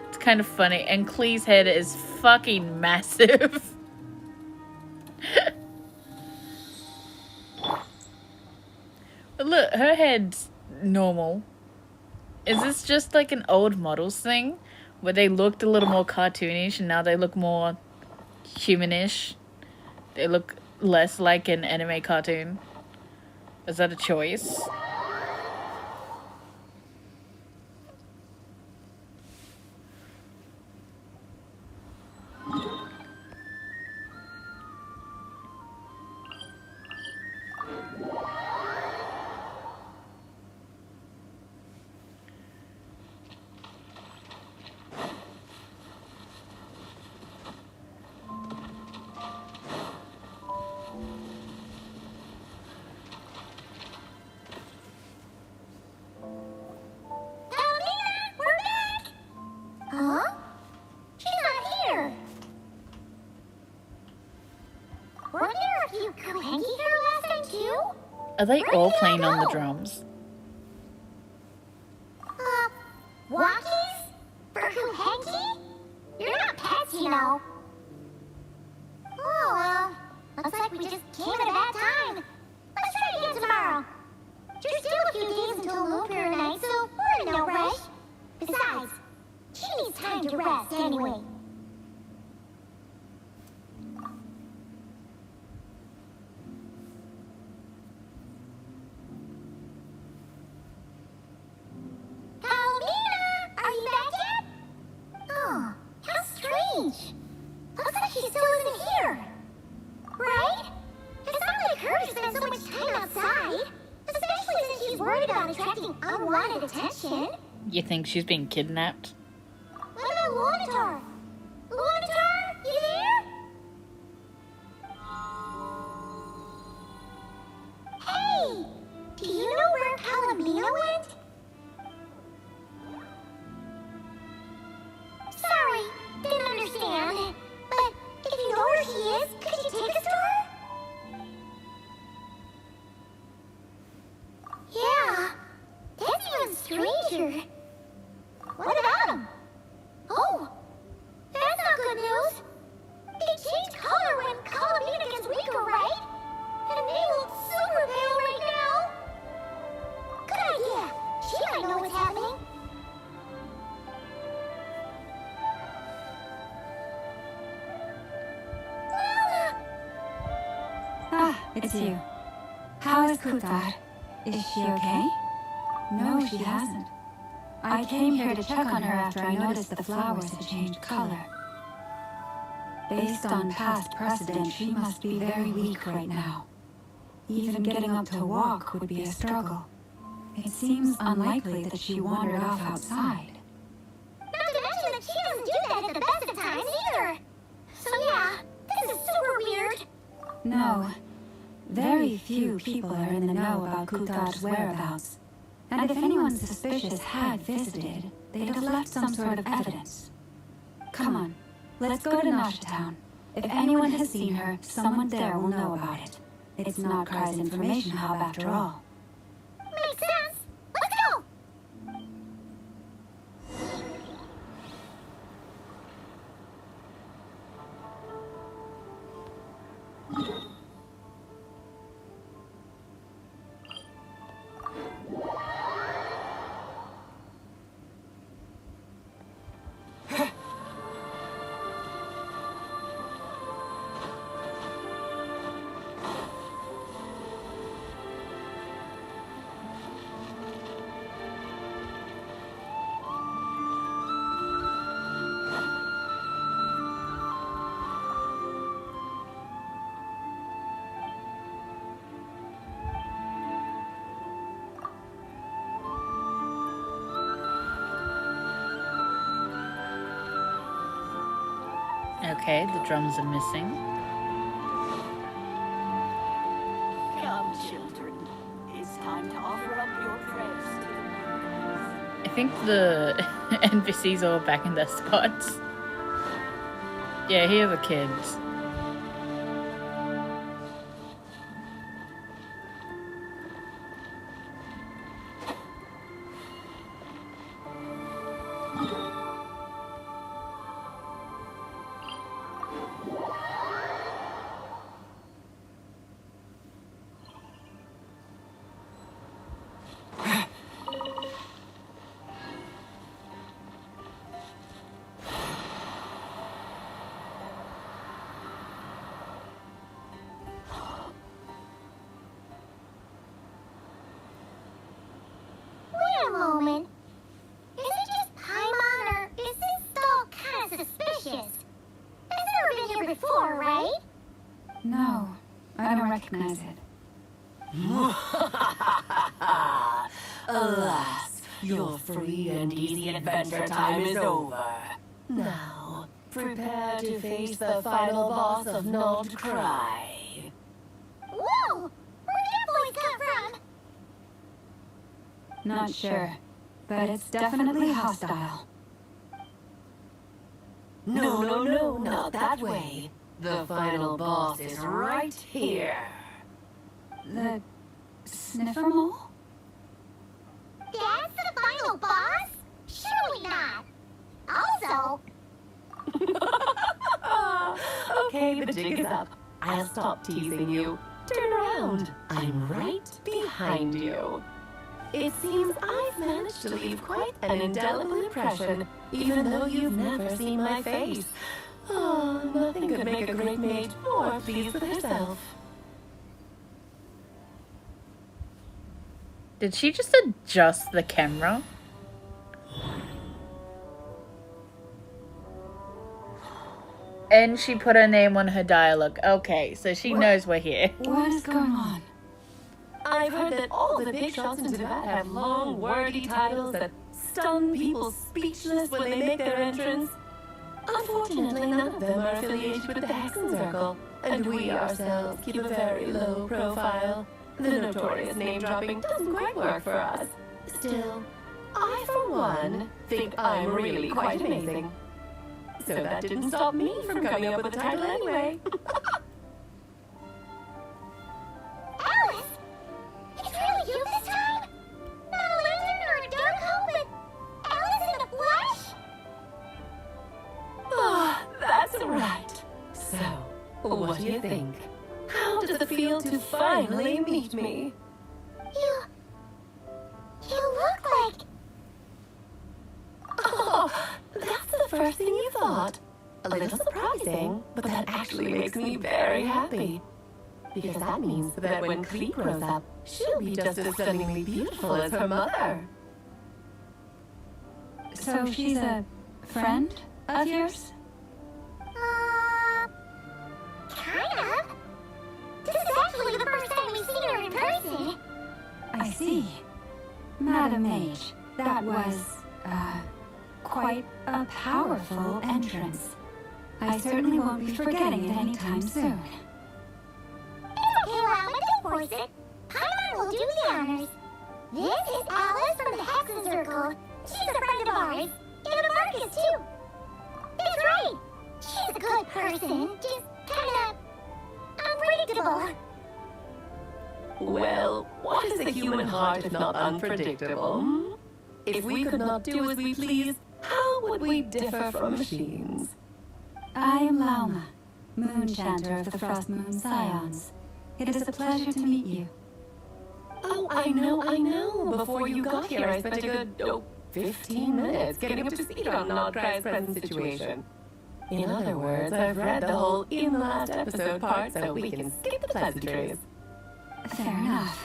It's kind of funny. And Klee's head is fucking massive. But look, her head's normal. Is this just like an old models thing? Where they looked a little more cartoonish and now they look more humanish? They look less like an anime cartoon? Is that a choice? Huh? She's not here. Weren't there a few Kuhenki here last time too? Are they all playing on the drums? Walkies? For Kuhenki? You're not pets, you know. Oh well, looks like we just came at a bad time. Let's try again tomorrow. There's still a few days until Moon Prayer night, so we're in no rush. Besides, she needs time to rest anyway. wanted attention. You think she's being kidnapped? What about Lunar? Lunar, you there? Hey! Do you know where Calamina went? Sorry, didn't understand. But if you know where she is, could you take us to her? Yeah, that's even stranger. What about him? Oh, that's not good news. They changed color when Calamina gets weaker, right? And they look super pale right now. Good idea. She might know what's happening. Ah, it's you. How is Kutar? Is she okay? No, she hasn't. I came here to check on her after I noticed the flowers had changed color. Based on past precedent, she must be very weak right now. Even getting up to walk would be a struggle. It seems unlikely that she wandered off outside. Not to mention that she doesn't do that at the best of times either. So yeah, this is super weird. No. Very few people are in the know about Kutar's whereabouts. And if anyone suspicious had visited, they'd have left some sort of evidence. Come on, let's go to Nasha Town. If anyone has seen her, someone there will know about it. It's not Cry's information hub after all. Makes sense. Let's go! Okay, the drums are missing. Come, children. It's time to offer up your prayers to the moon. I think the NPCs are all back in their spots. Yeah, here are the kids. Wait a moment. Is it just Paimon, or is this doll kind of suspicious? It's never been here before, right? No, I don't recognize it. Alas, your free and easy adventure time is over. Now, prepare to face the final boss of Not Cry. Whoa! Where did that voice come from? Not sure, but it's definitely hostile. No, not that way. The final boss is right here. The sniffer mole? That's the final boss? Surely not. Also, Okay, the jig is up. I'll stop teasing you. Turn around. I'm right behind you. It seems I've managed to leave quite an indelible impression, even though you've never seen my face. Oh, nothing could make a great maid more pleased with herself. Did she just adjust the camera? And she put her name on her dialogue. Okay, so she knows we're here. What is going on? I've heard that all the big shots in Tibet have long, wordy titles that stun people speechless when they make their entrance. Unfortunately, none of them are affiliated with the Hexen Circle, and we ourselves keep a very low profile. The notorious name-dropping doesn't quite work for us. Still, I, for one, think I'm really quite amazing. So that didn't stop me from coming up with a title anyway. Alice! It's really you this time? Not a lantern or a dark hope, but Alice in the flesh? Ah, that's right. So, what do you think? How does it feel to finally meet me? You look like... Oh, that's the first thing you thought. A little surprising, but that actually makes me very happy. Because that means that when Clee grows up, she'll be just as stunningly beautiful as her mother. So she's a friend of yours? Kind of. This is actually the first time we've seen her in person. I see. Madam Mage, that was, quite a powerful entrance. I certainly won't be forgetting it anytime soon. It's okay, Llama, don't force it. Paimon will do the honors. This is Alice from the Hexen Circle. She's a friend of ours. And of Marcus, too. That's right. She's a good person, just kinda... unpredictable. Well, what is the human heart if not unpredictable? If we could not do as we please, how would we differ from machines? I am Lauma, Moon Chanter of the Frost Moon Scions. It is a pleasure to meet you. Oh, I know. Before you got here, I spent a good, 15 minutes getting up to speed on Nodcry's present situation. In other words, I've read the whole in last episode part, so we can skip the pleasantries. Fair enough.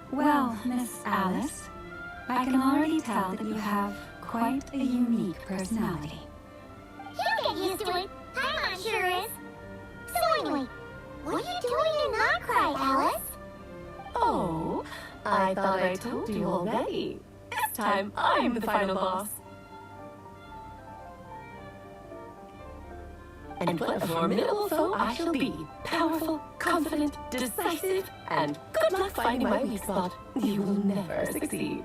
Well, Miss Alice, I can already tell that you have quite a unique personality. You'll get used to it. Paimon sure is. So anyway, what are you doing in Nodcry, Alice? Oh, I thought I told you already. This time, I'm the final boss. And what a formidable foe I shall be. Powerful, confident, decisive, and good luck finding my weak spot. You will never succeed.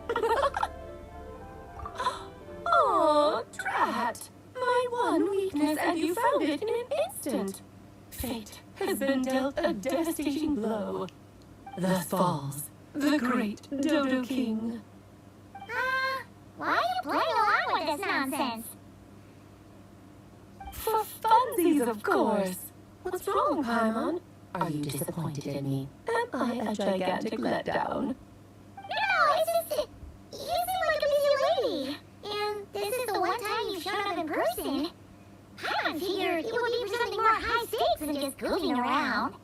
Oh, drat! My one weakness, and you found it in an instant. Fate has been dealt a devastating blow. Thus falls the great Dodo King. Why are you playing along with this nonsense? For funsies, of course. What's wrong, Paimon? Are you disappointed in me? Am I a gigantic letdown? No, it's just... you seem like a busy lady. And this is the one time you've shown up in person. Paimon figured it would be for something more high stakes than just goofing around.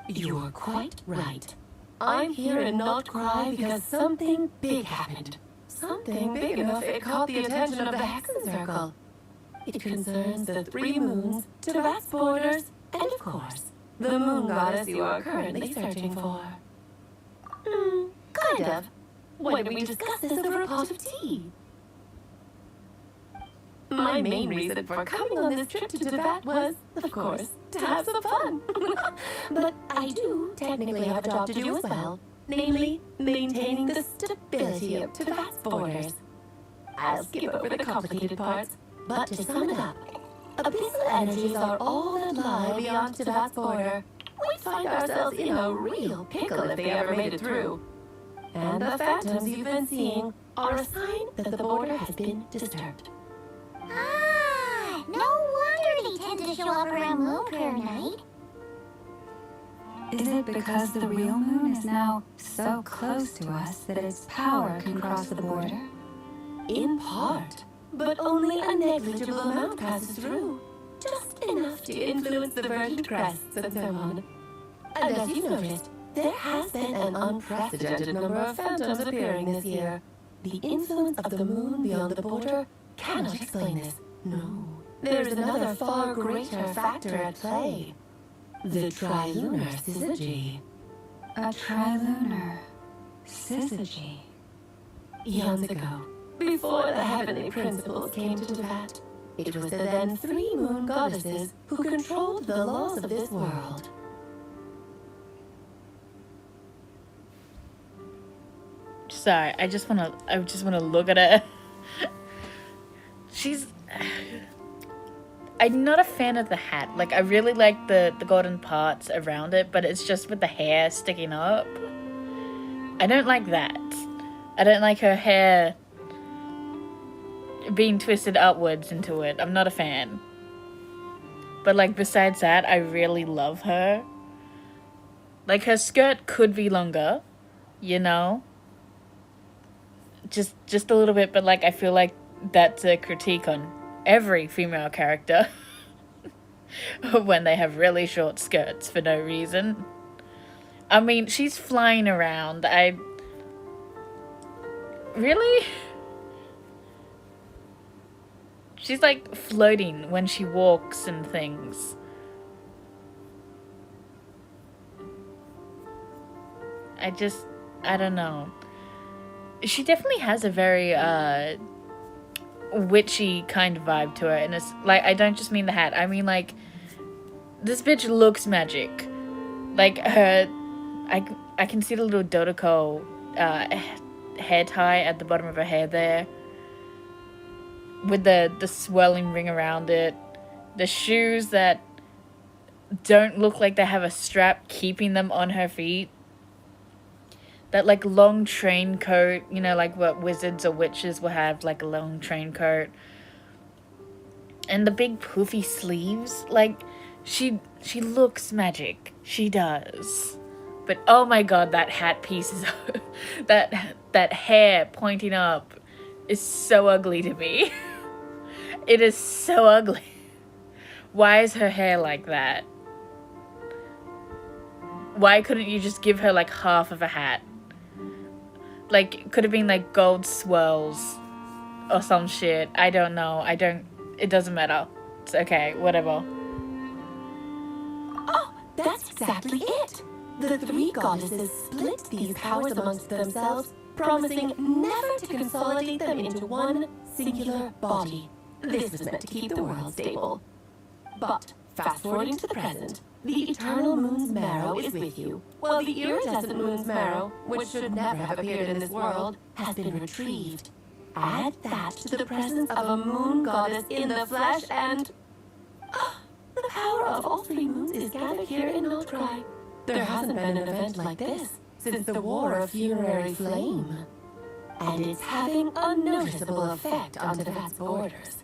You're quite right. I'm here in Nodcry because something big happened. Something big enough it caught the attention of the Hexen Circle. It concerns the 3 moons, Tibet's borders, and of course, the moon goddess you are currently searching for. Kind of. Why don't we discuss this over a pot of tea? My main reason for coming on this trip to Tibet was, of course, to have some fun. But I do technically have a job to do as well, namely, maintaining the stability of Tibet's borders. I'll skip over the complicated parts, but to sum it up, abyssal energies are all that lie beyond Tibet's border. We'd find ourselves in a real pickle if they ever made it through. And the phantoms you've been seeing are a sign that the border has been disturbed. No wonder they tend to show up around Moon Prayer Night. Is it because the real moon is now so close to us that its power can cross the border? In part, but only a negligible amount passes through. Just enough to influence the verdant crests and so on. And as you noticed, there has been an unprecedented number of phantoms appearing this year. The influence of the moon beyond the border cannot explain this. No. There is another far greater factor at play. The trilunar syzygy. A trilunar. Syzygy. Eons ago, before the heavenly principles came to Teyvat, it was the then 3 moon goddesses who controlled the laws of this world. Sorry, I just wanna look at her. She's... I'm not a fan of the hat. Like, I really like the golden parts around it, but it's just with the hair sticking up. I don't like that. I don't like her hair being twisted upwards into it. I'm not a fan. But, like, besides that, I really love her. Like, her skirt could be longer, you know? Just a little bit, but, like, I feel like that's a critique on every female character when they have really short skirts for no reason. I mean, she's flying around. Really? She's like floating when she walks and things. I don't know. She definitely has a very witchy kind of vibe to her, and it's like, I don't just mean the hat, I mean like, this bitch looks magic. Like her, I can see the little Dodoko hair tie at the bottom of her hair there, with the swirling ring around it, the shoes that don't look like they have a strap keeping them on her feet, that like long train coat, you know, like what wizards or witches will have, like a long train coat. And the big poofy sleeves, like she looks magic. She does. But oh my god, that hat piece is that hair pointing up is so ugly to me. It is so ugly. Why is her hair like that? Why couldn't you just give her like half of a hat? Like, it could have been like gold swirls or some shit. I don't know. It doesn't matter. It's okay, whatever. Oh, that's exactly it. The 3 goddesses split these powers amongst themselves, promising never to consolidate them into one singular body. This was meant to keep the world stable. But, fast-forwarding to the present, the eternal moon's marrow is with you, while the iridescent moon's marrow, which should never have appeared in this world, has been retrieved. Add that to the presence of a moon goddess in the flesh and... the power of all 3 moons is gathered here in Outcry. There hasn't been an event like this since the War of Funerary Flame. And it's having a noticeable effect on Teyvat's borders.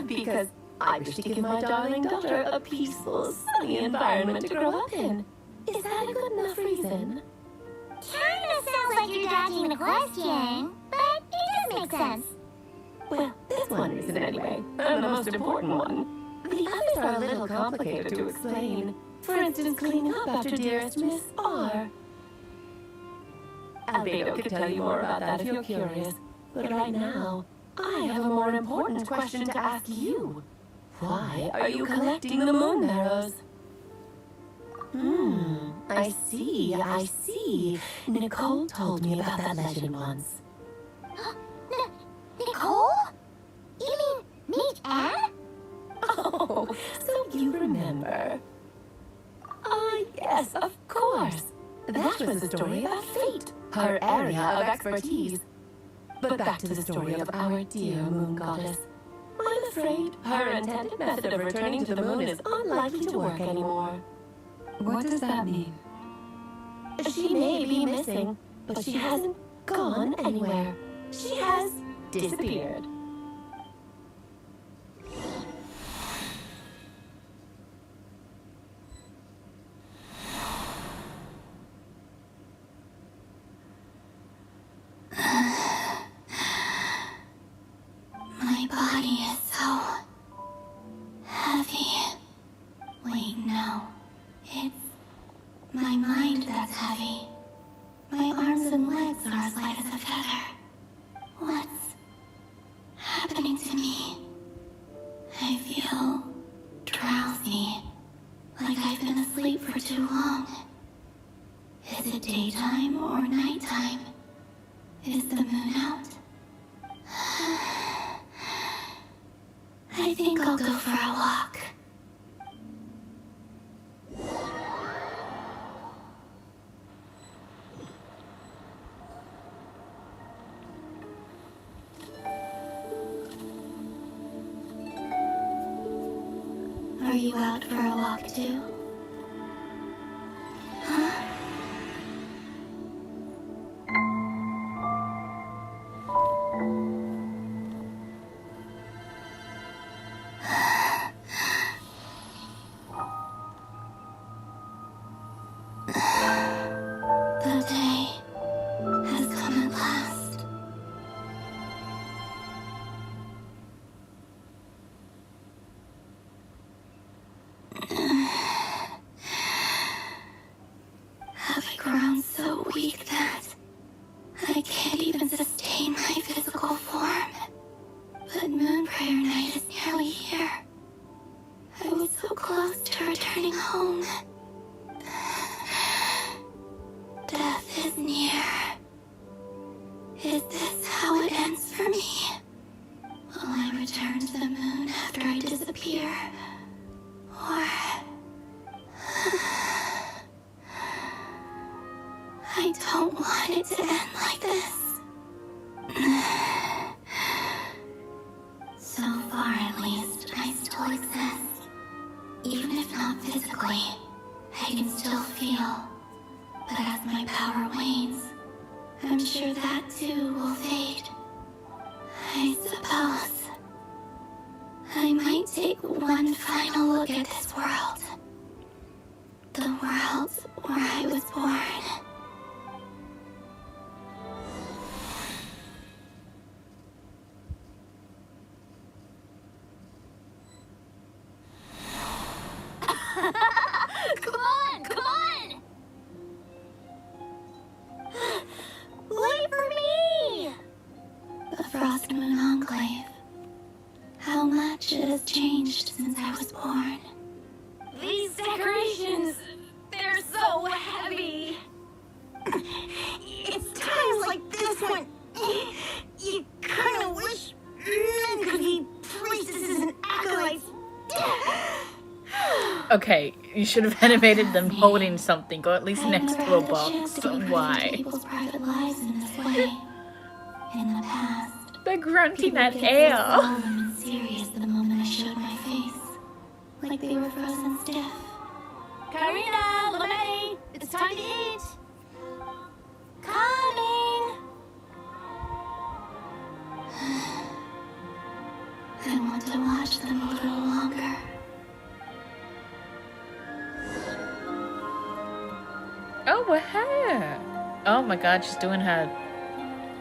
Because I wish to give my darling daughter a peaceful, sunny environment to grow up in. Is that a good enough reason? Kinda sounds like you're dodging the question, but it does make sense. Well, this one isn't anyway, and the most important one. The others are a little complicated to explain. For instance, cleaning up after dearest Miss R. Albedo could tell you more about that if you're curious, but right now, I have a more important question to ask you. Why are you collecting the moon marrows? I see. Nicole told me about that legend once. Nicole? You mean Meet Anne? Oh, so you remember. Ah, yes, of course. That was the story about fate, her area of expertise. But back to the story of our dear moon goddess. I'm afraid her intended method of returning to the moon is unlikely to work anymore. What does that mean? She may be missing, but she hasn't gone anywhere. She has disappeared. My body is so heavy. Wait, no. It's my mind that's heavy. My arms and legs are as light as a feather. What's happening to me? I feel drowsy, like I've been asleep for too long. Is it daytime or nighttime? Is the moon out? I think I'll go for a walk. Are you out for a walk too? Huh? The day has come at last. Have I grown so weak that I can't even sustain my physical form? But Moon Prayer Night is nearly here. I was so close to returning home. Death is near. Is this how it ends for me? Will I return to the moon after I disappear? Or... I don't want it to end like this. So far, at least, I still exist. Even if not physically, I can still feel. But as my power wanes, I'm sure that too will fade. I suppose I might take one final look at this world. The world where I was born. Come on, come on! Wait for me! The Frost Moon Enclave. How much it has changed since I was born. These decorations, they're so heavy. It's times like this when you kind of wish men could be priestesses and acolytes. Okay, you should have animated them holding something, or at least next to a box. Why? People's private lives in this way. In the past, they're grunting people at would get air. so solemn and serious the moment I showed my face, like they were frozen stiff. Karina, Lumetti, it's time to eat. Coming. I want to watch them a little longer. Oh, we're her. Oh my god, she's doing her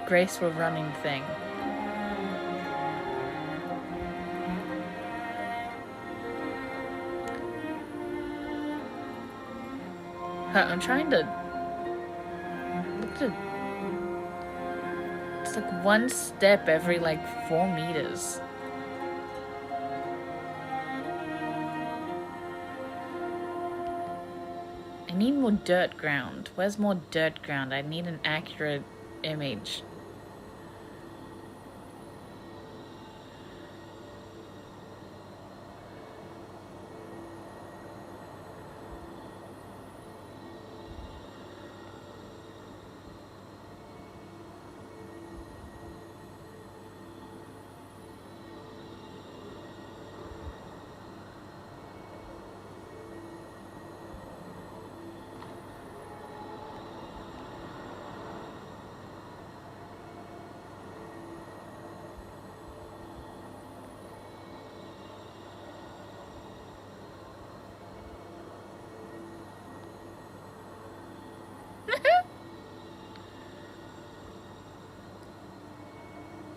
graceful running thing. I'm trying to look at. It's like one step every like 4 meters. I need more dirt ground. Where's more dirt ground? I need an accurate image.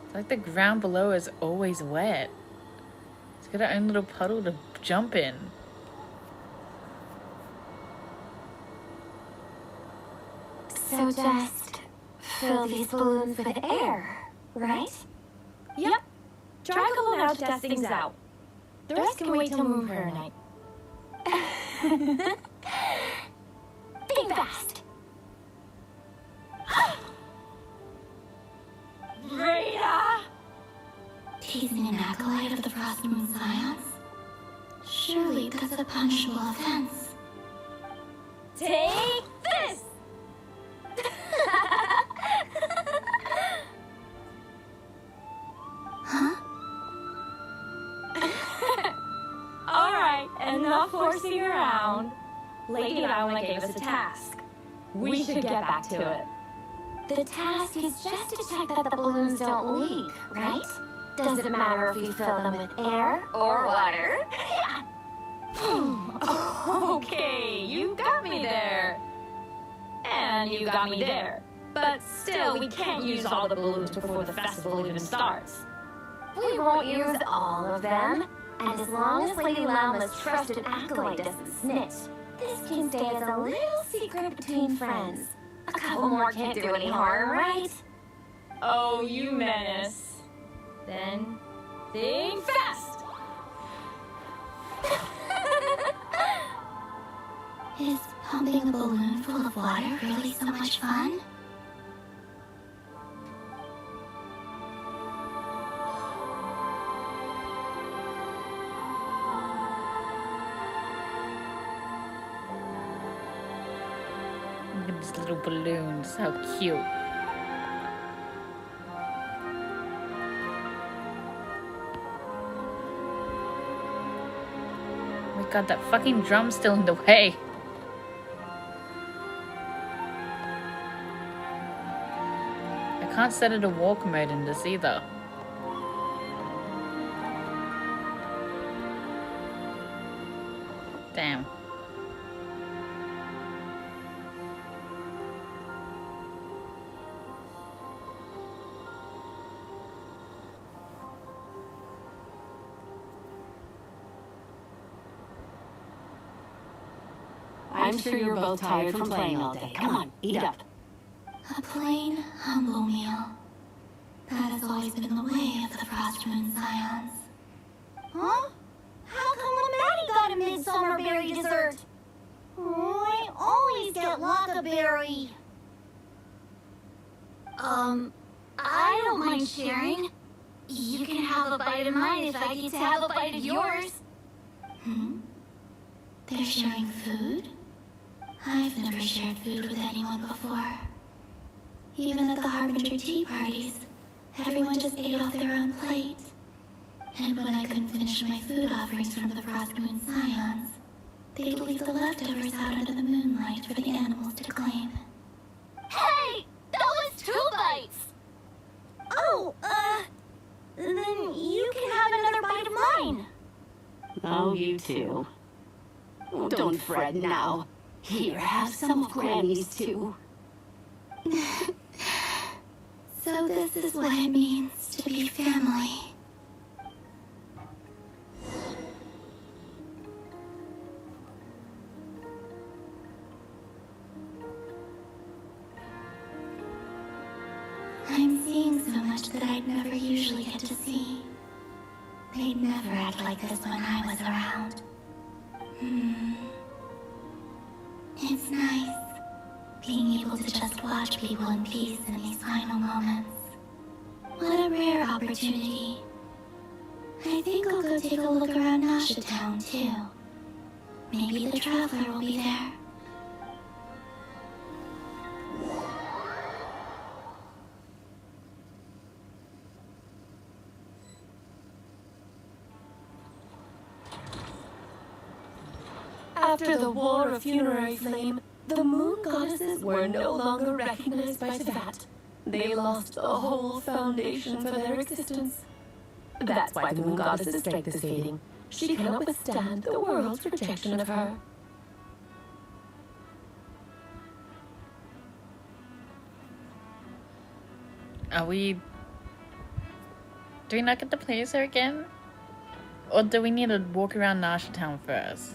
It's like the ground below is always wet. It's got its own little puddle to jump in. So just fill these balloons with air, right? Yep. Try going out to test things out. The rest can wait till Moon Prayer Night. Think fast. Frost Moon Scions? Surely that's a punishable offense. Take this! Huh? Alright, enough horsing around. Lady Alma gave us a task. We should get back to it. The task is just to check that the balloons don't leak, right? Doesn't matter if we fill them with air or water. Okay, you got me there. And you got me there. But still, we can't use all the balloons before the festival even starts. We won't use all of them. And as long as Lady Lauma's trusted acolyte doesn't snitch, this can stay as a little secret between friends. A couple more can't do any harm, right? Oh, you menace. Then, think fast! Is pumping a balloon full of water really so much fun? Look at these little balloons. How cute. Oh my god, that fucking drum's still in the way. I can't set it to walk mode in this either. Damn. I'm sure you're both tired from playing all day. Come on, eat up. A plain, humble meal. That has always been the way of the Frost Moon Scions. Huh? How come Maddie got a midsummer berry dessert? Oh, I always get Lockaberry. I don't mind sharing. You can have a bite of mine if I get to have a bite of yours. They're sharing food? I've never shared food with anyone before. Even at the Harbinger tea parties, everyone just ate off their own plate. And when I couldn't finish my food offerings from the Frost Moon Scions, they'd leave the leftovers out under the moonlight for the animals to claim. Hey! That was 2 bites! Oh, then you can have another bite of mine. Oh, you too. Oh, don't fret now. Here, have some of Granny's too. So this is what it means to be family. I'm seeing so much that I'd never usually get to see. They'd never act like this when I was around. It's nice, being able to just watch people in peace in these final moments. What a rare opportunity. I think I'll go take a look around Nasha Town, too. Maybe the Traveler will be there. After the War of Funerary Flame, the Moon Goddesses were no longer recognized by Savat. They lost the whole foundation for their existence. That's why the Moon Goddess's strength is fading. She cannot withstand the world's rejection of her. Are we... Do we not get to play as her again? Or do we need to walk around Nasha Town first?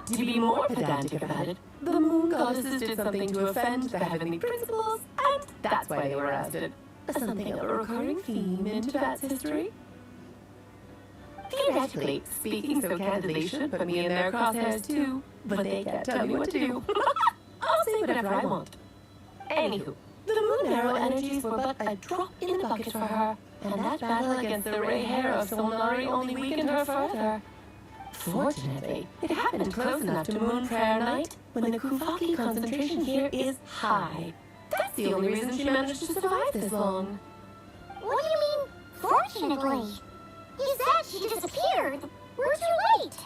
To be more pedantic about it, the Moon Goddesses did something to offend the heavenly principles, and that's why they were ousted. Something of a recurring theme in Tibet's history. Theoretically, speaking so candidly should put me in their crosshairs too, but they can't tell me what to do. I'll say whatever I want. Anywho, The moon arrow energies were but a drop in the bucket for her, and that battle against the Ray Hair of Solnari only weakened her further. Fortunately, it happened close enough to Moon Prayer Night when the Kufaki concentration here is high. That's the only reason she managed to survive this long. What do you mean, fortunately? You said she disappeared. We're too late.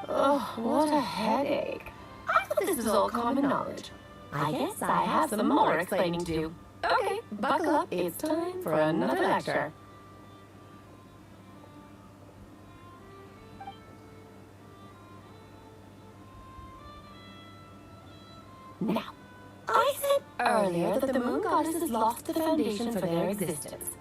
Oh, what a headache. I thought this was all common knowledge. I guess I have some more explaining to do. Okay, buckle up. It's time for another lecture. Now, I said earlier that the moon goddesses lost the foundation for their existence.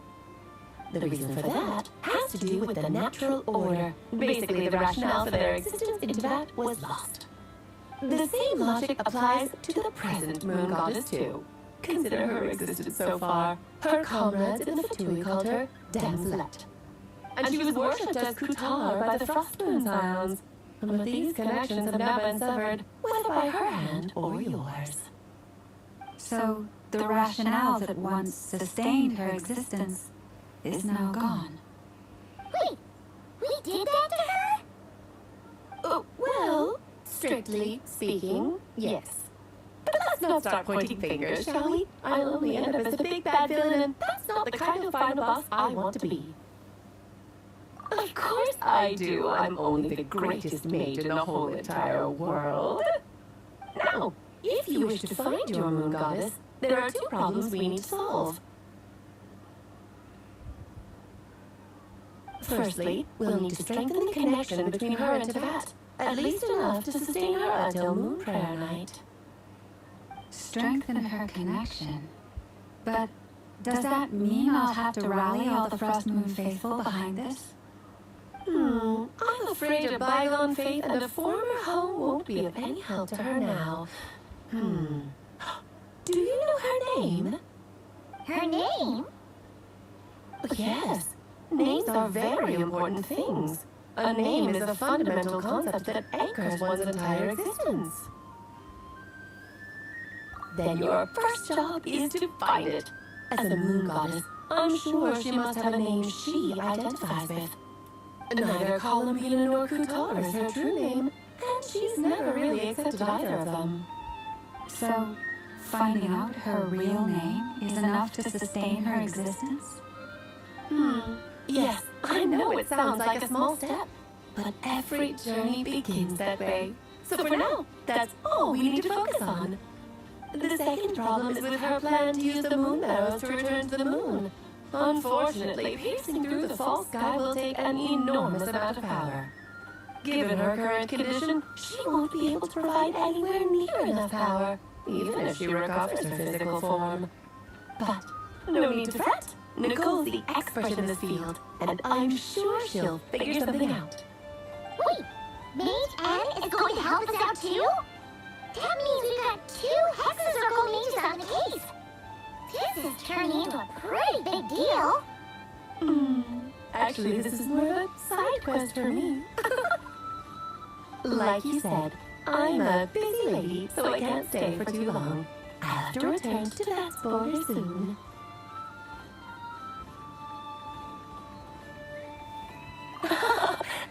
The reason for that has to do with the natural order. Basically, the rationale for their existence in Tibet was lost. The same logic applies to the present moon goddess too. Consider her existence so far. Her comrades in the Fatui called her Damselet. And she was worshipped as Kutar by the Frost Moon Scions. But these connections have now been severed, whether by her hand or yours. So, the rationale that once sustained her existence is now gone. Wait, we did that to her? Oh, well, strictly speaking, yes. But let's not start pointing fingers, shall we? I'll only end up as the big bad villain, and that's not the kind of final boss I want to be. Of course I do. I'm only the greatest mage in the whole entire world. Now, if you wish to find your moon goddess, there are two problems we need to solve. Firstly, we'll need to strengthen the connection between her and Tibet, at least enough to sustain her until Moon Prayer Night. Strengthen her connection. But does that mean I'll have to rally all the Frost Moon faithful behind this? I'm afraid a bygone faith and a former home won't be of any help to her now. Do you know her name? Her name? Yes. Names are very important things. A name is a fundamental concept that anchors one's entire existence. Then your first job is to find it. As a moon goddess, I'm sure she must have a name she identifies with. Neither Columbian nor Kutar is her true name, and she's never really accepted either of them. So, finding out her real name is enough to sustain her existence? Yes, I know it sounds like a small step, but every journey begins that way. So for now, that's all we need to focus on. The second problem is with her plan to use the moon arrows to return to the moon. Unfortunately, piercing through the false sky will take an enormous amount of power. Given her current condition, she won't be able to provide anywhere near enough power, even if she recovers her physical form. But no need to fret. Nicole's the expert in this field, and I'm sure she'll figure something out. Wait, Mage N is going to help us out too? That means we've got 2 Hexacircle mages on the case. This is turning into a pretty big deal. Actually, this is more of a side quest for me. Like you said, I'm a busy lady, so I can't stay for too long. I'll have to return to that border soon.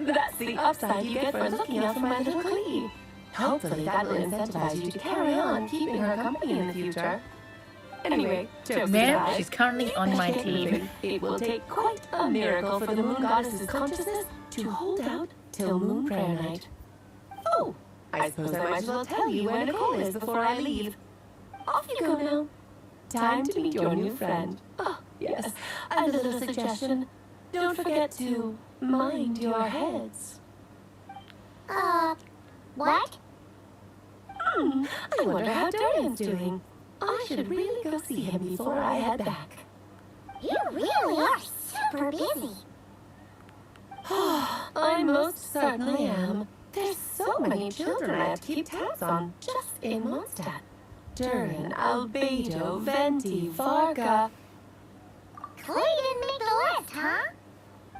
That's the upside you get for looking out for my little Clee. Hopefully that will incentivize you to carry on keeping her company in the future. Anyway, jokes Ma'am, aside, she's currently on my team. it will take quite a miracle for the moon goddess's consciousness to hold out till Moon Prayer Night. Oh, I suppose I might as well tell you where Nicole is before I leave. Off you go now. Time to meet your new friend. Oh, yes, a little suggestion. Don't forget to mind your heads. What? I wonder how Durian's doing. I should really go see him before I head back. You really are super busy. I most certainly am. There's so many children I have to keep tabs on just in Mondstadt. Durin, Albedo, Venti, Varga. Clay didn't make the list, huh?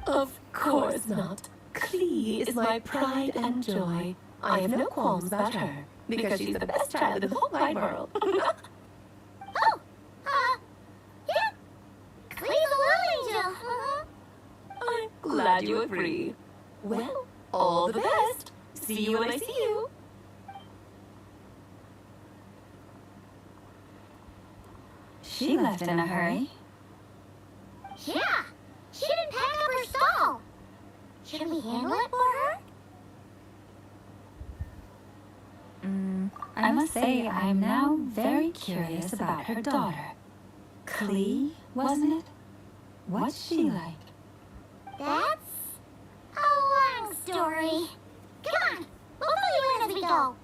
Of course not. Clee is my pride and joy. I have no qualms about her, because she's the best child in the whole wide world. Glad you agree. Well, all the best. See you when I see you. She left in a hurry. Yeah, she didn't pack up her stall. Should we handle it for her? I must say, I'm now very curious about her daughter. Klee, wasn't it? What's she like? That's a long story. Come on, we'll fill you in as we go.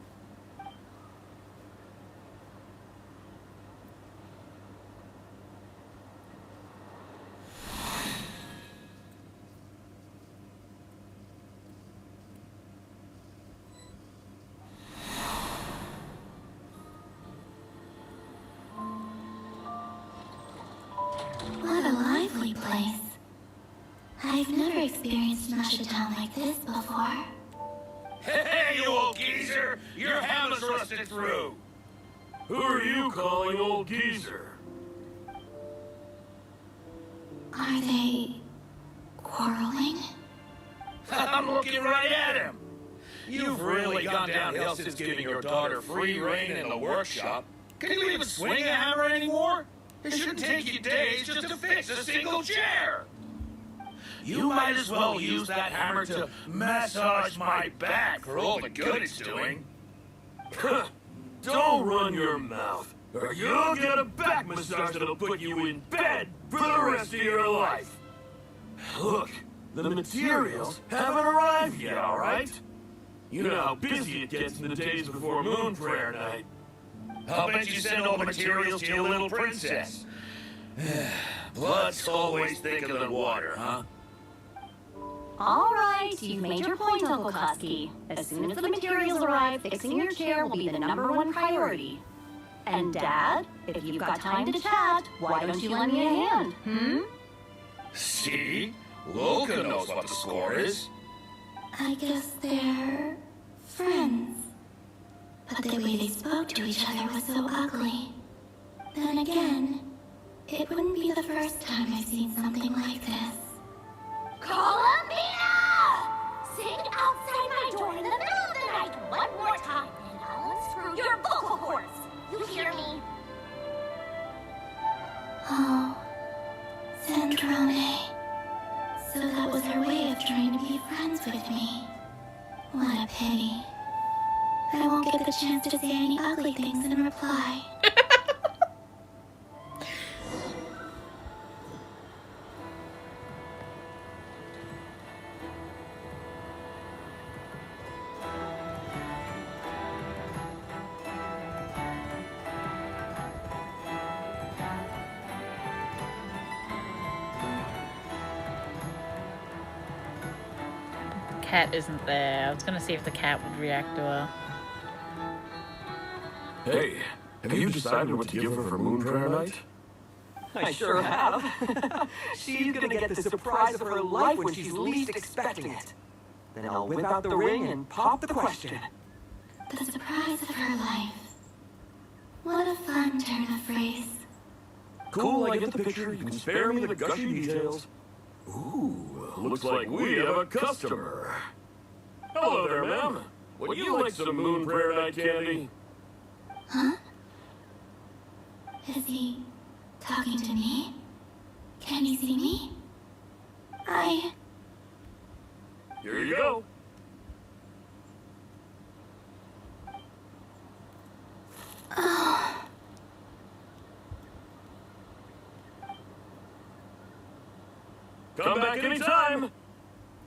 What a lively place. I've never experienced much a town like this before. Hey, you old geezer! Your ham is rusted through! Who are you calling old geezer? Are they quarreling? I'm looking right at him! You've really gone downhill since giving your daughter free rein in the workshop. Can you even swing a hammer anymore? It shouldn't take you days just to fix a single chair! You might as well use that hammer to massage my back for all the good it's doing. Don't run your mouth, or you'll get a back massage that'll put you in bed for the rest of your life. Look, the materials haven't arrived yet, all right? You know how busy it gets in the days before Moon Prayer Night. I'll bet you send all the materials to your little princess. Blood's always thicker than water, huh? All right, you've made your point, Uncle Klasky. As soon as the materials arrive, fixing your chair will be the #1 priority. And Dad, if you've got time to chat, why don't you lend me a hand, See? Loka knows what the score is. I guess they're friends. But the way they spoke to each other was so ugly. Then again, it wouldn't be the first time I've seen something like this. Columbina! Sing outside my door in the middle of the night one more time, and I'll unscrew your vocal cords. You hear me? Oh, Zandrone. So that was her way of trying to be friends with me. What a pity. I won't get the chance to say any ugly things in reply. Cat isn't there. I was gonna see if the cat would react to her. Hey, have you decided what to give her for Moon Prayer Night? I sure have. She's gonna get the surprise of her life when she's least expecting it. Then I'll whip out the ring and pop the question. The surprise of her life. What a fun turn of phrase. Cool, I get the picture. You can spare me the gushy details. Ooh, looks like we have a customer. Hello there, ma'am. Would you like some Moon Prayer Night candy? Huh? Is he talking to me? Can he see me? Here you go. Oh. Come back anytime.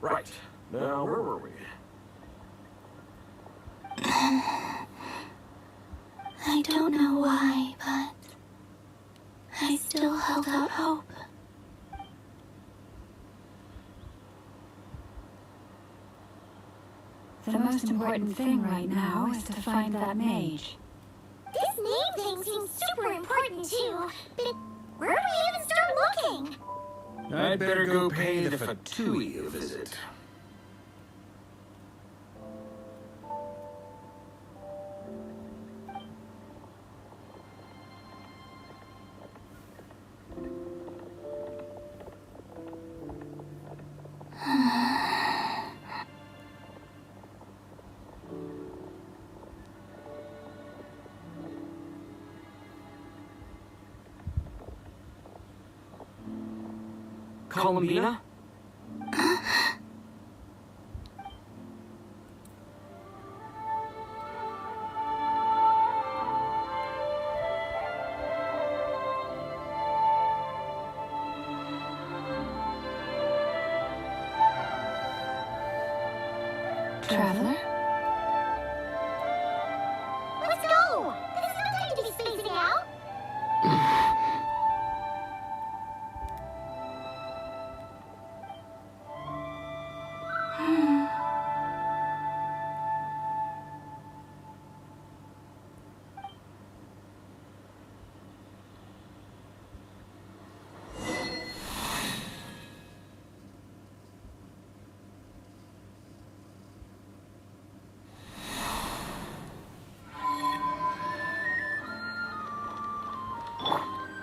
Right. Now, where were we? I don't know why, but I still held out hope. The most important thing right now is to find that mage. This name thing seems super important too, but where do we even start looking? I'd better go pay the Fatui a visit. Columbina? Traveler? Let's go! This is no time to be spacing out!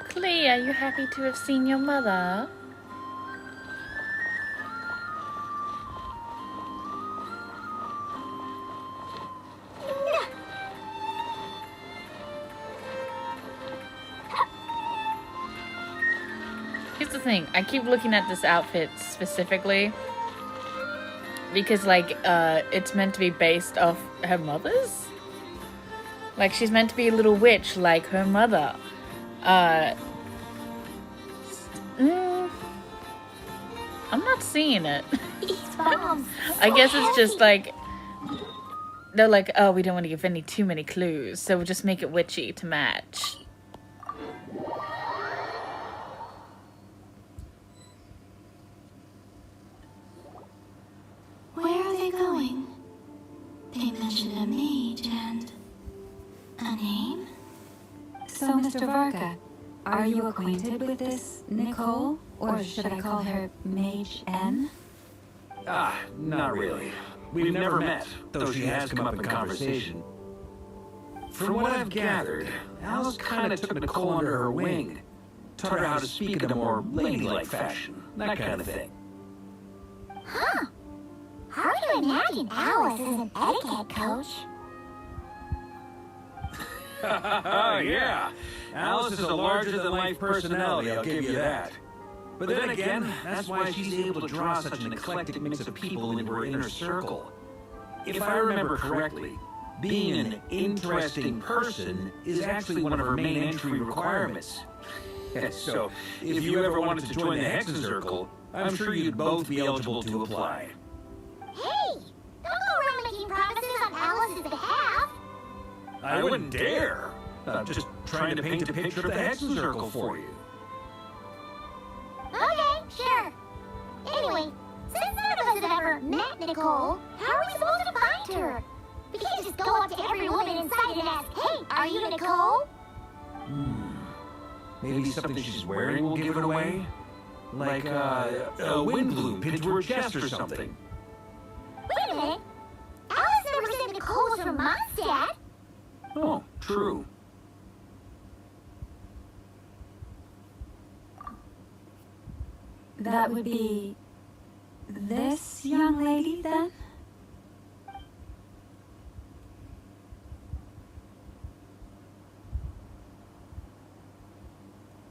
Clea, are you happy to have seen your mother? Here's the thing, I keep looking at this outfit specifically because, like, it's meant to be based off her mother's. Like, she's meant to be a little witch like her mother. I'm not seeing it. I guess it's just like, they're like, oh, we don't want to give too many clues, so we'll just make it witchy to match. Where are they going? They mentioned a mage and a name? So, Mr. Varka, are you acquainted with this Nicole? Or should I call her Mage N? Not really. We've never met, though she has come up in conversation. From what I've gathered, Alice kind of took Nicole under her wing. Taught her how to speak in a more ladylike fashion, that kind of thing. Huh. Hard to imagine Alice as an etiquette coach. Yeah, Alice is a larger-than-life personality, I'll give you that. But then again, that's why she's able to draw such an eclectic mix of people into her inner circle. If I remember correctly, being an interesting person is actually one of her main entry requirements. So, if you ever wanted to join the Hexen Circle, I'm sure you'd both be eligible to apply. Hey! Don't go around making promises on Alice's behalf! I wouldn't dare. I'm just trying to paint a picture of the Hexen Circle for you. Okay, sure. Anyway, since none of us have ever met Nicole, how are we supposed to find her? We can't just go up to every woman in sight and ask, hey, are you Nicole? Maybe something she's wearing will give it away? Like, a wind bloom pinned to her chest or something. Wait a minute. Alice never said Nicole was from Mondstadt. Oh, true. That would be this young lady, then?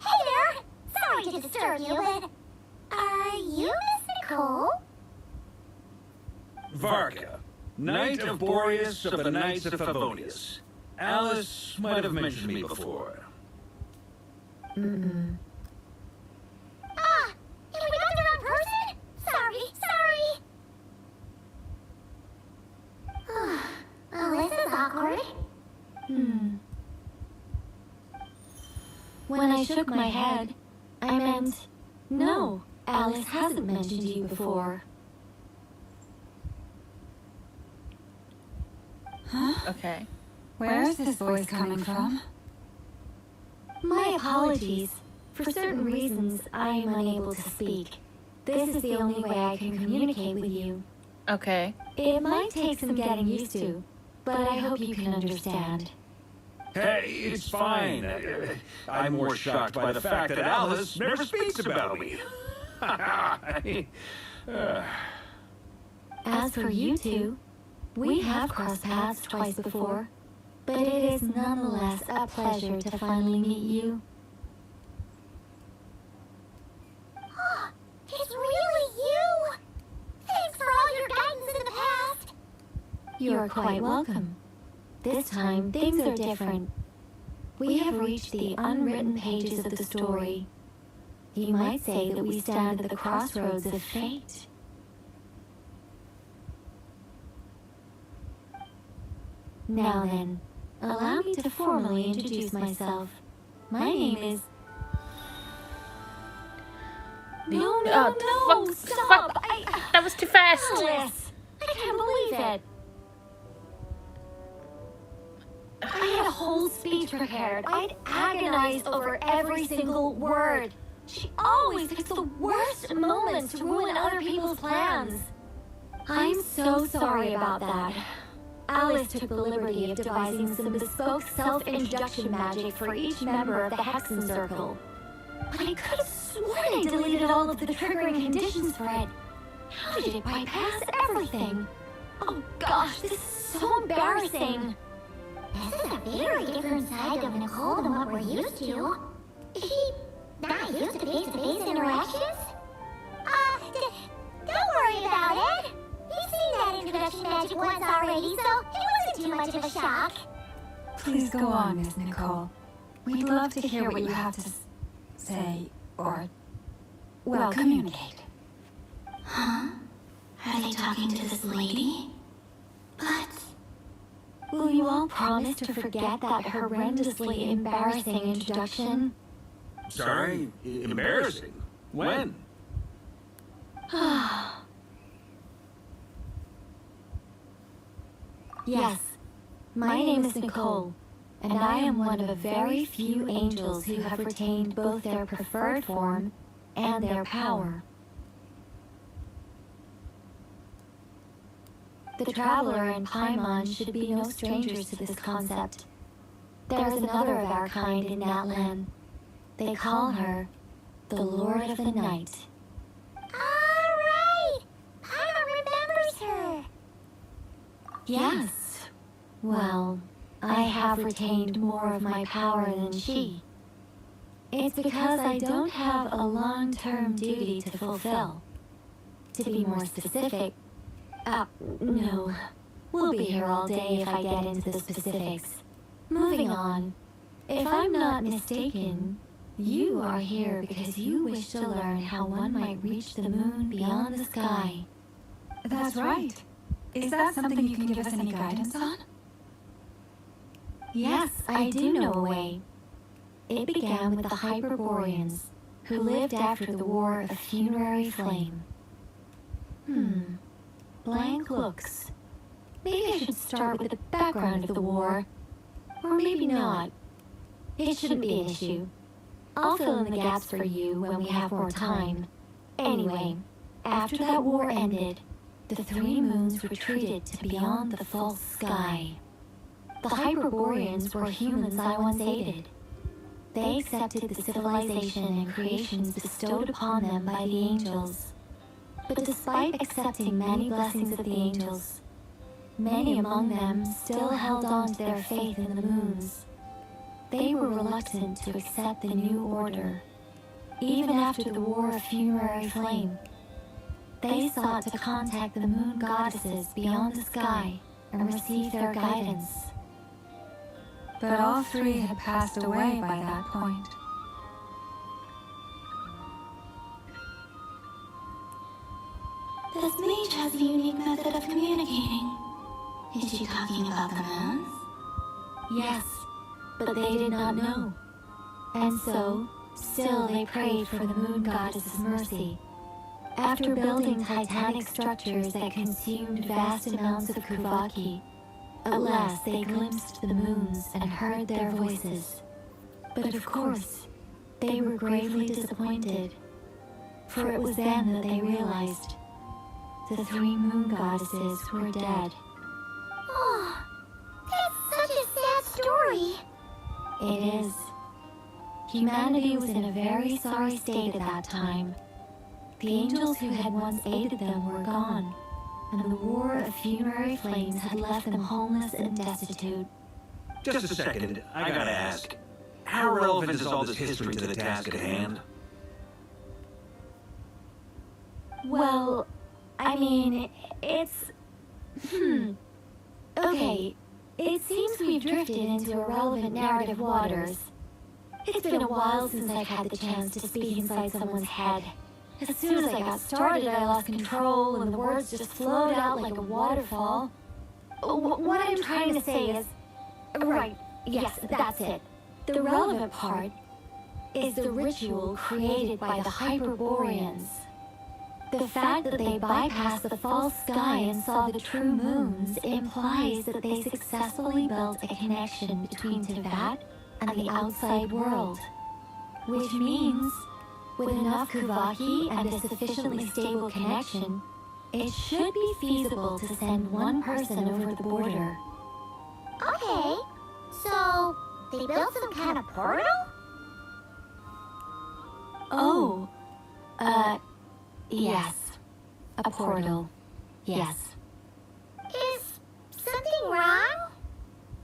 Hey there! Sorry to disturb you, but are you Miss Nicole? Varka, Knight of Boreas of the Knights of Favonius. Alice might have mentioned me before. Ah! Did we got the wrong person? Sorry. Oh, this is awkward. When I shook my head, I meant, no, Alice hasn't mentioned you before. Huh? Okay. Where is this voice coming from? My apologies. For certain reasons, I am unable to speak. This is the only way I can communicate with you. Okay. It might take some getting used to, but I hope you can understand. Hey, it's fine. I'm more shocked by the fact that Alice never speaks about me. As for you two, we have crossed paths twice before, but it is nonetheless a pleasure to finally meet you. Did are quite welcome. This time, things are different. We have reached the unwritten pages of the story. You might say that we stand at the crossroads of fate. Now then, allow me to formally introduce myself. My name is... No, stop! That was too fast! Alice, I can't believe it. I had a whole speech prepared. I'd agonized over every single word. She always picks the worst moments to ruin other people's plans. I'm so sorry about that. Alice took the liberty of devising some bespoke self-introduction magic for each member of the Hexen Circle. But I could have sworn I deleted all of the triggering conditions for it. How did it bypass everything? Oh gosh, this is so embarrassing. This is a very different side of Nicole than what we're used to. Is she not used to face-to-face interactions? Don't worry about it. We've seen that introduction magic once already, so it wasn't too much of a shock. Please go on, Miss Nicole. We'd love to hear what you have to say, or, well, communicate. Huh? Are they talking to this lady? But... will you all promise to forget that horrendously embarrassing introduction? Sorry? Embarrassing? When? Yes, my name is Nicole, and I am one of a very few angels who have retained both their preferred form and their power. The Traveler and Paimon should be no strangers to this concept. There is another of our kind in Natlan. They call her the Lord of the Night. Alright! Paimon remembers her! Yes. Well, I have retained more of my power than she. It's because I don't have a long-term duty to fulfill. To be more specific, no. We'll be here all day if I get into the specifics. Moving on. If I'm not mistaken, you are here because you wish to learn how one might reach the moon beyond the sky. That's right. Is that something you can give us any guidance on? Yes, I do know a way. It began with the Hyperboreans, who lived after the War of Funerary Flame. Blank looks. Maybe I should start with the background of the war. Or maybe not. It shouldn't be an issue. I'll fill in the gaps for you when we have more time. Anyway, after that war ended, the three moons retreated to beyond the false sky. The Hyperboreans were humans I once aided. They accepted the civilization and creations bestowed upon them by the angels. But despite accepting many blessings of the angels, many among them still held on to their faith in the moons. They were reluctant to accept the new order, even after the War of Funerary Flame. They sought to contact the moon goddesses beyond the sky and receive their guidance. But all three had passed away by that point. This mage has a unique method of communicating. Is she talking about the moons? Yes, but they did not know. And so, still they prayed for the moon goddess's mercy. After building titanic structures that consumed vast amounts of Kuvaki, at last they glimpsed the moons and heard their voices. But of course, they were gravely disappointed, for it was then that they realized the three moon goddesses were dead. Oh, that's such a sad story. It is. Humanity was in a very sorry state at that time. The angels who had once aided them were gone, and the War of Funerary Flames had left them homeless and destitute. Just a second, I gotta ask. How relevant is all this history to the task at hand? Well, I mean, it's... Okay, it seems we've drifted into irrelevant narrative waters. It's been a while since I've had the chance to speak inside someone's head. As soon as I got started, I lost control and the words just flowed out like a waterfall. What I'm trying to say is... Right, yes, that's it. The relevant part is the ritual created by the Hyperboreans. The fact that they bypassed the false sky and saw the true moons implies that they successfully built a connection between Teyvat and the outside world. Which means, with enough Kuvaki and a sufficiently stable connection, it should be feasible to send one person over the border. Okay, so they built some kind of portal? Oh, yes. A portal. Yes. Is something wrong?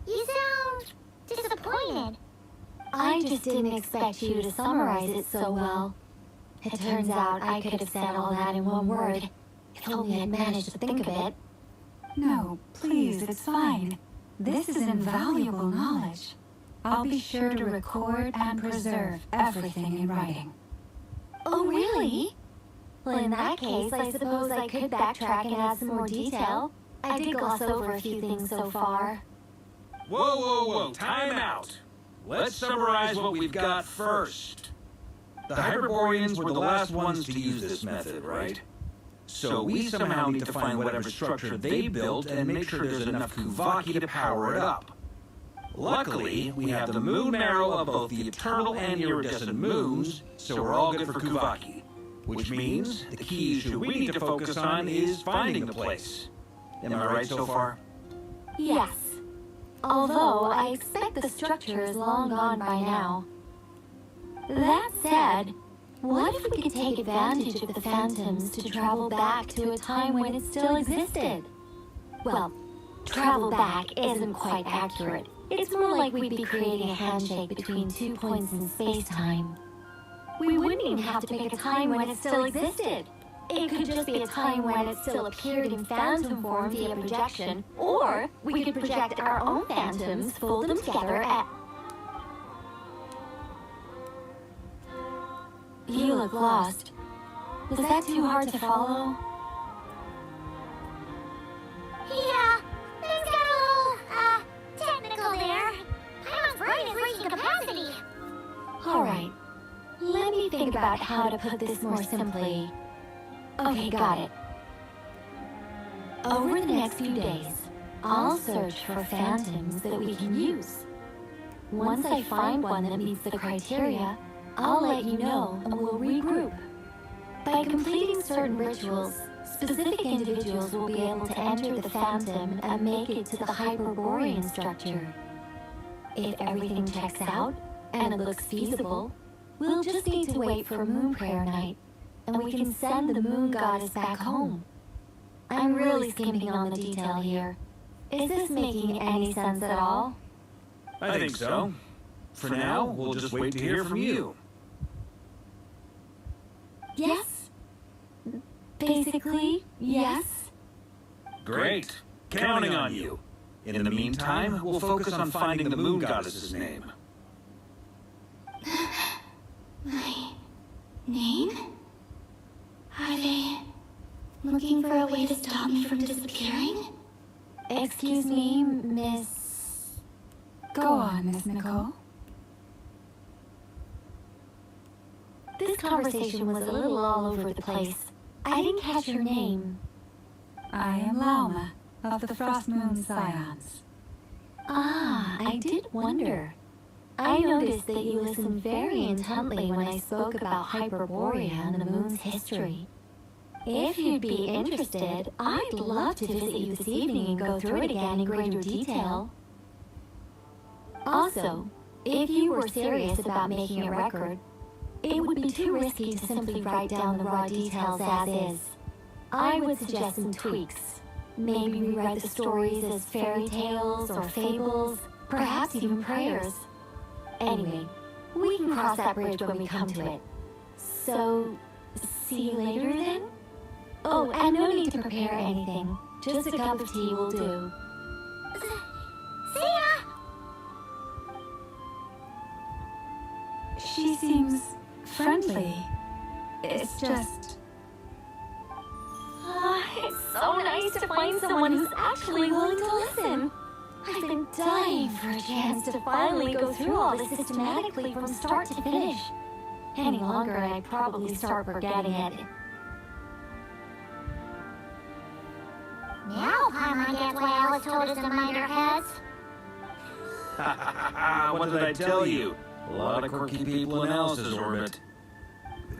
You sound disappointed. I just didn't expect you to summarize it so well. It turns out I could have said all that in one word, if only I'd managed to think of it. No, please, it's fine. This is invaluable knowledge. I'll be sure to record and preserve everything in writing. Oh, really? Well, in that case, I suppose I could backtrack and add some more detail. I did gloss over a few things so far. Whoa, whoa, whoa, time out. Let's summarize what we've got first. The Hyperboreans were the last ones to use this method, right? So we somehow need to find whatever structure they built and make sure there's enough Kuvaki to power it up. Luckily, we have the moon marrow of both the eternal and iridescent moons, so we're all good for Kuvaki. Which means the key issue we need to focus on is finding the place. Am I right so far? Yes. Although I expect the structure is long gone by now. That said, what if we could take advantage of the phantoms to travel back to a time when it still existed? Well, travel back isn't quite accurate. It's more like we'd be creating a handshake between 2 points in space-time. We wouldn't even have to pick a time when it still existed. It could just be a time when it still appeared in phantom form via projection, or we could project our own phantoms, fold them together, and... You look lost. Was that too hard to follow? Yeah, things got a little, technical there. Paimon's brain is reaching capacity. Alright. Let me think about how to put this more simply. Okay, got it. Over the next few days, I'll search for phantoms that we can use. Once I find one that meets the criteria, I'll let you know and we'll regroup. By completing certain rituals, specific individuals will be able to enter the phantom and make it to the Hyperborean structure. If everything checks out and it looks feasible, we'll just need to wait for Moon Prayer Night, and we can send the Moon Goddess back home. I'm really skimping on the detail here. Is this making any sense at all? I think so. For now, we'll just wait to hear from you. Yes. Basically, yes. Great. Counting on you. In the meantime, we'll focus on finding the Moon Goddess's name. My name? Are they looking for a way to stop me from disappearing? Excuse me, Miss... Go on, Miss Nicole. This conversation was a little all over the place. I didn't catch your name. I am Lauma, of the Frost Moon Scions. Ah, I did wonder. I noticed that you listened very intently when I spoke about Hyperborea and the moon's history. If you'd be interested, I'd love to visit you this evening and go through it again in greater detail. Also, if you were serious about making a record, it would be too risky to simply write down the raw details as is. I would suggest some tweaks. Maybe rewrite the stories as fairy tales or fables, perhaps even prayers. Anyway, we can cross that bridge when we come to it. So, see you later then? Oh, and no need to prepare anything. Just a cup of tea will do. She seems friendly. It's just... It's so nice to find someone who's actually willing to listen. I've been dying for a chance to finally go through all this systematically from start to finish. Any longer, I'd probably start forgetting it. Now Paimon gets why Alice told us to mind our heads. What did I tell you? A lot of quirky people in Alice's orbit.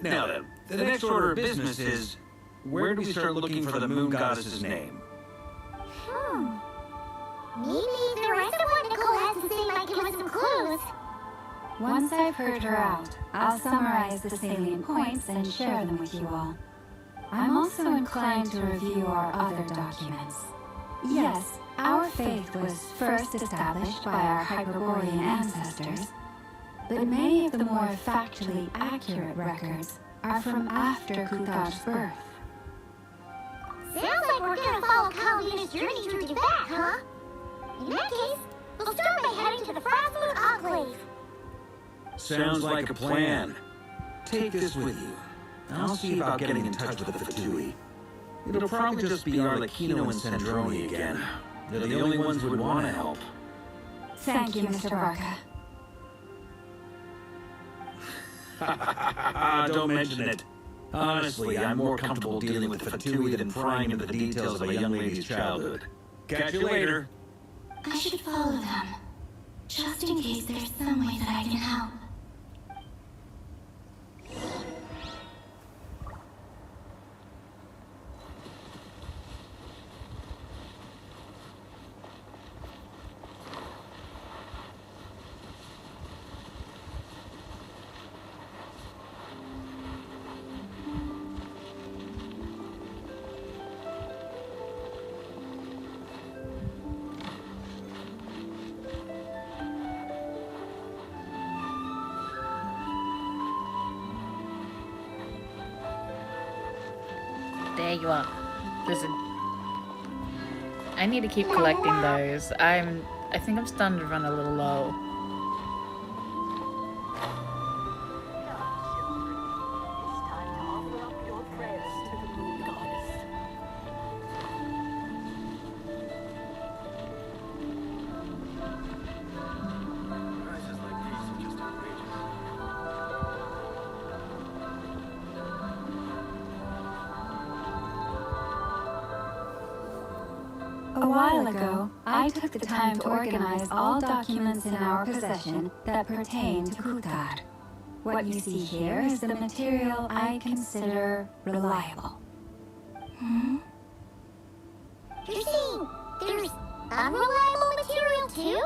Now then, the next order of business is, where do we start looking for the moon goddess's name? Maybe the rest of what Nicole has to say might give us some clues. Once I've heard her out, I'll summarize the salient points and share them with you all. I'm also inclined to review our other documents. Yes, our faith was first established by our Hyperborean ancestors, but many of the more factually accurate records are from after Kuthar's birth. Sounds like we're gonna follow Calvina's journey through Tibet, huh? In that case, we'll start by heading to the Frost Moon Enclave. Sounds like a plan. Take this with you. I'll see about getting in touch with the Fatui. It'll probably just be Arlecchino and Sandroni again. They're the only ones who would want to help. Thank you, Mr. Barca. Don't mention it. Honestly, I'm more comfortable dealing with Fatui than prying into the details of a young lady's childhood. Catch you later. I should follow them, just in case there's some way that I can help. There you are. Listen. I need to keep collecting those. I think I'm starting to run a little low. A while ago, I took the time to organize all documents in our possession that pertain to Kuthar. What you see here is the material I consider reliable. You're saying there's unreliable material too?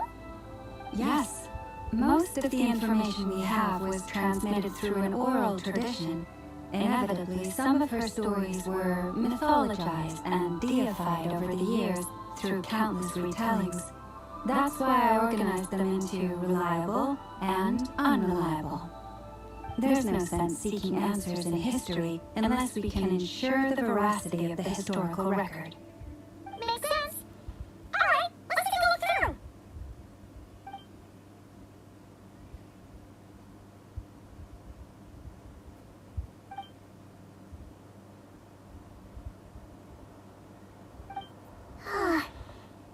Yes. Most of the information we have was transmitted through an oral tradition. Inevitably, some of her stories were mythologized and deified over the years through countless retellings. That's why I organized them into reliable and unreliable. There's no sense seeking answers in history unless we can ensure the veracity of the historical record. Makes sense. Alright, let's take a look through.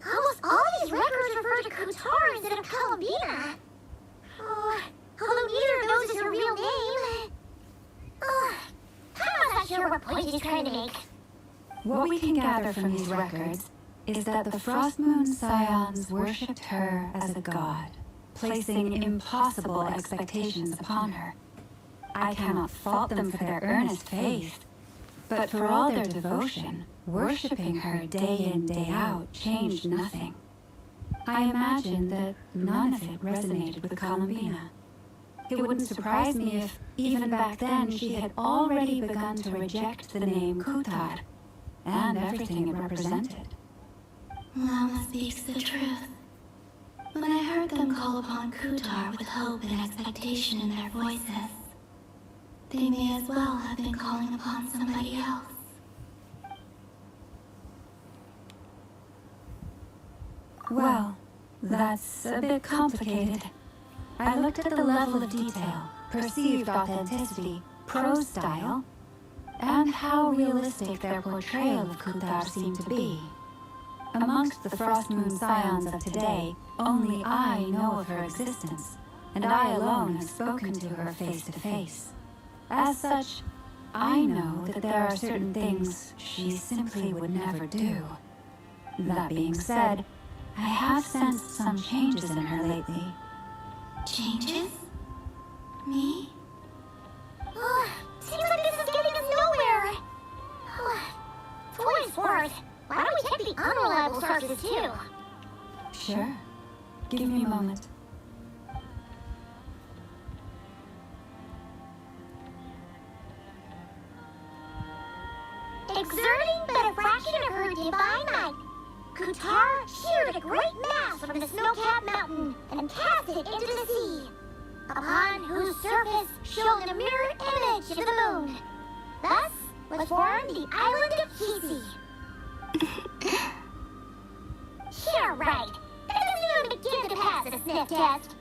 Almost all these records refer to Kutar instead of Columbina. Although neither of those is her real name. I'm not sure what point he's trying to make. What we can gather from these records is that the Frost Moon Scions worshipped her as a god, placing impossible expectations upon her. I cannot fault them for their earnest faith, but for all their devotion, worshipping her day in, day out changed nothing. I imagine that none of it resonated with Columbina. It wouldn't surprise me if, even back then, she had already begun to reject the name Kuthar and everything it represented. Lama speaks the truth. When I heard them call upon Kutar with hope and expectation in their voices, they may as well have been calling upon somebody else. Well, that's a bit complicated. I looked at the level of detail, perceived authenticity, prose style, and how realistic their portrayal of Kuthar seemed to be. Amongst the Frost Moon Scions of today, only I know of her existence, and I alone have spoken to her face to face. As such, I know that there are certain things she simply would never do. That being said, I have sensed some changes in her lately. Changes? Me? Seems like this is getting us nowhere. For what it's worth, why don't we check the unreliable sources too? Sure. Give me a moment. Exerting but a fraction of her divine might, Kuthar sheared a great mass from the snow-capped mountain and cast it into the sea, upon whose surface shone a mirror image of the moon. Thus was formed the island of Hisi. Yeah, right. That doesn't even begin to pass a sniff test.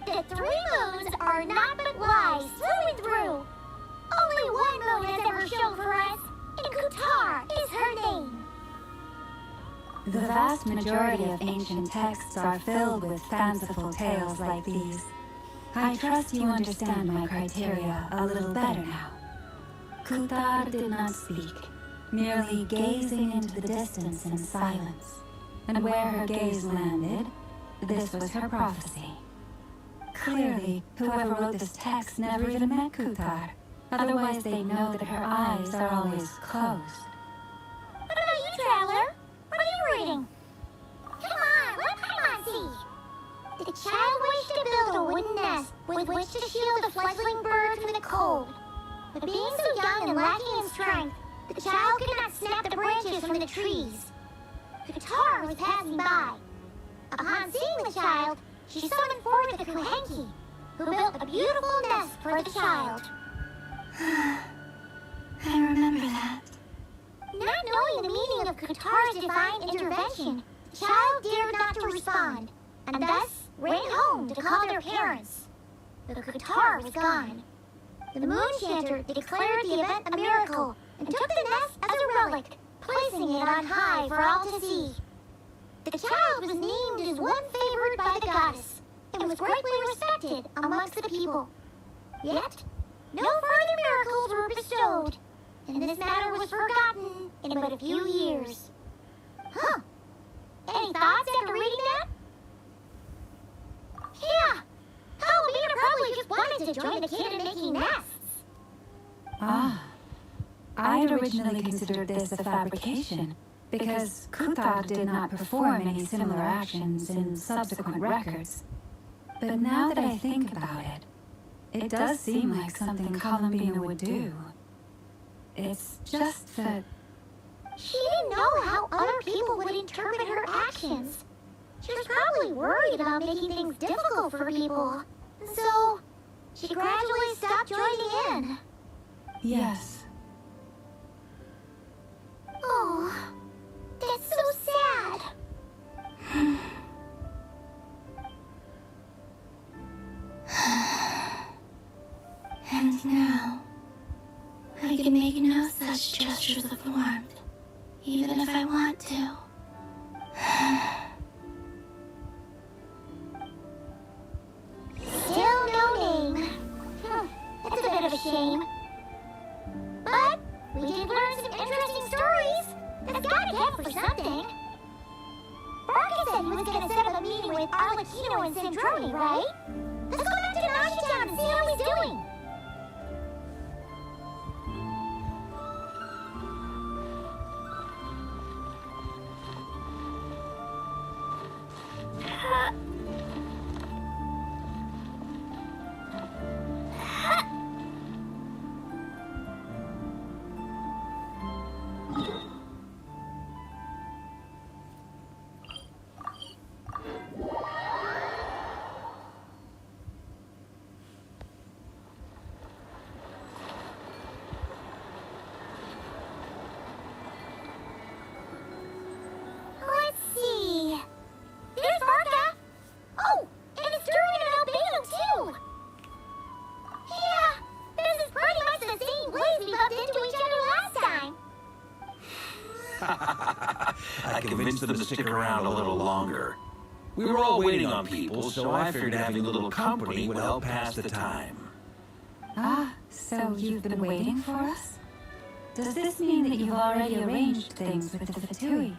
The 3 moons are not but lies through and through. Only one moon has ever shone for us, and Kuthar is her name. The vast majority of ancient texts are filled with fanciful tales like these. I trust you understand my criteria a little better now. Kuthar did not speak, merely gazing into the distance in silence. And where her gaze landed, this was her prophecy. Clearly, whoever wrote this text never even met Kuthar. Otherwise, they know that her eyes are always closed. What about you, Traveler? What are you reading? Come on, let Paimon see. The child wished to build a wooden nest with which to shield the fledgling bird from the cold. But being so young and lacking in strength, the child could not snap the branches from the trees. Kuthar was passing by. Upon seeing the child, she summoned forth the Kuhenki, who built a beautiful nest for the child. I remember that. Not knowing the meaning of Kuthar's divine intervention, the child dared not to respond, and thus ran home to call their parents. But Kuthar was gone. The moon chanter declared the event a miracle and took the nest as a relic, placing it on high for all to see. The child was named as one favored by the goddess, and was greatly respected amongst the people. Yet, no further miracles were bestowed, and this matter was forgotten in but a few years. Huh. Any thoughts after reading that? Yeah. Halabina probably just wanted to join the kid in making nests. Ah. I had originally considered this a fabrication, because Kuthar did not perform any similar actions in subsequent records. But now that I think about it, it does seem like something Columbina would do. It's just that... She didn't know how other people would interpret her actions. She was probably worried about making things difficult for people. And so, she gradually stopped joining in. Yes. Oh, that's so sad. And now, I can make no such gestures of warmth, even if I want to. Still no name. That's a bit of a shame. But we did learn some interesting stories. That's gotta count for something. Barker said he was gonna set up a meeting with Arlecchino and Sandrone, right? Let's go back to Nashitown and see how he's doing. I convinced them to stick around a little longer. We were all waiting on people, so I figured having a little company would help pass the time. Ah, so you've been waiting for us? Does this mean that you've already arranged things with the Fatui?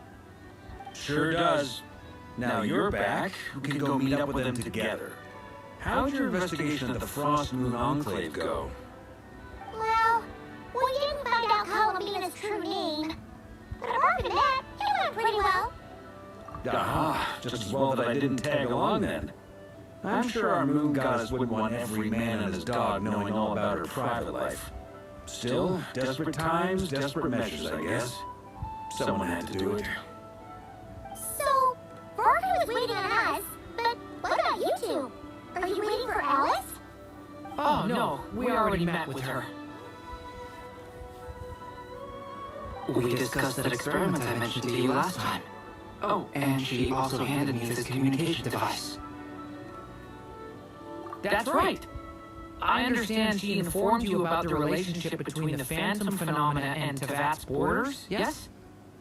Sure does. Now you're back, we can go meet up with them together. How'd your investigation at the Frost Moon Enclave go? Well, we didn't find out Columbina's true name. But apart from that, it went pretty well. Aha, just as well that I didn't tag along then. I'm sure our moon goddess wouldn't want every man and his dog knowing all about her private life. Still, desperate times, desperate measures, I guess. Someone had to do it. So, Barker was waiting on us, but what about you two? Are you waiting for Alice? Oh, no, we already met with her. We discussed that experiment I mentioned to you last time. Oh, and she also handed me this communication device. That's right. I understand she informed you about the relationship between the Phantom phenomena and Tevat's borders, yes?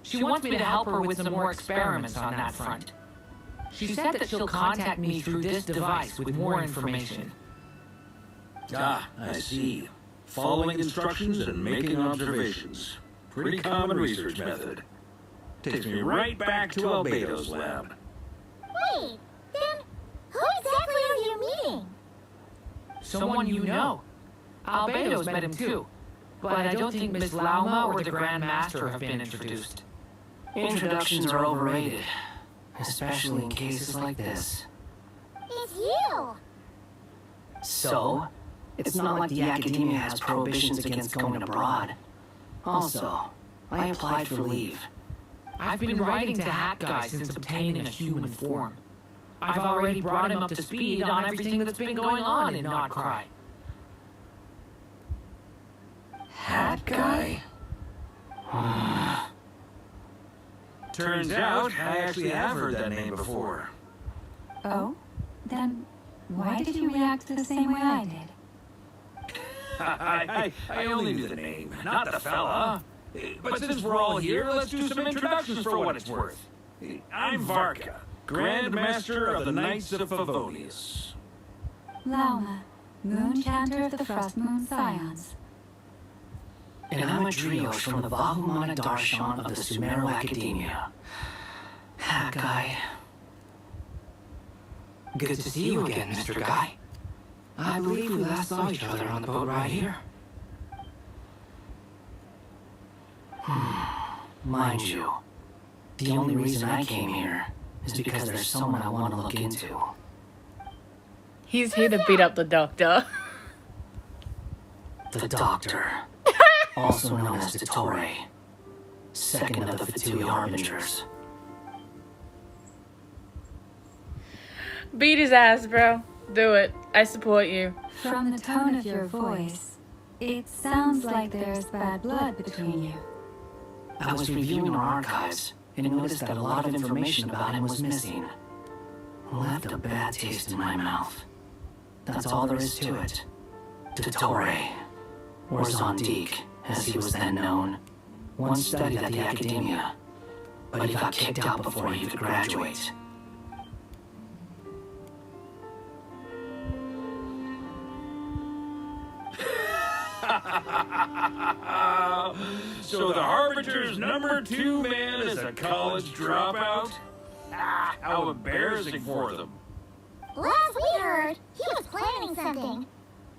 She wants me to help her with some more experiments on that front. She said that she'll contact me through this device with more information. Ah, I see. Following instructions and making observations. Pretty common research method. Takes me right back to Albedo's lab. Wait, then who exactly are you meeting? Someone you know. Albedo's met him too, but I don't think Miss Lauma or the Grand Master have been introduced. Introductions are overrated, especially in cases like this. It's you! So, it's not like the academia has prohibitions against going abroad. Also, I applied for leave. I've been writing to Hat Guy since obtaining a human form. I've already brought him up to speed on everything that's been going on in Nodcry. Hat Guy? Turns out, I actually have heard that name before. Oh? Then why did you react the same way I did? I only knew the name, not the fella. But since we're all here, let's do some introductions for what it's worth. I'm Varka, Grand Master of the Knights of Favonius. Lauma, Moon Chanter of the Frost Moon Scions. And I'm a Drios from the Vahumana Darshan of the Sumero Academia. Hat Guy. Good to see you again, Mr. Guy. I believe we last saw each other on the boat ride here. Mind you, the only reason I came here is because there's someone I want to look into. He's here to beat up the doctor. The Doctor, also known as Dottore, second of the Fatui Harbingers. Beat his ass, bro. Do it. I support you. From the tone of your voice, it sounds like there's bad blood between you. I was reviewing our archives and noticed that a lot of information about him was missing. Left a bad taste in my mouth. That's all there is to it. Dottore, or Zondik, as he was then known, once studied at the Academia, but he got kicked out before he could graduate. So the Harbinger's #2 man is a college dropout? Ah, how embarrassing for them. Last we heard, he was planning something.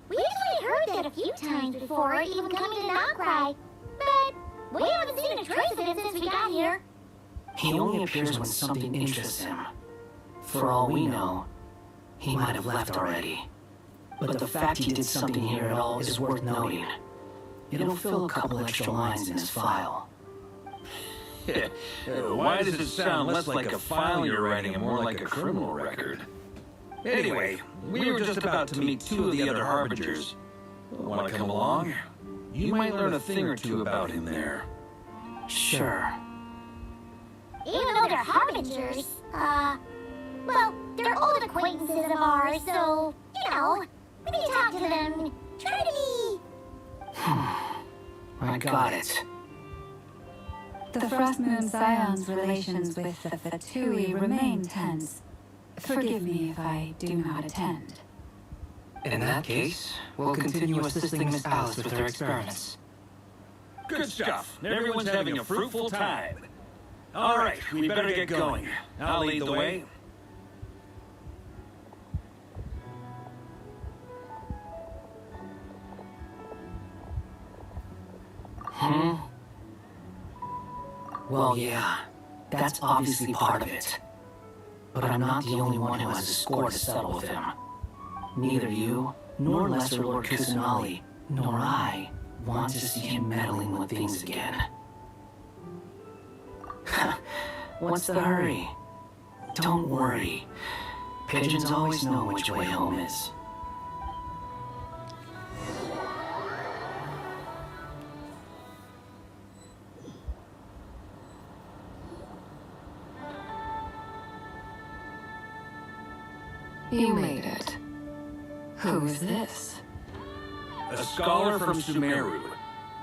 We actually heard that a few times before, even coming to Nodcry. But we haven't seen a trace of it since we got here. He only appears when something interests him. For all we know, he might have left already. But the fact he did something here at all is worth noting. It'll fill a couple extra lines in his file. Why does it sound less like a file you're writing and more like a criminal record? Anyway, we were just about to meet 2 of the other Harbingers. Want to come along? You might learn a thing or two about him there. Sure. Even though they're Harbingers, well, they're old acquaintances of ours, so, you know, we need to talk to them, try to be... I got it. The Frost Moon Scion's relations with the Fatui remain tense. Forgive me if I do not attend. In that case, we'll continue assisting Miss Alice with her experiments. Good stuff. Everyone's having a fruitful time. All right, we better get going. I'll lead the way. Well, yeah, that's obviously part of it. But I'm not the only one who has a score to settle with him. Neither you, nor Lesser Lord Kusanali, nor I want to see him meddling with things again. What's the hurry? Don't worry. Pigeons always know which way home is. You made it. Who is this? A scholar from Sumeru.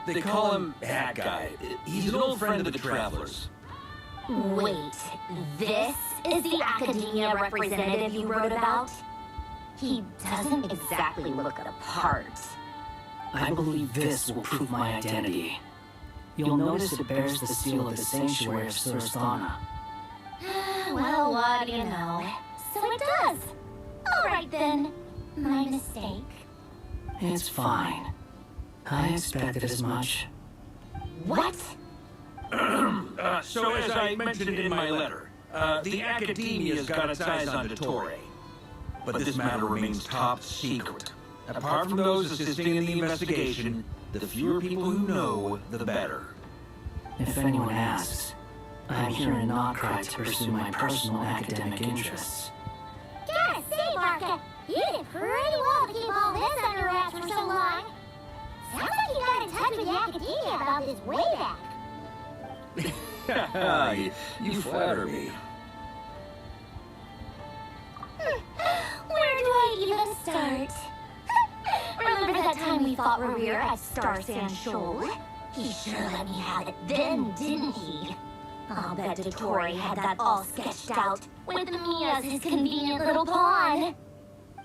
They call him Hat Guy. He's an old friend of the Travelers. Wait, this is the academia representative you wrote about? He doesn't exactly look the part. I believe this will prove my identity. You'll notice it bears the seal of the Sanctuary of Surasthana. Well, what do you know? So it does. All right then. My mistake. It's fine. I expected as much. What? So as I mentioned in my letter, the Academia's got its eyes on Dottore. But this matter remains top secret. Apart from those assisting in the investigation, the fewer people who know, the better. If anyone asks, I'm here in Notcry to pursue my personal academic interests. Gotta say, Barca, you did pretty well to keep all this under wraps for so long. Sounds like you got in touch with the Academia about this way back. You flatter me. Where do I even start? Remember that time we fought Revere at Star Sand Shoal? He sure let me have it then, didn't he? I'll bet Dottore had that all sketched out, with me as his convenient little pawn.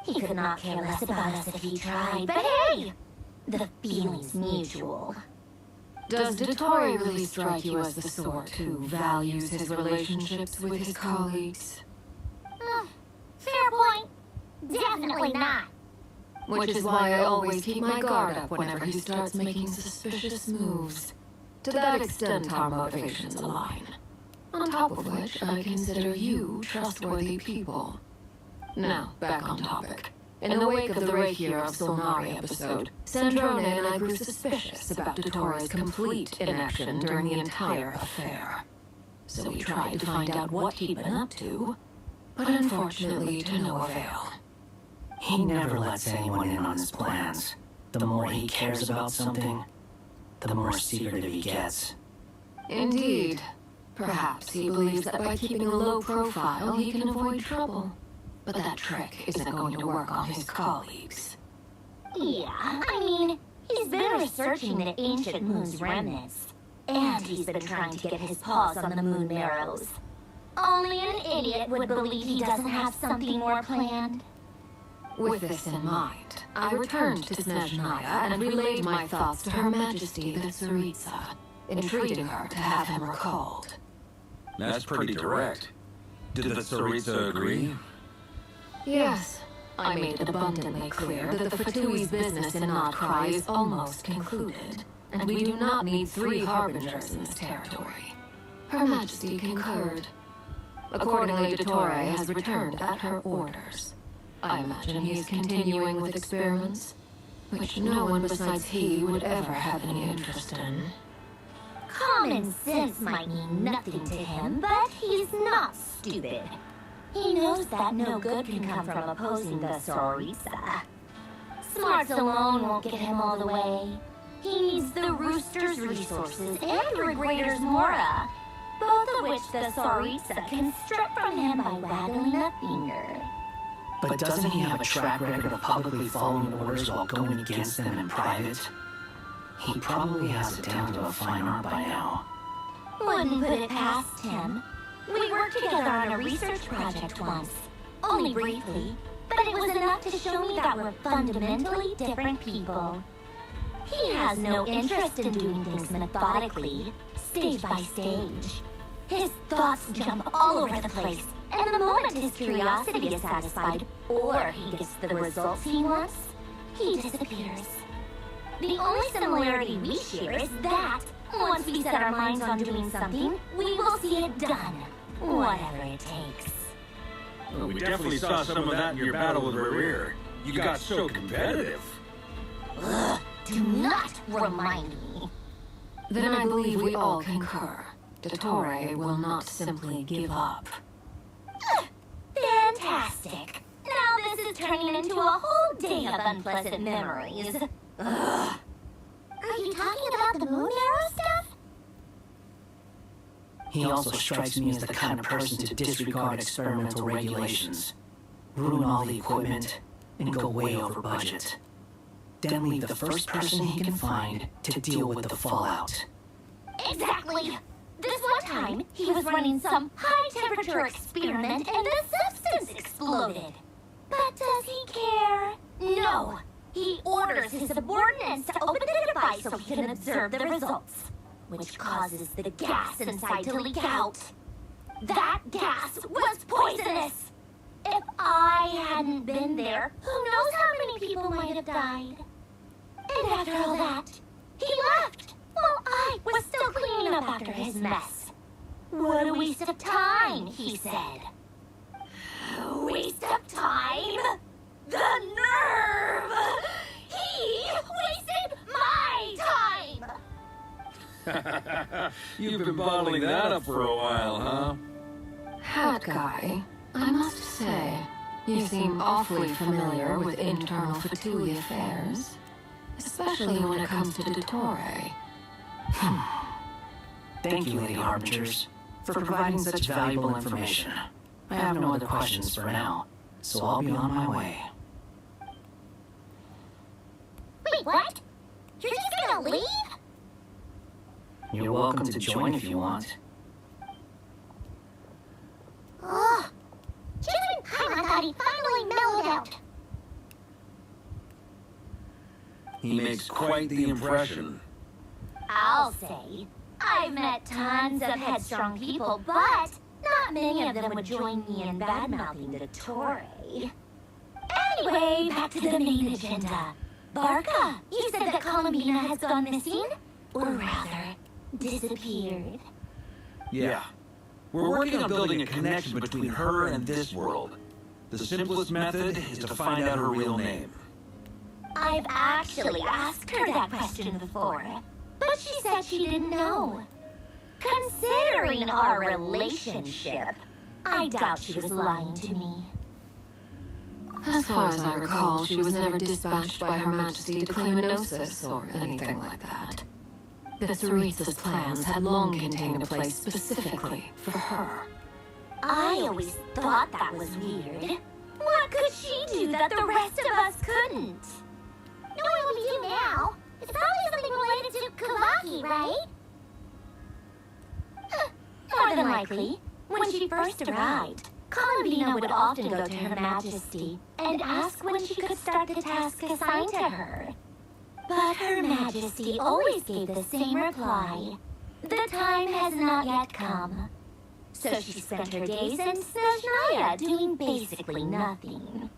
He could not care less about us if he tried, but hey! The feeling's mutual. Does Dottore really strike you as the sort who values his relationships with his colleagues? Fair point. Definitely not. Which is why I always keep my guard up whenever he starts making suspicious moves. To that extent, our motivations align. On top of which, I consider you trustworthy people. Now, back on topic. In the wake of the Reikir of Solnari episode, Sandrone and I grew suspicious about Dottore's complete inaction during the entire affair. So we tried to find out what he'd been up to, but unfortunately to no avail. He never lets anyone in on his plans. The more he cares about something, the more secretive he gets. Indeed. Perhaps he believes that by keeping a low profile, he can avoid trouble. But that trick isn't going to work on his colleagues. Yeah, I mean, he's been researching the ancient moon's remnants. And he's been trying to get his paws on the moon marrows. Only an idiot would believe he doesn't have something more planned. With this in mind, I returned to Snezhnaya and relayed my thoughts to Her Majesty the Tsaritsa, entreating her to have him recalled. That's pretty direct. Did the Tsaritsa agree? Yes. I made it abundantly clear that the Fatui's business in Notcry is almost concluded, and we do not need 3 harbingers in this territory. Her Majesty concurred. Accordingly, Dottore has returned at her orders. I imagine he is continuing with experiments, which no one besides he would ever have any interest in. Common sense might mean nothing to him, but he's not stupid. He knows that no good can come from opposing the Tsaritsa. Smarts alone won't get him all the way. He needs the Rooster's resources and Regrator's Mora, both of which the Tsaritsa can strip from him by waggling a finger. But doesn't he have a track record of publicly following orders while going against them in private? He probably has it down to a fine art by now. Wouldn't put it past him. We worked together on a research project once. Only briefly, but it was enough to show me that we're fundamentally different people. He has no interest in doing things methodically, stage by stage. His thoughts jump all over the place, and the moment his curiosity is satisfied, or he gets the results he wants, he disappears. The only similarity we share is that, once we set our minds on doing something, we will see it done, whatever it takes. Well, we definitely saw some of that in your battle with Rerir. You got so competitive. Ugh, do not remind me. Then I believe we all concur. Dottore will not simply give up. Fantastic. Now this is turning into a whole day of unpleasant memories. Ugh. Are you talking about the moon arrow stuff? He also strikes me as the kind of person to disregard experimental regulations, ruin all the equipment, and go way over budget. Then leave the first person he can find to deal with the fallout. Exactly. This one time, he was running some high-temperature experiment and the substance exploded. But does he care? No. He orders his subordinates to open the device so he can observe the results, which causes the gas inside to leak out. That gas was poisonous! If I hadn't been there, who knows how many people might have died? And after all that, he left, while I was still cleaning up after his mess. What a waste of time, he said. A waste of time? The nerve! He wasted my time! You've been bottling that up for a while, huh? Hat guy, I must say, you seem awfully familiar with internal Fatui affairs. Especially when it comes to Dottore. Thank you, Lady Harbingers, for providing such valuable information. I have no other questions for now, so I'll be on my way. Wait, what? You're just gonna leave? You're welcome to join if you want. Oh, Jimmy Paimon thought he finally mellowed out. He makes quite the impression. I'll say. I've met tons of headstrong people, but not many of them would join me in bad-mouthing Dottore. Anyway, back to the main agenda. Barca, you said that Columbina has gone missing? Or rather, disappeared. Yeah. We're working on building a connection between her and this world. The simplest method is to find out her real name. I've actually asked her that question before, but she said she didn't know. Considering our relationship, I doubt she was lying to me. As far as I recall, she was never dispatched by Her Majesty to claim a gnosis or anything like that. The Tsaritsa's plans had long contained a place specifically for her. I always thought that was weird. What could she do that the rest of us couldn't? Knowing what we do now, it's probably something related to Kavaki, right? More than likely. When she first arrived, Columbina would often go to Her Majesty and ask when she could start the task assigned to her. But Her Majesty always gave the same reply. The time has not yet come. So she spent her days in Snezhnaya doing basically nothing.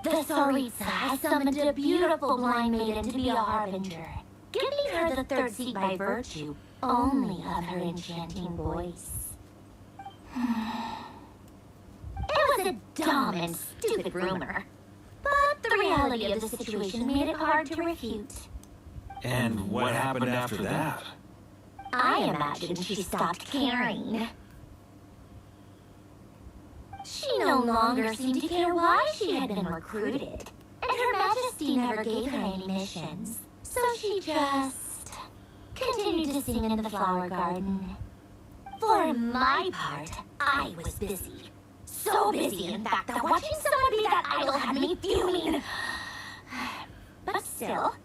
The Tsaritsa has summoned a beautiful blind maiden to be a harbinger, giving her the third seat by virtue only of her enchanting voice. It was a dumb and stupid rumor, but the reality of the situation made it hard to refute. And what happened after that? I imagine she stopped caring. She no longer seemed to care why she had been recruited, and Her Majesty never gave her any missions, so she just continued to sing in the flower garden. For my part, I was busy. So busy, in fact, that watching someone be that idol had me fuming. But still,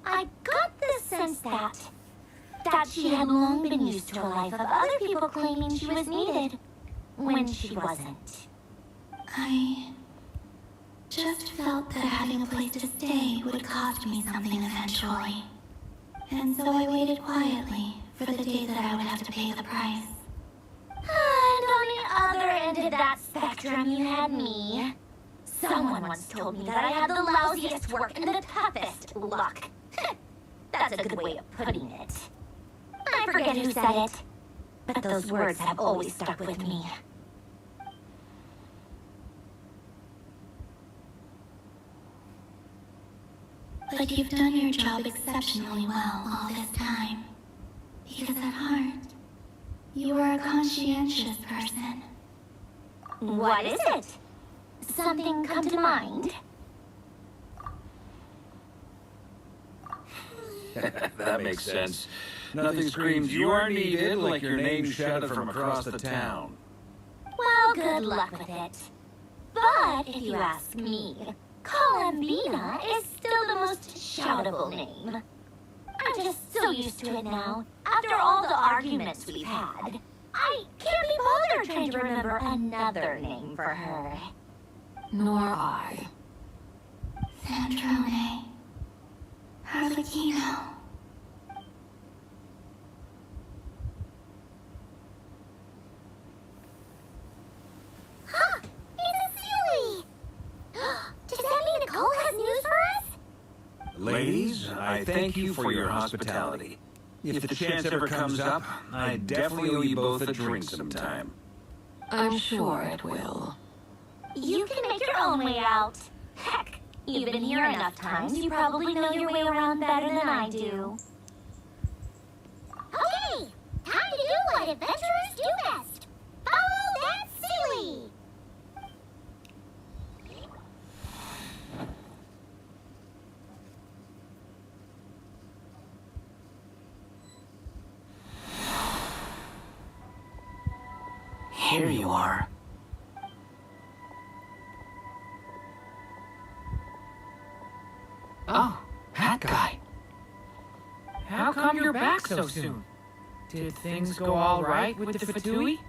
I got the sense that that she had long been used to a life of other people claiming she was needed when she wasn't. I just felt that having a place to stay would cost me something eventually. And so I waited quietly for the day that I would have to pay the price. And on the other end of that spectrum, you had me. Someone once told me that I had the lousiest work and the toughest luck. That's a good way of putting it. I forget who said it, but those words have always stuck with me. But you've done your job exceptionally well all this time. Because at heart, you are a conscientious person. What is it? Something come to mind? That makes sense. Nothing screams you are needed like your name shouted from across the town. Well, good luck with it. But if you ask me, Columbina is still the most shoutable name. I'm just so used to it now. After all the arguments we've had, I can't be bothered trying to remember another name for her. Nor I. Sandrone. Harlequino. Huh! It's a Sealy! Does that mean Nicole has news for us? Ladies, I thank you for your hospitality. If the chance ever comes up, I definitely owe you both a drink sometime. I'm sure it will. You can make your own way out. Heck, you've been here enough times, you probably know your way around better than I do. Okay! Time to do what adventurers do best! Follow that Sealy! Here you are. Oh, that guy. How come you're back so soon? Did things go all right with the Fatui?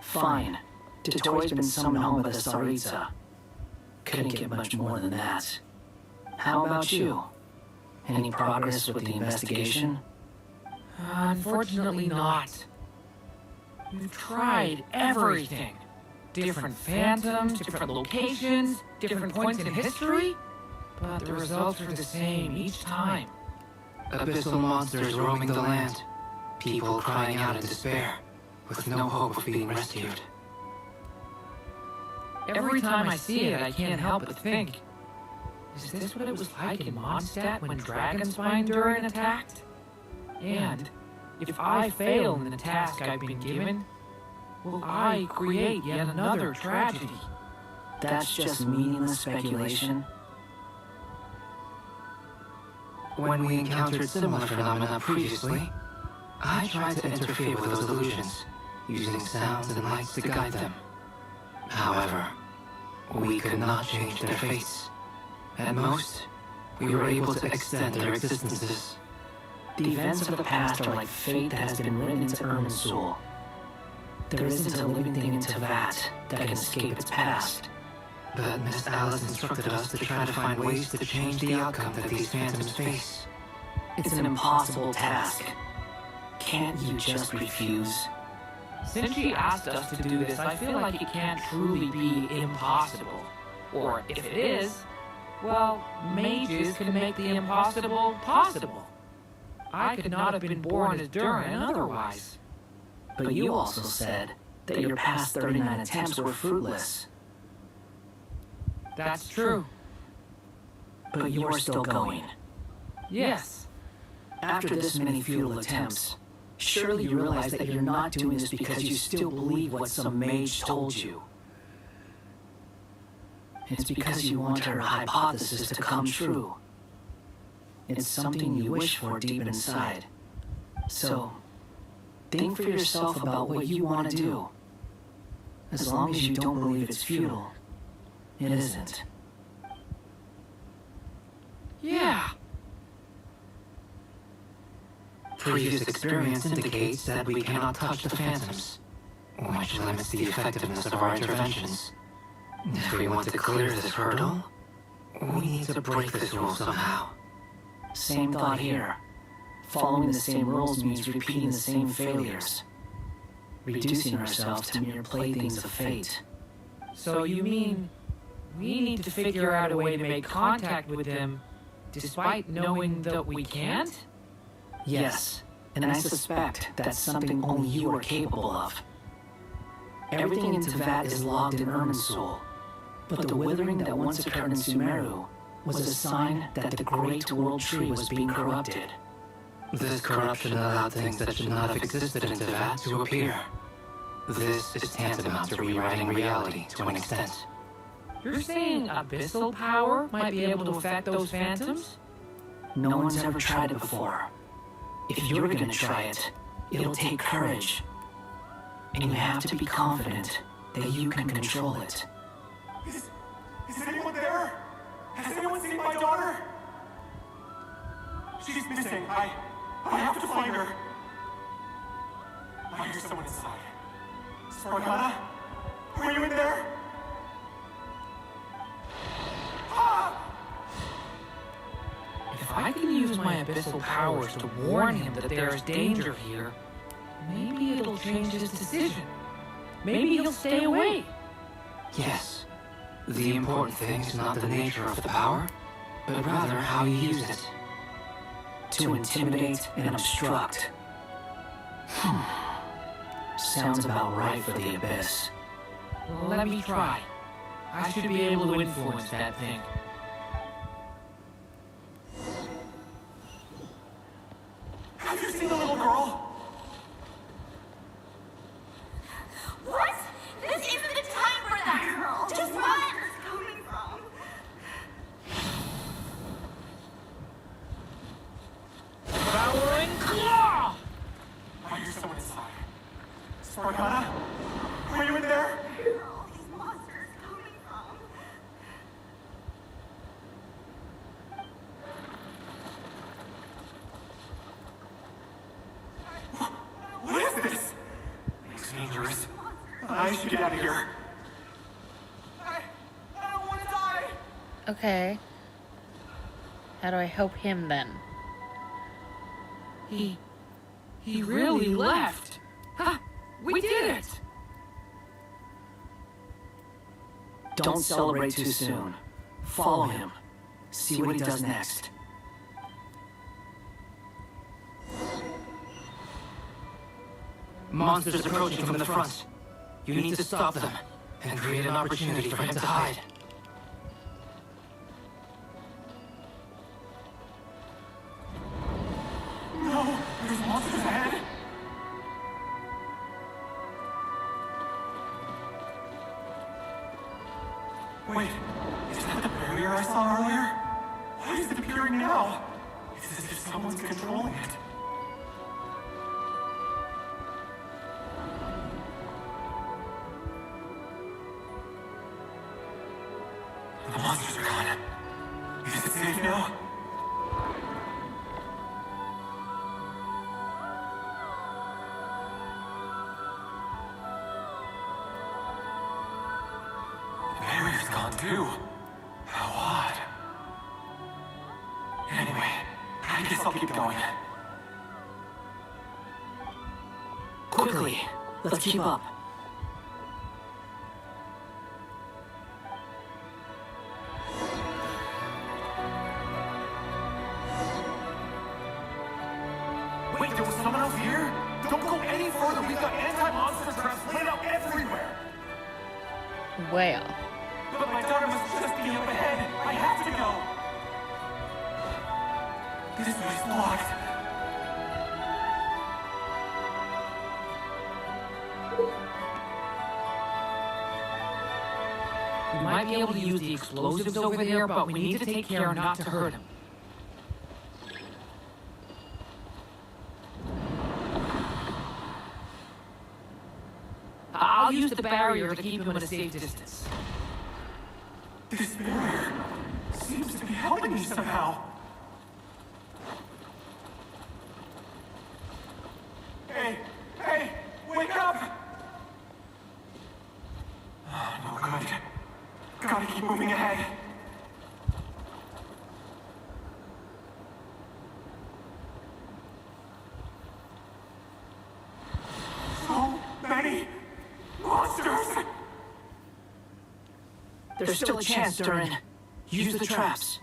Fine. Tatoi's been summoned home by the Tsaritsa. Couldn't get much more than that. How about you? Any progress with the investigation? Unfortunately not. We've tried everything. Different phantoms, different locations, different points in history. But the results are the same each time. Abyssal monsters roaming the land. People crying out in despair, with no hope of being rescued. Every time I see it, I can't help but think, is this what it was like in Mondstadt when Dragonspine Durin attacked? And if I fail in the task I've been given, will I create yet another tragedy? That's just meaningless speculation. When we encountered similar phenomena previously, I tried to interfere with those illusions, using sounds and lights to guide them. However, we could not change their fates. At most, we were able to extend their existences. The events of the past are like fate that has been written into Irminsul. There isn't a living thing in Tevat that can escape its past. But Miss Alice instructed us to try to find ways to change the outcome that these phantoms face. It's an impossible task. Can't you just refuse? Since she asked us to do this, I feel like it can't truly be impossible. Or if it is, well, mages can make the impossible possible. I could not have been born as Durin otherwise. But you also said that your past 39 attempts were fruitless. That's true. But you're still going. Yes. After this many futile attempts, surely you realize that you're not doing this because you still believe what some mage told you. It's because you want her hypothesis to come true. It's something you wish for deep inside. So, think for yourself about what you want to do. As long as you don't believe it's futile, it isn't. Yeah. Previous experience indicates that we cannot touch the phantoms, which limits the effectiveness of our interventions. If we want to clear this hurdle, we need to break this rule somehow. Same thought here. Following the same rules means repeating the same failures. Reducing ourselves to mere playthings of fate. So you mean we need to figure out a way to make contact with them despite knowing that we can't? Yes, and I suspect that's something only you are capable of. Everything in Tevat is logged in Irminsul, but the withering that once occurred in Sumeru was a sign that the Great World Tree was being corrupted. This corruption allowed things that should not have existed in Tevat to appear. This is tantamount to rewriting reality to an extent. You're saying abyssal power might be able to affect those phantoms? No one's ever tried it before. If you're gonna try it, it'll take courage. And you have to be confident that you can control it. Is anyone there? Has anyone seen my daughter? She's missing. I have to find her. I hear someone inside. Spargana? Are you in there? If I can use my abyssal powers to warn him that there is danger here, maybe it'll change his decision. Maybe he'll stay away. Yes. The important thing is not the nature of the power, but rather how you use it. To intimidate and obstruct. Sounds about right for the Abyss. Well, let me try. I should be able to influence that thing. Have you seen the little girl? What? This isn't the time for that, girl. Just run! Coming from? Devouring claw! I hear someone inside. Spargana? Are you in there? Girl, these monsters coming from? What is this? It's dangerous. I should get out of here. I don't want to die. Okay. How do I help him then? He really left. Huh, we did it. Don't celebrate too soon. Follow him. See what he does next. Monsters approaching from the front. You need to stop them and create an opportunity for him to hide. No, there's monsters ahead. Wait, is that the barrier I saw earlier? Why is it appearing now? It's as if someone's controlling it. The monsters are gone. Is it safe now? The barrier's gone too. How odd. Anyway, I guess I'll keep going. Quickly, let's keep up. Wait, there was someone else here? Don't go any further. We've got anti-monster traps laid out everywhere. Where? But my daughter must just be up ahead. I have to go. This way's blocked. We might be able to use the explosives over there, but we need to take care not to hurt him. I'll use the barrier to keep him at a safe distance. This barrier seems to be helping me somehow. Keep moving ahead. So many monsters! There's still a chance, Durin. Use the traps.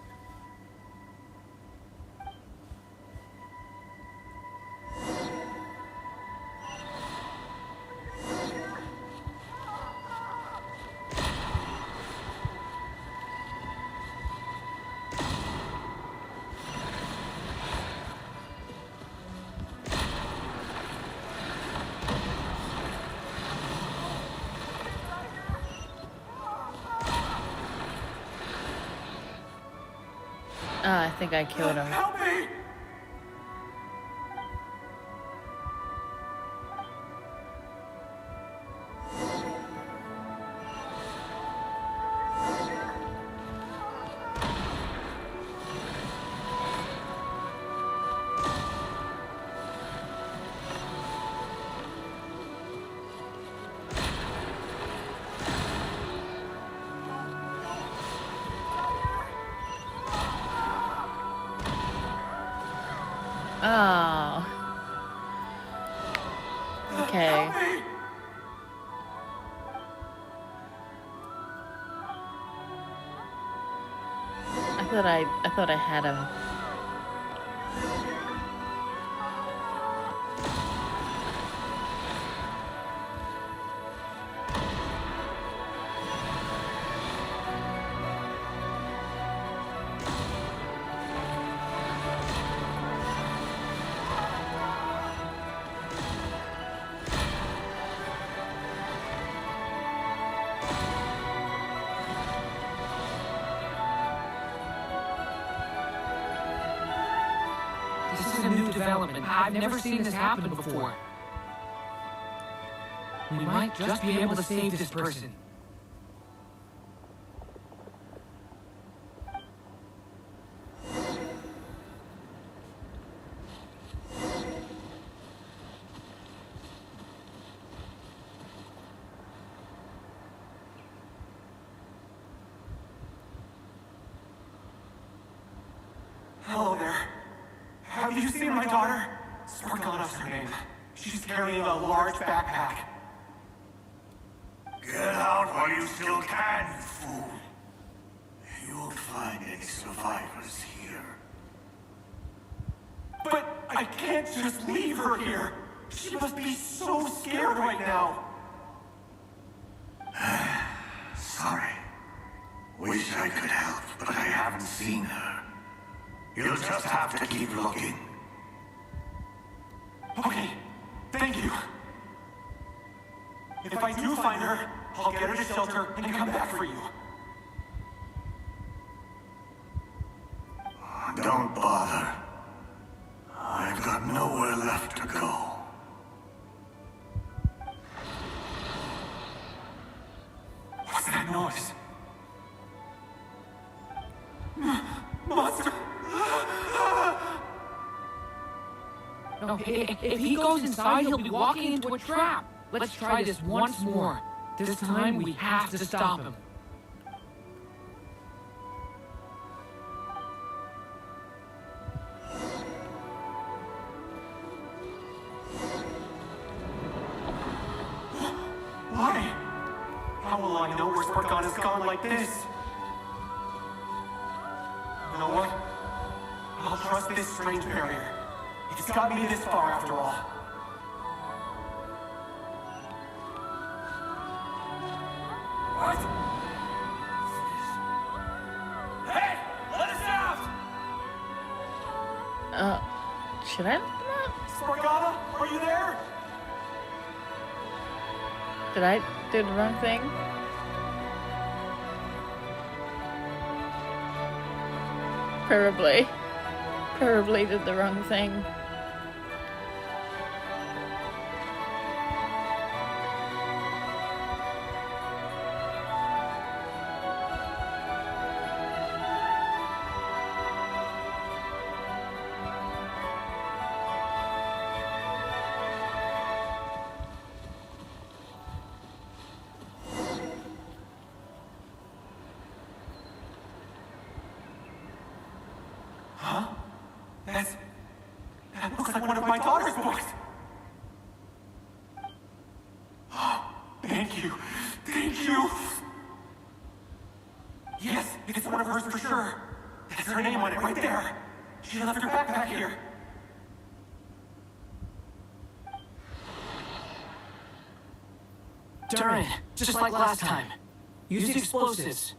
I think I killed him. Help me! Oh. Okay. I thought I had him. This is a new development. I've never seen this happen before. We might just be able to save this person. Hello there. Have you seen my daughter? Spargana's her name. She's carrying a large backpack. Get out while you still can, you fool. You won't find any survivors here. But I can't just leave her here. She must be so scared right now. Sorry. Wish I could help, but I haven't seen her. You'll just have to keep looking. Okay, thank you. If I do find her, I'll get her to shelter and come back for you. Don't bother. I've got nowhere left to go. What's that noise? Monster! No, if he goes inside, he'll be walking into a trap. Let's try this once more. This time, we have to stop him. Why? How will I know where Spargana's gone like this? You know what? I'll trust this strange barrier. It's got me this far after all. What? Hey! Let us out! Should I let them out? Spargana, are you there? Did I do the wrong thing? Probably did the wrong thing. That looks like one of my daughter's books. Oh, thank you. Thank you. Yes, it's one of hers for sure. That's her name on it right there. She left her backpack here. Durin, just like last time. Use the explosives.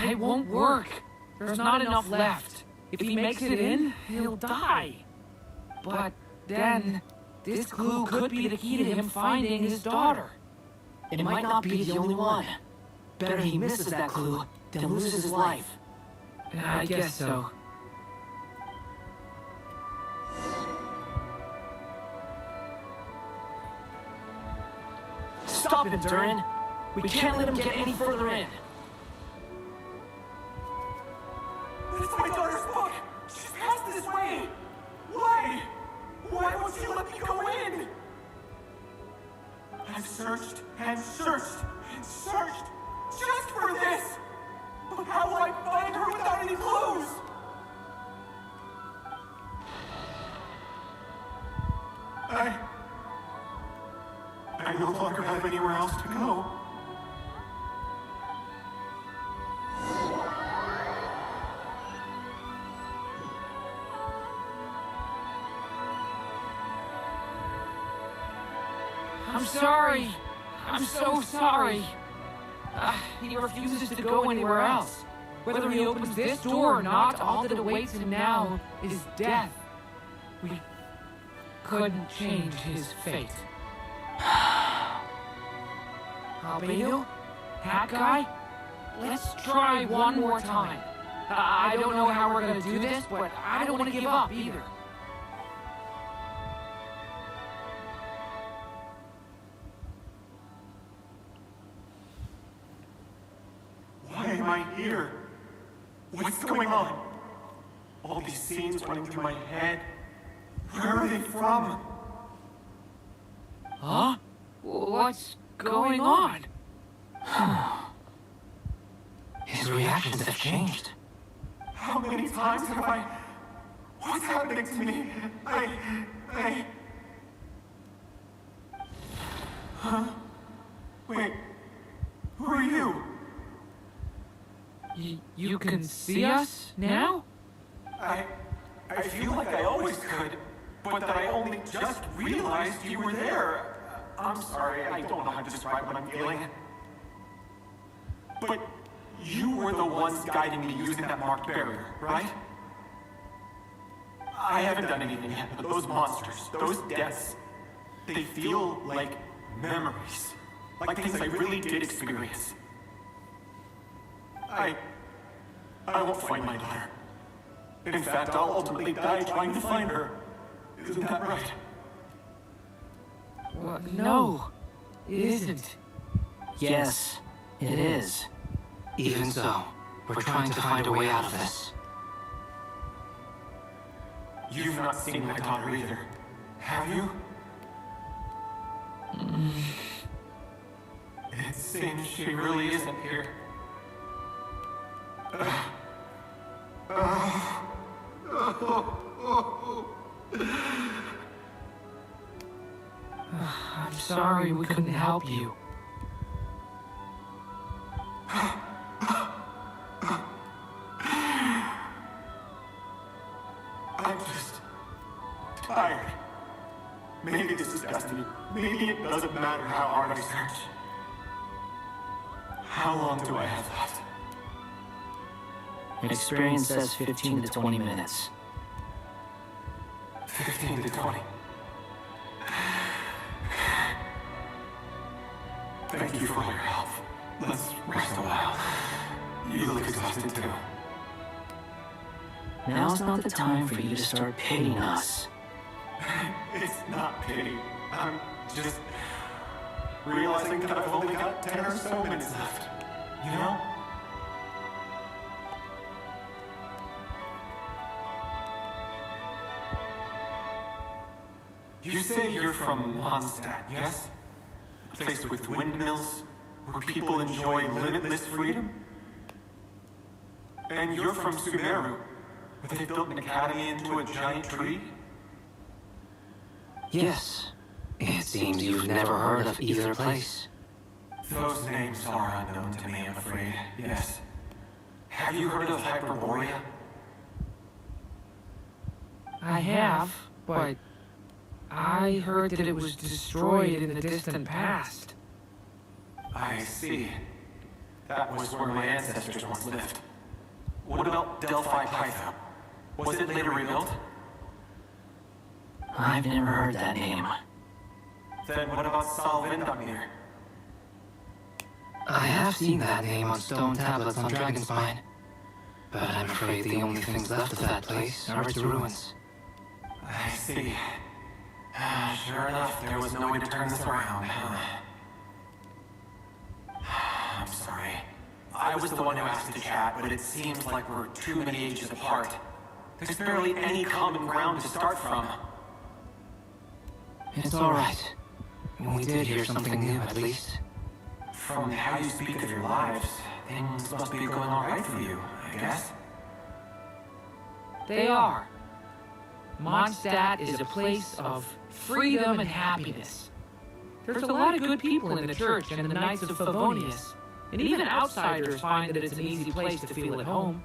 It won't work. There's not enough left. If he makes it in, he'll die. But then, this clue could be the key to him finding his daughter. It might not be the only one. Better he misses that clue than loses his life. I guess so. Stop him, Durin. We can't let him get any further in. It's my daughter's book! She's passed this way! Why? Why won't you let me go in? I've searched and searched and searched just for this! But how will I find her without any clues? I no longer have anywhere else to go. I'm sorry. I'm so sorry. He refuses to go anywhere else. Whether he opens this door or not, all that awaits him now is death. We couldn't change his fate. Albedo? Hat guy? Let's try one more time. I don't know how we're gonna do this, but I don't want to give up either. Why am I here? What's going on? All these scenes running through my head. Where are they from? Huh? What's going on? His reactions have changed. How many times have I... What's happening to me? Huh? Wait. Who are you? You can see us now? I feel like I always could, but that I only just realized you were there. I'm sorry, I don't know how to describe what I'm feeling. But you were the ones guiding me using that marked barrier, right? I haven't done anything yet, but those monsters, those deaths, they feel like memories. Like things I really did experience. I won't find my daughter. In fact, I'll ultimately die trying to find her. Isn't that right? Well, no, it isn't. Yes, it is. Even so, we're trying to find a way out of this. You've not seen my daughter either, have you? It seems she really isn't here. I'm sorry we couldn't help you. I'm just tired. Maybe this is destiny. Maybe it doesn't matter how hard I search. How long do I have left? Experience says 15 to 20 minutes. 15 to 20. Thank you for all your help. Let's rest a while. You look exhausted too. Now's not the time for you to start pitying us. It's not pity. I'm just realizing that I've only got 10 or so minutes left. You know? You say you're from Mondstadt, yes? A place with windmills, where people enjoy limitless freedom? And you're from Sumeru, where they built an academy into a giant tree? Yes. It seems you've never heard of either place. Those names are unknown to me, I'm afraid, yes. Have you heard of Hyperborea? I have, but I heard that it was destroyed in the distant past. I see. That was where my ancestors once lived. What about Delphi Pytho? Was it later rebuilt? I've never heard that name. Then what about Salvindamir? I have seen that name on stone tablets on Dragonspine, but I'm afraid the only things left of that place are its ruins. I see. Sure enough, there was no way to turn this around, huh? I'm sorry. I was the one who asked to chat, but it seems like we're too many ages apart. There's barely any common ground to start from. It's alright. We did hear something new, at least. From how you speak of your lives, things must be going alright for you, I guess. They are. Mondstadt is a place of freedom and happiness. There's a lot of good people in the church and in the Knights of Favonius, and even outsiders find that it's an easy place to feel at home.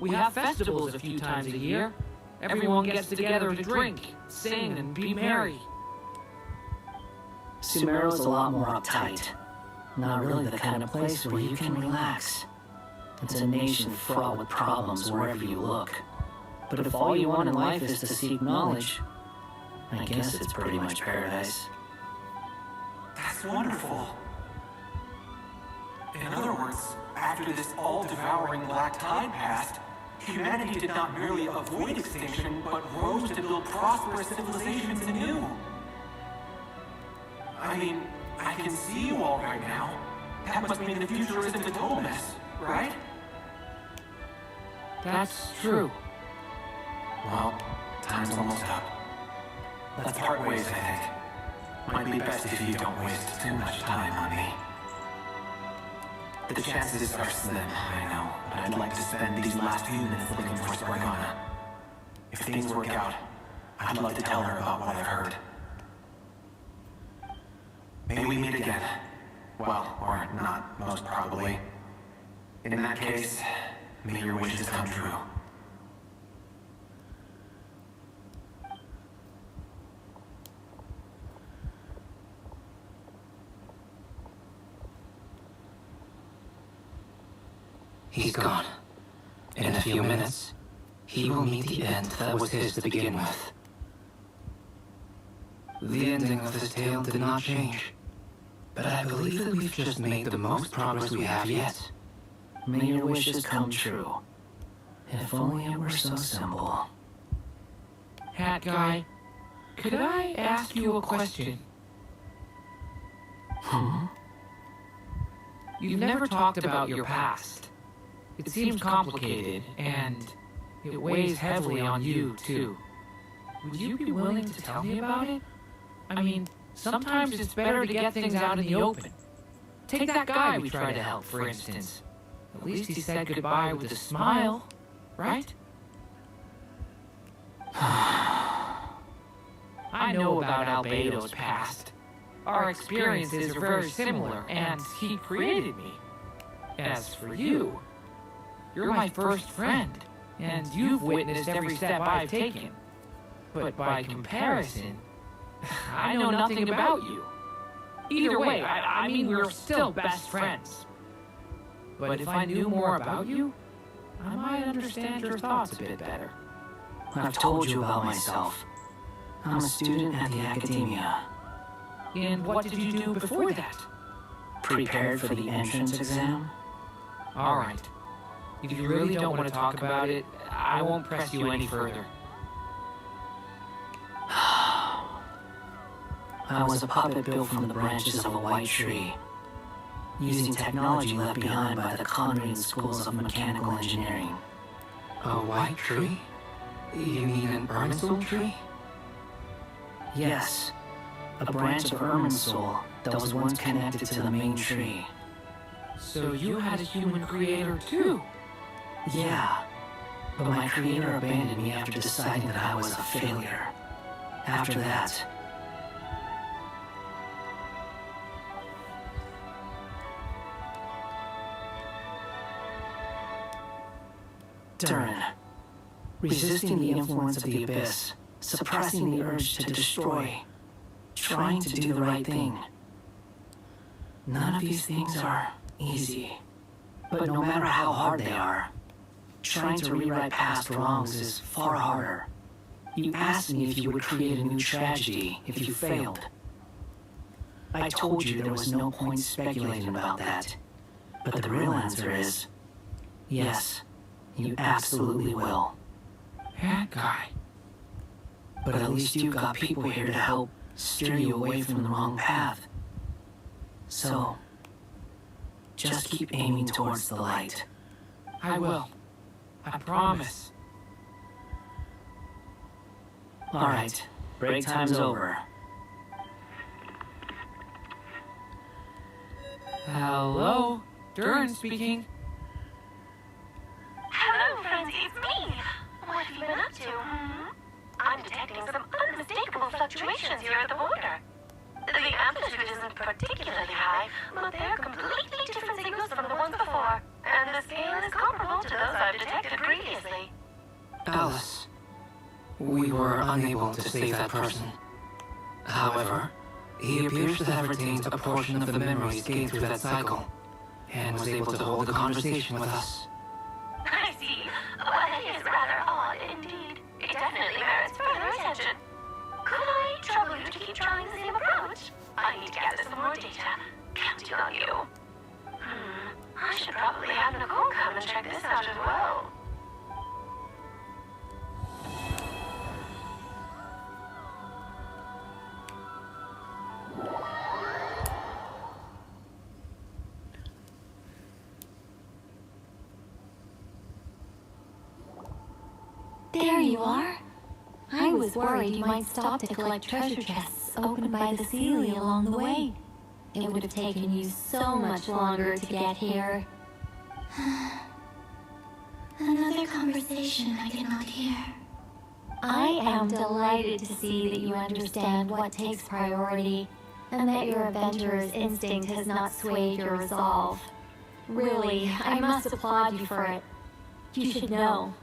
We have festivals a few times a year. Everyone gets together to drink, sing, and be merry. Sumeru's a lot more uptight. Not really the kind of place where you can relax. It's a nation fraught with problems wherever you look. But if all you want in life is to seek knowledge, I guess it's pretty much paradise. That's wonderful. In other words, after this all-devouring black tide passed, humanity did not merely avoid extinction, but rose to build prosperous civilizations anew. I mean, I can see you all right now. That must mean the future isn't a total mess, right? That's true. Well, time's almost up. Let's part ways, I think. Might be best if you don't waste too much time on me. The chances are slim, I know, but I'd like to spend these last few minutes looking for Spargana. If things work out, I'd love to tell her about what I've heard. May we meet again. Well, or not, most probably. In that case, may your wishes come true. He's gone. In a few minutes, he will meet the end that was his to begin with. The ending of this tale did not change, but I believe that we've just made the most progress we have yet. May your wishes come true. If only it were so simple. Hat guy, could I ask you a question? You've never talked about your past. It seems complicated, and it weighs heavily on you, too. Would you be willing to tell me about it? I mean, sometimes it's better to get things out in the open. Take that guy we tried to help, for instance. At least he said goodbye with a smile, right? I know about Albedo's past. Our experiences are very similar, and he created me. As for you, you're my first friend, and you've witnessed every step I've taken. But by comparison, I know nothing about you. Either way, I mean we're still best friends. But if I knew more about you, I might understand your thoughts a bit better. I've told you about myself. I'm a student at the academia. And what did you do before that? Prepared for the entrance exam? All right. If you really don't want to talk about it, I won't press you any further. I was a puppet built from the branches of a white tree, using technology left behind by the Conrian schools of mechanical engineering. A white tree? You mean an Irminsul tree? Yes, a branch of Irminsul that was once connected to the main tree. So you had a human creator too? Yeah, but my creator abandoned me after deciding that I was a failure. After that, Durin, resisting the influence of the Abyss, suppressing the urge to destroy, trying to do the right thing. None of these things are easy, but no matter how hard they are, trying to rewrite past wrongs is far harder. You asked me if you would create a new tragedy if you failed. I told you there was no point speculating about that, but the real answer is yes. You absolutely will. That guy. But at least you've got people here to help steer you away from the wrong path. So, just keep aiming towards the light. I will. I promise. Alright, break time's over. Hello? Durin speaking. Hello, friends, it's me. What have you been up to, I'm detecting some unmistakable fluctuations here at the border. The amplitude isn't particularly high, but they're completely different signals from the ones before, and the scale is comparable to those I've detected previously. Alice, we were unable to save that person. However, he appears to have retained a portion of the memories gained through that cycle, and was able to hold a conversation with us. I see. Well, that is rather odd indeed. It definitely merits further attention. Could I trouble you to keep trying the same approach? I need to gather some more data. Counting on you. I should probably have Nicole come and check this out as well. There you are. I was worried you might stop to collect treasure chests opened by the Celia along the way. It would have taken you so much longer to get here. Another conversation I cannot hear. I am delighted to see that you understand what takes priority, and that your adventurer's instinct has not swayed your resolve. Really, I must applaud you for it. You should know.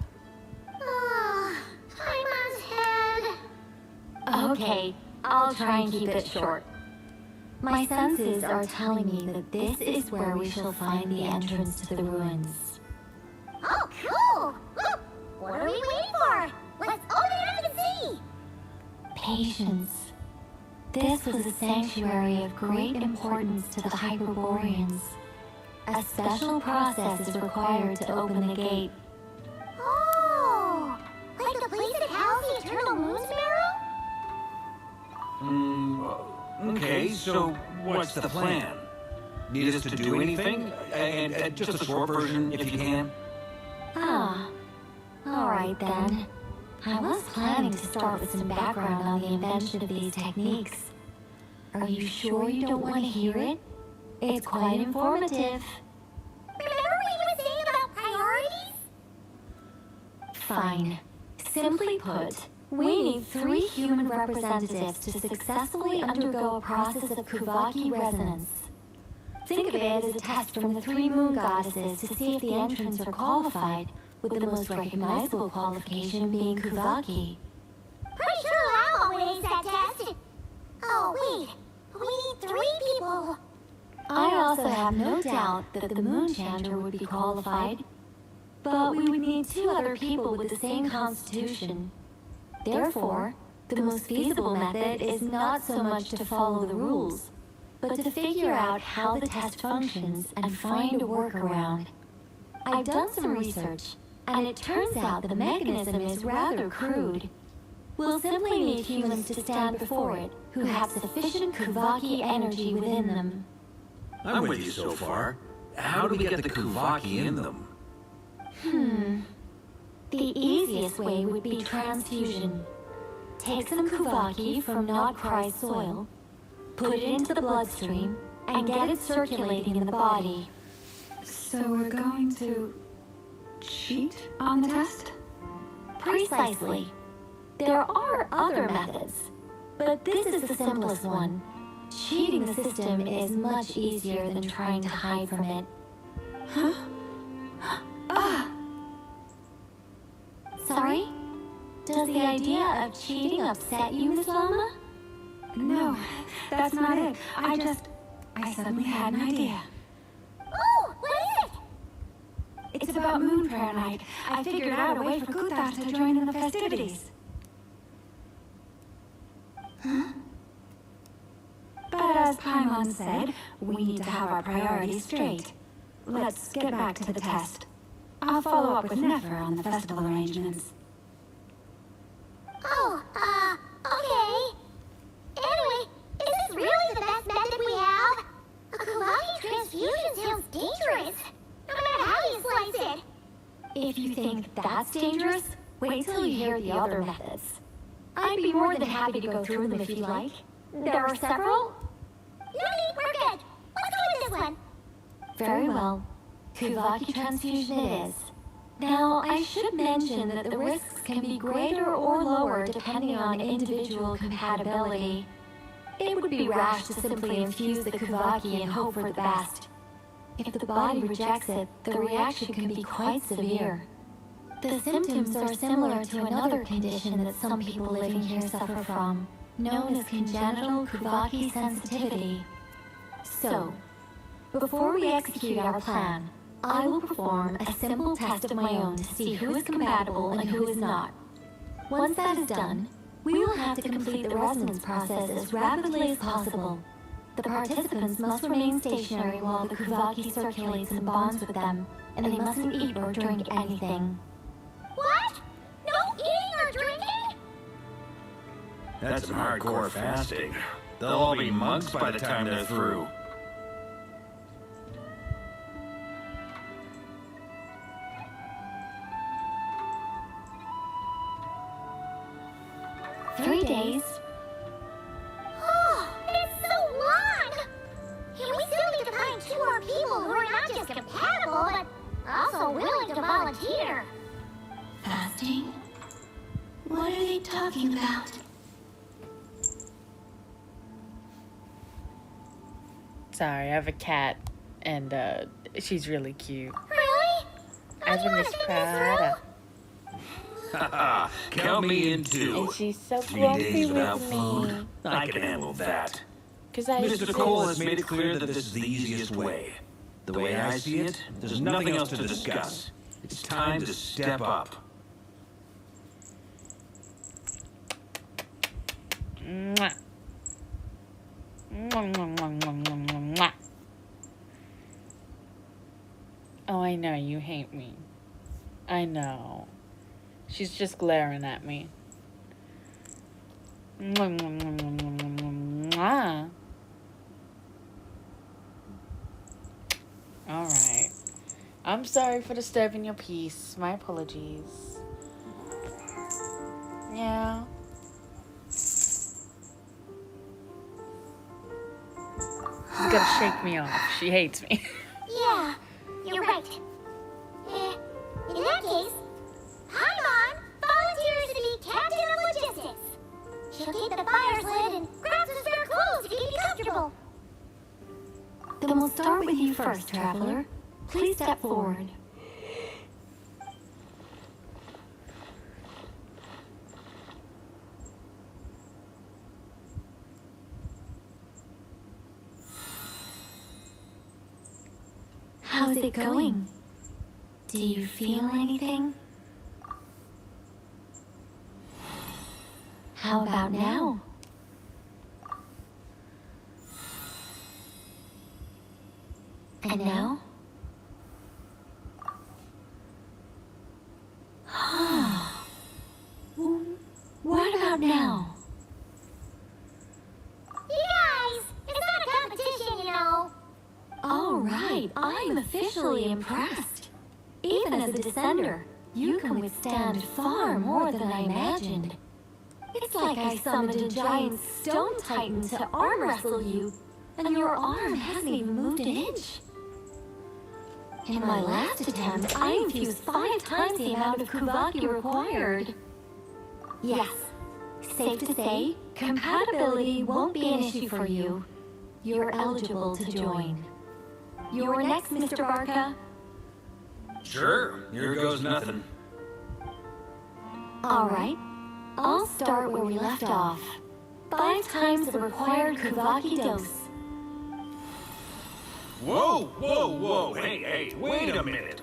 Paimon's head. Okay, I'll try and keep it short. My senses are telling me that this is where we shall find the entrance to the ruins. Oh, cool! What are we waiting for? Let's open it up and see! Patience. This was a sanctuary of great importance to the Hyperboreans. A special process is required to open the gate. Oh! Like the place that housed the Eternal Moon's Marrow? Okay, so what's the plan? Need us to do anything? And just a short version, if you can. Ah, alright then. I was planning to start with some background on the invention of these techniques. Are you sure you don't want to hear it? It's quite informative. Remember what you were saying about priorities? Fine. Simply put, we need 3 human representatives to successfully undergo a process of Kuvaki resonance. Think of it as a test from the 3 moon goddesses to see if the entrants are qualified, with the most recognizable qualification being Kuvaki. Pretty sure I'll always ace that test. Oh, wait. We need 3 people. I also have no doubt that the Moon Chanter would be qualified, but we would need 2 other people with the same constitution. Therefore, the most feasible method is not so much to follow the rules, but to figure out how the test functions and find a workaround. I've done some research, and it turns out the mechanism is rather crude. We'll simply need humans to stand before it who have sufficient Kuvaki energy within them. I'm with you so far. How do we get the Kuvaki in them? The easiest way would be transfusion. Take some Kuvaki from Not Cry's soil, put it into the bloodstream, and get it circulating in the body. So we're going to cheat on the test? Precisely. There are other methods, but this is the simplest one. Cheating the system is much easier than trying to hide from it. Huh? Ah! Sorry? Does the idea of cheating upset you, Miss Lama? No, that's not it. I suddenly had an idea. Oh, what is it? It's about Moon Prayer Night. I figured out a way for Kuthar to join in the festivities. Huh? But as Paimon said, we need to have our priorities straight. Let's get back to the test. I'll follow up with Nefer on the festival arrangements. Oh, okay. Anyway, is this really the best method we have? A Kuvaki transfusion sounds dangerous, no matter how you slice it. If you think that's dangerous, wait till you hear the other methods. I'd be more than happy to go through them if you'd like. There are several. No need, we're good. Let's go with this one. Very well. Kuvaki transfusion it is. Now, I should mention that the risks can be greater or lower depending on individual compatibility. It would be rash to simply infuse the Kuvaki and hope for the best. If the body rejects it, the reaction can be quite severe. The symptoms are similar to another condition that some people living here suffer from, known as congenital Kuvaki sensitivity. So, before we execute our plan, I will perform a simple test of my own to see who is compatible and who is not. Once that is done, we will have to complete the resonance process as rapidly as possible. The participants must remain stationary while the Kuvaki circulates and bonds with them, and they mustn't eat or drink anything. What? No eating or drinking? That's some hardcore fasting. They'll all be monks by the time they're through. Three days. Oh, it's so long! And we still need to find 2 more people who are not just compatible, but also willing to volunteer. Fasting? What are they talking about? Sorry, I have a cat, and she's really cute. Really? I've been Miss Prada. Haha, count me in too. And she's so 3 grumpy days without with food, me. I can handle that. Mr. Cole has made it clear that this is the easiest way. The way I see it, there's nothing else to discuss. It's time to step up. Mwah. Mwah, mwah, mwah, mwah, mwah, mwah. Oh, I know, you hate me. I know. She's just glaring at me. Mwah, mwah, mwah, mwah, mwah, mwah, mwah. Alright. I'm sorry for disturbing your peace. My apologies. Yeah. She's gonna shake me off. She hates me. Yeah, you're right. In that case, Paimon volunteers to be captain of logistics. She'll keep the fires lit and grab some spare clothes to keep you comfortable. Then we'll start with you first, Traveler. Please step forward. How's it going? Do you feel anything? How about now? And now? What about about now? You guys, it's not a competition, you know. All right, I'm officially impressed. Even as a descender, you can withstand far more than I imagined. It's like I summoned a giant stone titan to arm wrestle you, and your arm hasn't even moved an inch. In my last attempt, I infused 5 times the amount of Kuvaki required. Yes, safe to say, compatibility won't be an issue for you. You're eligible to join. You're next, Mr. Barca. Sure, here goes nothing. All right, I'll start where we left off. 5 times the required Kuvaki dose. Whoa, whoa, whoa, hey, wait a minute.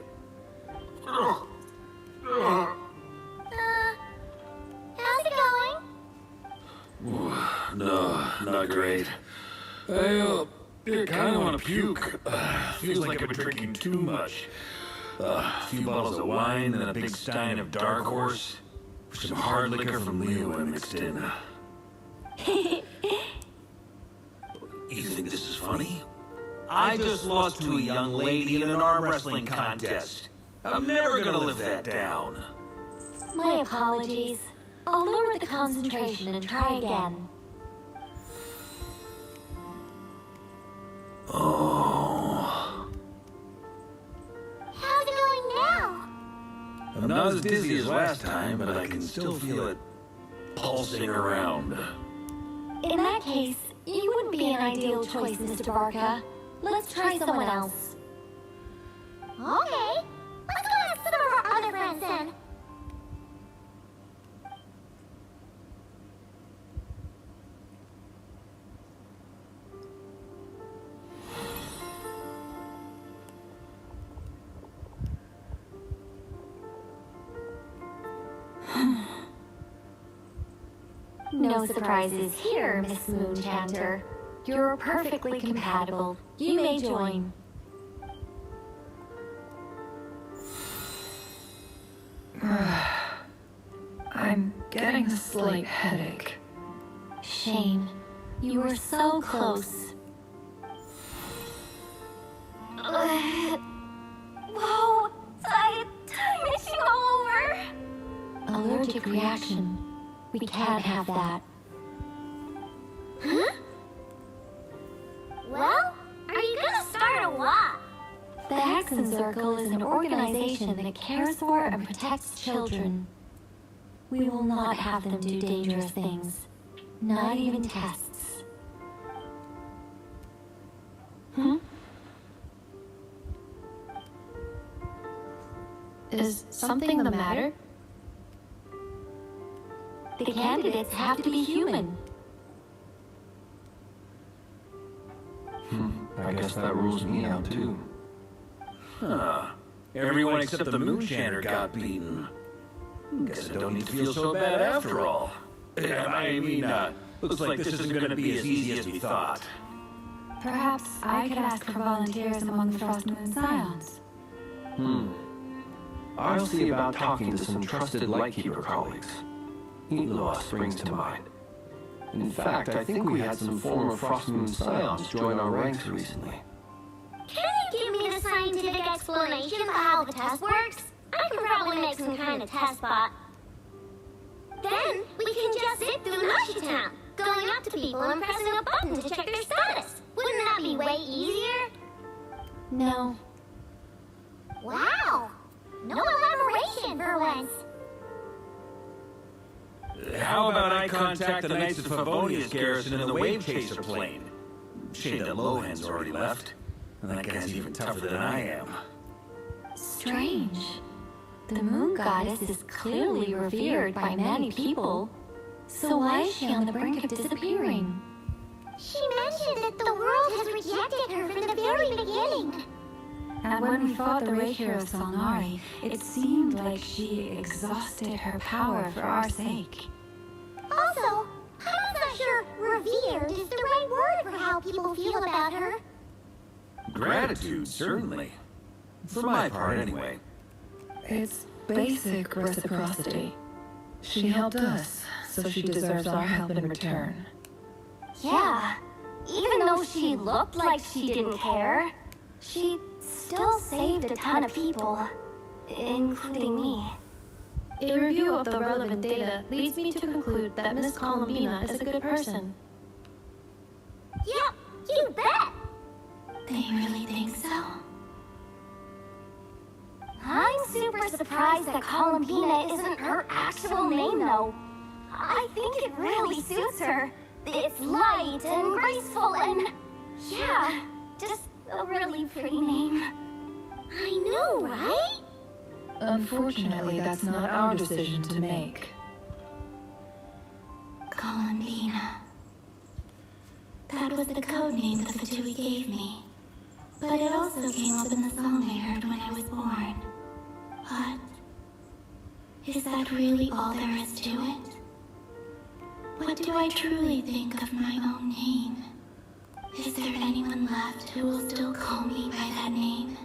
How's it going? No, not great. I kind of want to puke. Feels like I've been drinking too much. A few bottles of wine and a big stein of Dark Horse. With some hard liquor from Leo mixed in. You think this is funny? I just lost to a young lady in an arm wrestling contest. I'm never gonna live that down. My apologies. I'll lower the concentration and try again. Oh. How's it going now? I'm not as dizzy as last time, but I can still feel it pulsing around. In that case, you wouldn't be an ideal choice, Mr. Barca. Let's try someone else. Okay. Let's go ask some of our other friends then. No surprises here, Miss Moonchanter. You're perfectly compatible. You may join. I'm getting a slight headache. Shame. You were so close. Whoa! Time itching all over! Allergic reaction. We can't have that. Huh? Well, are you gonna start a what? The Hexen Circle is an organization that cares for and protects children. We will not have them do dangerous things. Not even tests. Is something the matter? The candidates have to be human. I guess that rules me out too. Huh. Everyone except the Moonchanter got beaten. Guess I don't need to feel so bad after all. I mean, looks like this isn't gonna be as easy as we thought. Perhaps I could ask for volunteers among the Frost Moon Scions. I'll see about talking to some trusted Lightkeeper colleagues. Eloa springs to mind. In fact, I think we had some former Frost Moon Scions join our ranks recently. Can you give me the scientific explanation for how the test works? I can probably make some kind of test bot. Then we can just zip through Mushy Town, going up to people and pressing a button to check their status. Wouldn't that be way easier? No. Wow! No elaboration for once. How about I contact the Knights of Favonia's garrison in the Wave Chaser plane? Shame that Lohan's already left. And that guy's even tougher than I am. Strange. The Moon Goddess is clearly revered by many people. So why is she on the brink of disappearing? She mentioned that the world has rejected her from the very beginning. And when we fought the raid hero Solnari, it seemed like she exhausted her power for our sake. Also, I'm not sure revered is the right word for how people feel about her. Gratitude, certainly. For my part, anyway. It's basic reciprocity. She helped us, so she deserves our help in return. Yeah, even though she looked like she didn't care, she still saved a ton of people, including me. A review of the relevant data leads me to conclude that Miss Columbina is a good person. Yep, you bet! They really think so? I'm super surprised that Columbina isn't her actual name, though. I think it really suits her. It's light and graceful and... yeah, just a really pretty name. I know, right? Unfortunately, that's not our decision to make. Columbina. That was the code name the Fatui gave me. But it also came up in the song I heard when I was born. But... is that really all there is to it? What do I truly think of my own name? Is there anyone left who will still call me by that name?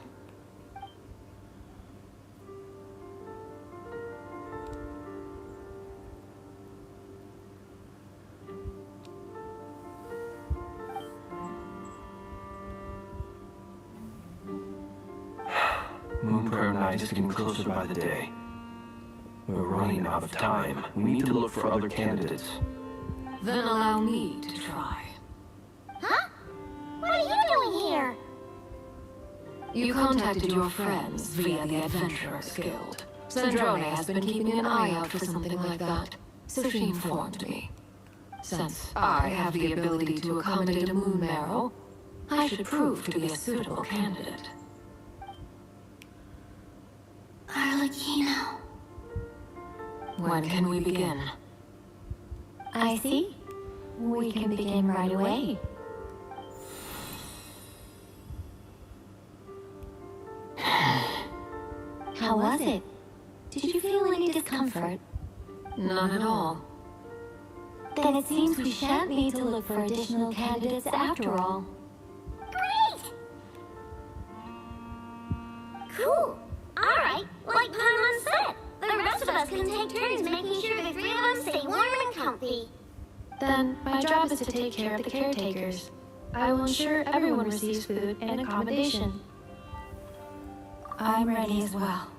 Moon Prayer Night is getting closer by the day. We're running out of time. We need to look for other candidates. Then allow me to try. Huh? What are you doing here? You contacted your friends via the Adventurers Guild. Sandrone has been keeping an eye out for something like that, so she informed me. Since I have the ability to accommodate a moon marrow, I should prove to be a suitable candidate. Arlecchino. When can we begin? I see. We can begin right away. How was it? Did you feel any discomfort? None at all. Then it seems we shan't need to look for additional candidates after all. Great! Cool. Alright, like Paimon said, the rest of us can take turns making sure the three of them stay warm and comfy. Then my job is to take care of the caretakers. I will ensure everyone receives food and accommodation. I'm ready as well.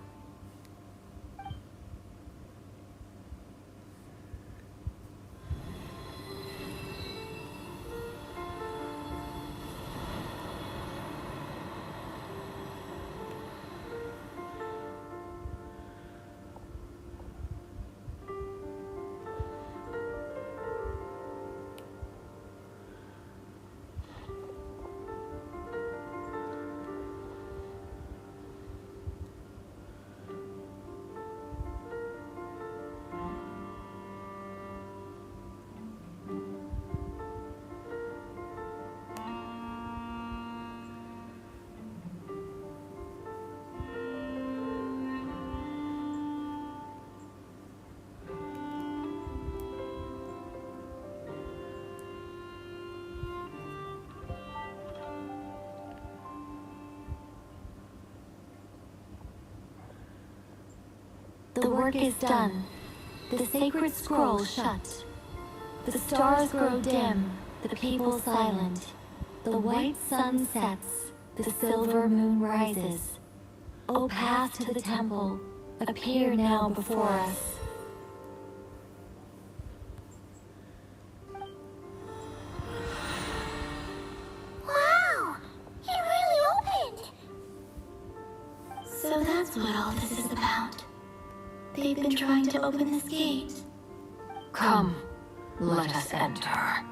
The work is done. The sacred scroll shut. The stars grow dim, the people silent. The white sun sets, the silver moon rises. O path to the temple, appear now before us. Wow! It really opened! So that's what all this is about. They've been trying to open this gate. Come, let us enter.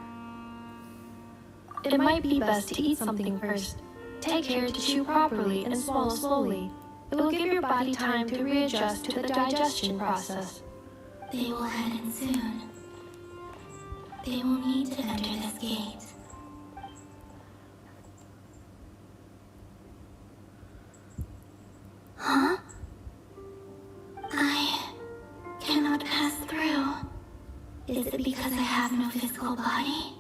It might be best to eat something first. Take care to chew properly and swallow slowly. It will give your body time to readjust to the digestion process. They will head in soon. They will need to enter this gate. Huh? I cannot pass through. Is it because I have no physical body?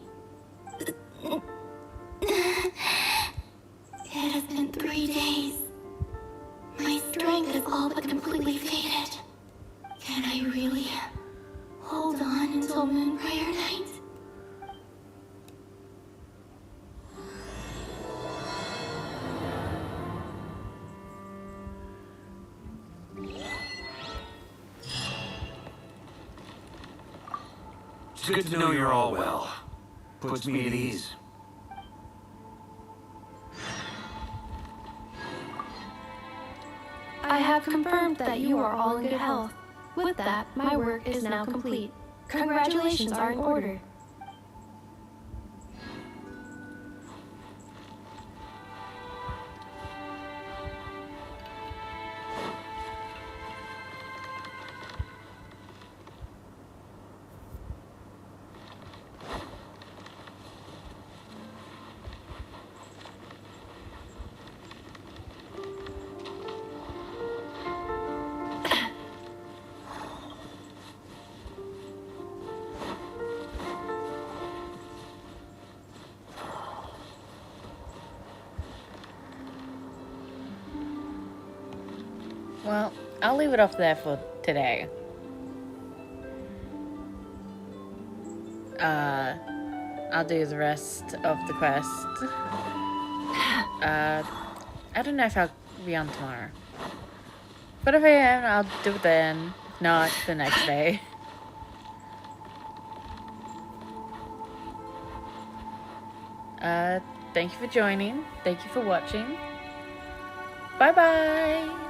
It has been 3 days. My strength is all but completely faded. Can I really hold on until until Moon Prayer Night. It's good to know you're all well. Puts me at ease. I have confirmed that you are all in good health. With that, my work is now complete. Congratulations are in order. Well, I'll leave it off there for today. I'll do the rest of the quest. I don't know if I'll be on tomorrow. But if I am, I'll do it then. If not, the next day. Thank you for joining. Thank you for watching. Bye-bye!